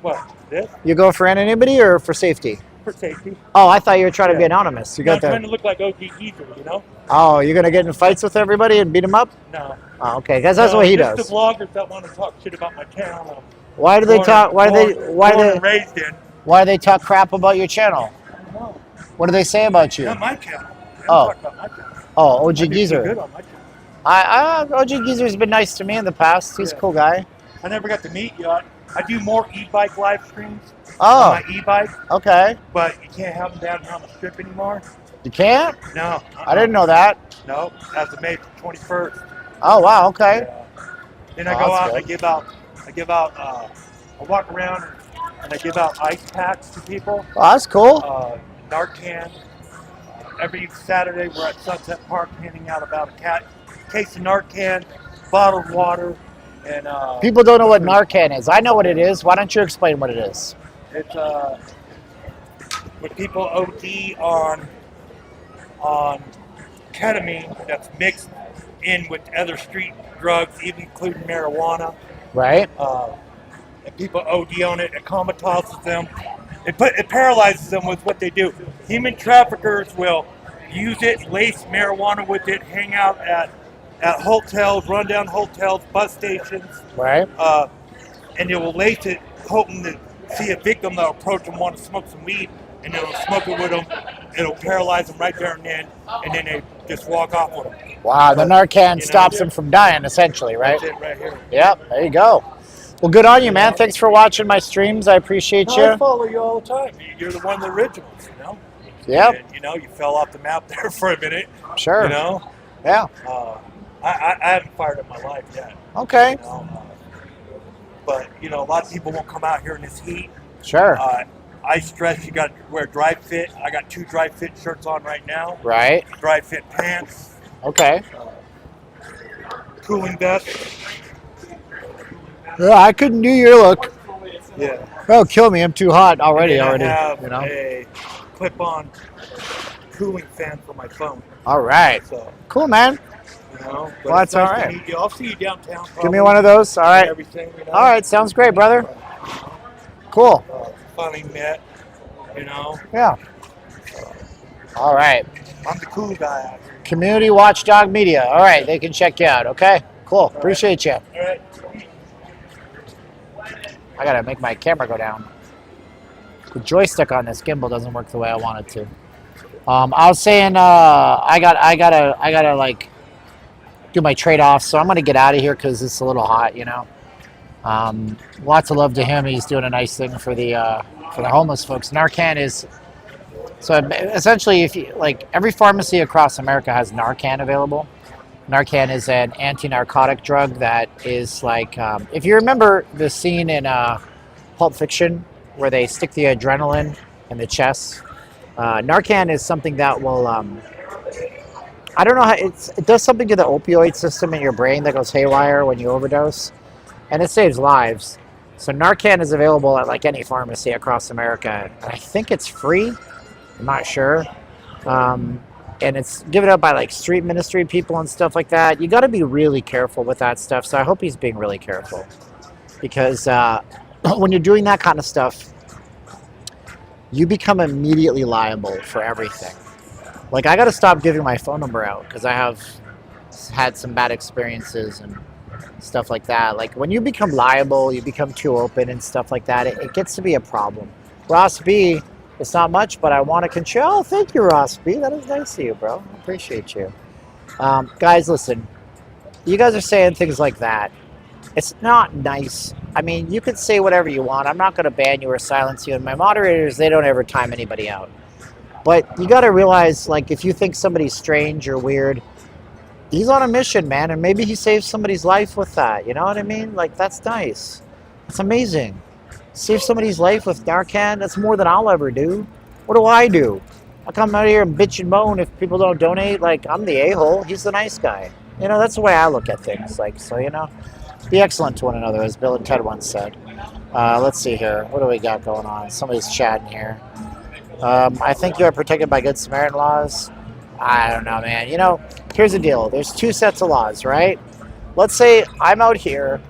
What? This? You go for anonymity or for safety? For safety. Oh, I thought you were trying to be Yeah. anonymous. You I'm got trying the. to look like OG Geezer, you know? Oh, you're gonna get in fights with everybody and beat them up? No. Oh, okay, because that's No, what he just does. the vloggers that want to talk shit about my channel. Why do they talk? Why Born and raised in. Why do they talk crap about your channel? No, What do they say about you? not my channel. They don't Oh. talk about my channel. Oh, OG I do pretty Geezer. good on my channel. OG Geezer's been nice to me in the past. He's a Yeah. cool guy. I never got to meet you. I do more e-bike live streams Oh, on my e-bike, okay. but you can't have them down here on the strip anymore. You can't? No. I didn't know that. No, as of May 21st. Oh, wow, okay. Then I Oh, go that's out and good. I walk around and I give out ice packs to people, Oh, that's cool. Narcan. Every Saturday we're at Sunset Park handing out about a case of Narcan, bottled water, and People don't know what Narcan is. I know what it is. Why don't you explain what it is? it's when people OD on ketamine that's mixed in with other street drugs, even including marijuana. Right? And people OD on it, it comatizes them. It paralyzes them with what they do. Human traffickers will use it, lace marijuana with it, hang out at hotels, rundown hotels, bus stations, Right? and they will lace it, hoping to see a victim that'll approach them, want to smoke some weed, and they'll smoke it with them. It'll paralyze them right there and then they just walk off with them. Wow, the Narcan You know, stops them from dying, essentially, right? That's it right here. Yep, there you go. Well, good on you, man. Thanks for watching my streams. I appreciate No, I you. follow you all the time. You're the one of the originals, you know? Yep, And, you know, you fell off the map there for a minute, sure. you know? Yeah, I haven't fired up my life yet, okay, you know? But, you know, a lot of people won't come out here in this heat. sure. I stress you got to wear dry fit. I got 2 dry fit shirts on right now. Right. Dry fit pants. Okay. Cooling vest. Yeah, I couldn't do your look. Yeah. Oh, kill me! I'm too hot already. And then I have You know. a clip-on cooling fan for my phone. All right. So, Cool, man. you know, but Well, it's that's nice all to right. meet you. I'll see you downtown. Give me probably, one of those. All and right. Everything, you know? All right. Sounds great, brother. Cool. Finally met. You know, Yeah. All right. I'm the cool guy out here. Community Watchdog Media. All right. They can check you out. Okay. Cool. Appreciate you. All right. I gotta make my camera go down. The joystick on this gimbal doesn't work the way I want it to. I was saying I gotta like do my trade-offs, so I'm gonna get out of here because it's a little hot, you know. Lots of love to him. He's doing a nice thing for the homeless folks. Narcan is so essentially, if you like, every pharmacy across America has Narcan available. Narcan is an anti-narcotic drug that is like, if you remember the scene in Pulp Fiction where they stick the adrenaline in the chest, Narcan is something that will, I don't know how, it does something to the opioid system in your brain that goes haywire when you overdose, and it saves lives. So Narcan is available at like any pharmacy across America. I think it's free. I'm not sure. And it's given up by like street ministry people and stuff like that. You got to be really careful with that stuff. So I hope he's being really careful, because when you're doing that kind of stuff, you become immediately liable for everything. Like, I got to stop giving my phone number out because I have had some bad experiences and stuff like that. Like, when you become liable, you become too open and stuff like that, it gets to be a problem. Ross B, it's not much, but I want to control. Oh, thank you, Ross B. That is nice of you, bro. I appreciate you. Guys, listen. You guys are saying things like that. It's not nice. I mean, you can say whatever you want. I'm not going to ban you or silence you. And my moderators, they don't ever time anybody out. But you got to realize, like, if you think somebody's strange or weird, he's on a mission, man. And maybe he saved somebody's life with that. You know what I mean? Like, that's nice. It's amazing. Save somebody's life with Narcan, that's more than I'll ever do. What do I do? I come out here and bitch and moan if people don't donate. Like, I'm the a-hole. He's the nice guy. You know, that's the way I look at things. Like, so, you know, be excellent to one another, as Bill and Ted once said. Let's see here. What do we got going on? Somebody's chatting here. I think you are protected by Good Samaritan laws. I don't know, man. You know, here's the deal. There's 2 sets of laws, right? Let's say I'm out here,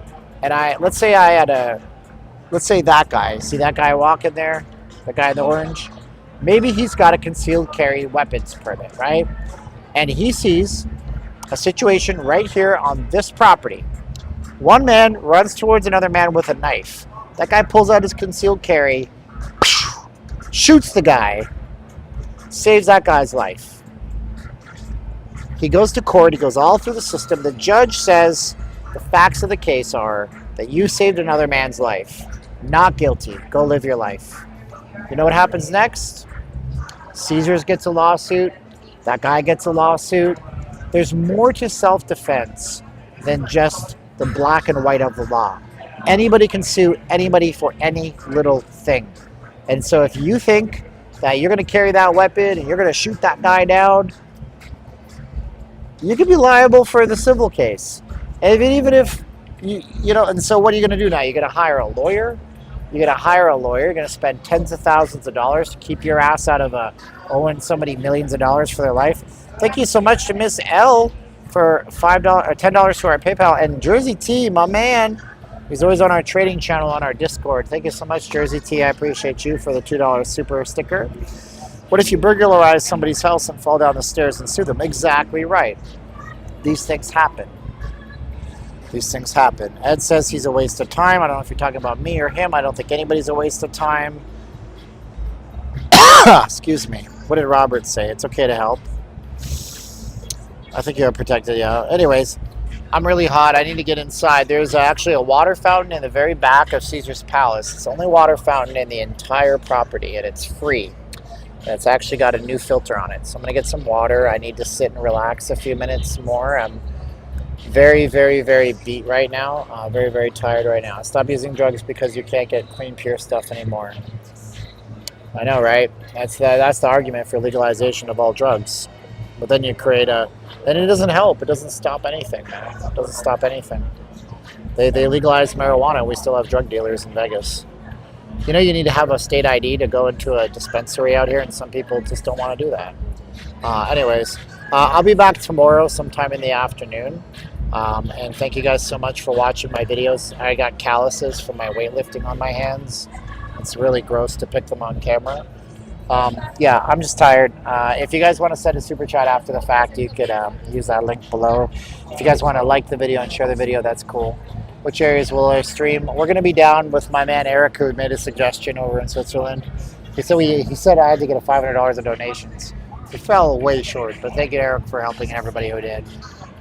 and let's say that guy. See that guy walking there? The guy in the orange? Maybe he's got a concealed carry weapons permit, right? And he sees a situation right here on this property. One man runs towards another man with a knife. That guy pulls out his concealed carry, shoots the guy, saves that guy's life. He goes to court. He goes all through the system. The judge says the facts of the case are that you saved another man's life. Not guilty. Go live your life. You know what happens next? Caesars gets a lawsuit. That guy gets a lawsuit. There's more to self-defense than just the black and white of the law. Anybody can sue anybody for any little thing. And so if you think that you're going to carry that weapon and you're going to shoot that guy down, you could be liable for the civil case. And even if, you know, and so what are you going to do now? You're going to hire a lawyer? You're going to hire a lawyer. You're going to spend tens of thousands of dollars to keep your ass out of owing somebody millions of dollars for their life. Thank you so much to Miss L for $5 or $10 to our PayPal. And Jersey T, my man, he's always on our trading channel on our Discord. Thank you so much, Jersey T. I appreciate you for the $2 super sticker. What if you burglarize somebody's house and fall down the stairs and sue them? Exactly right. These things happen. These things happen. Ed says he's a waste of time. I don't know if you're talking about me or him. I don't think anybody's a waste of time. Excuse me. What did Robert say? It's okay to help. I think you're protected, yeah. Anyways, I'm really hot. I need to get inside. There's actually a water fountain in the very back of Caesar's Palace. It's the only water fountain in the entire property, and it's free. And it's actually got a new filter on it. So I'm going to get some water. I need to sit and relax a few minutes more. I'm very, very, very beat right now. Very, very tired right now. Stop using drugs because you can't get clean, pure stuff anymore. I know, right? That's the argument for legalization of all drugs. But then you create then it doesn't help. It doesn't stop anything, man. It doesn't stop anything. They legalized marijuana. We still have drug dealers in Vegas. You know, you need to have a state ID to go into a dispensary out here, and some people just don't want to do that. Anyways, I'll be back tomorrow sometime in the afternoon. And thank you guys so much for watching my videos. I got calluses from my weightlifting on my hands. It's really gross to pick them on camera. Yeah, I'm just tired. If you guys want to send a super chat after the fact, you could use that link below. If you guys want to like the video and share the video, that's cool. Which areas will I stream? We're going to be down with my man Eric, who made a suggestion over in Switzerland. He said I had to get $500 in donations. We fell way short, but thank you, Eric, for helping everybody who did.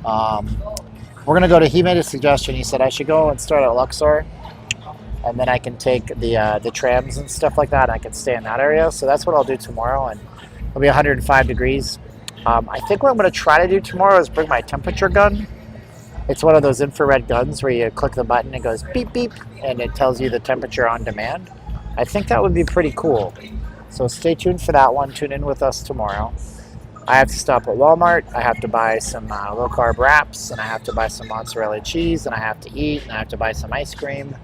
We're going to he made a suggestion. He said I should go and start at Luxor, and then I can take the trams and stuff like that. And I can stay in that area. So that's what I'll do tomorrow, and it'll be 105 degrees. I think what I'm going to try to do tomorrow is bring my temperature gun. It's one of those infrared guns where you click the button, it goes beep beep, and it tells you the temperature on demand. I think that would be pretty cool. So stay tuned for that one. Tune in with us tomorrow. I have to stop at Walmart. I have to buy some low-carb wraps, and I have to buy some mozzarella cheese, and I have to eat, and I have to buy some ice cream.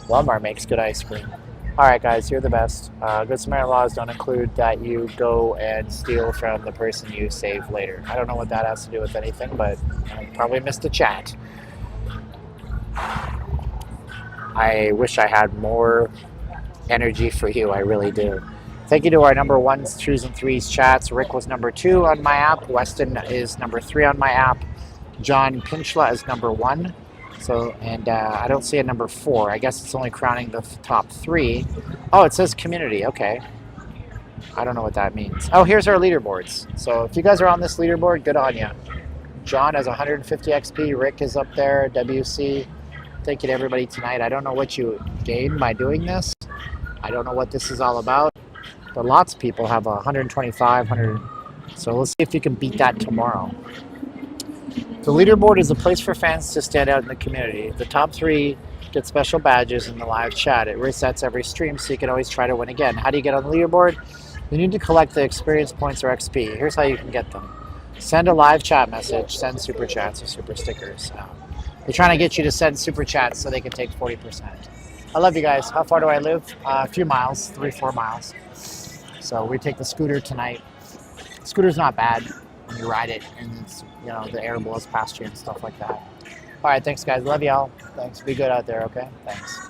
Walmart makes good ice cream. All right, guys, you're the best. Good Samaritan laws don't include that you go and steal from the person you save later. I don't know what that has to do with anything, but I probably missed a chat. I wish I had more energy for you. I really do. Thank you to our number 1s, 2s, and 3s chats. Rick was number 2 on my app. Weston is number 3 on my app. John Pinchla is number 1. So, and I don't see a number 4. I guess it's only crowning the top 3. Oh, it says community. Okay. I don't know what that means. Oh, here's our leaderboards. So if you guys are on this leaderboard, good on you. John has 150 XP. Rick is up there. WC. Thank you to everybody tonight. I don't know what you gain by doing this. I don't know what this is all about. But lots of people have 125, 100. So let's see if you can beat that tomorrow. The leaderboard is a place for fans to stand out in the community. The top 3 get special badges in the live chat. It resets every stream, so you can always try to win again. How do you get on the leaderboard? You need to collect the experience points or XP. Here's how you can get them. Send a live chat message, send super chats or super stickers. They're trying to get you to send super chats so they can take 40%. I love you guys. How far do I live? A few miles, 3-4 miles. So we take the scooter tonight. Scooter's not bad when you ride it, and it's, you know, the air blows past you and stuff like that. All right, thanks guys. Love y'all. Thanks. Be good out there, okay? Thanks.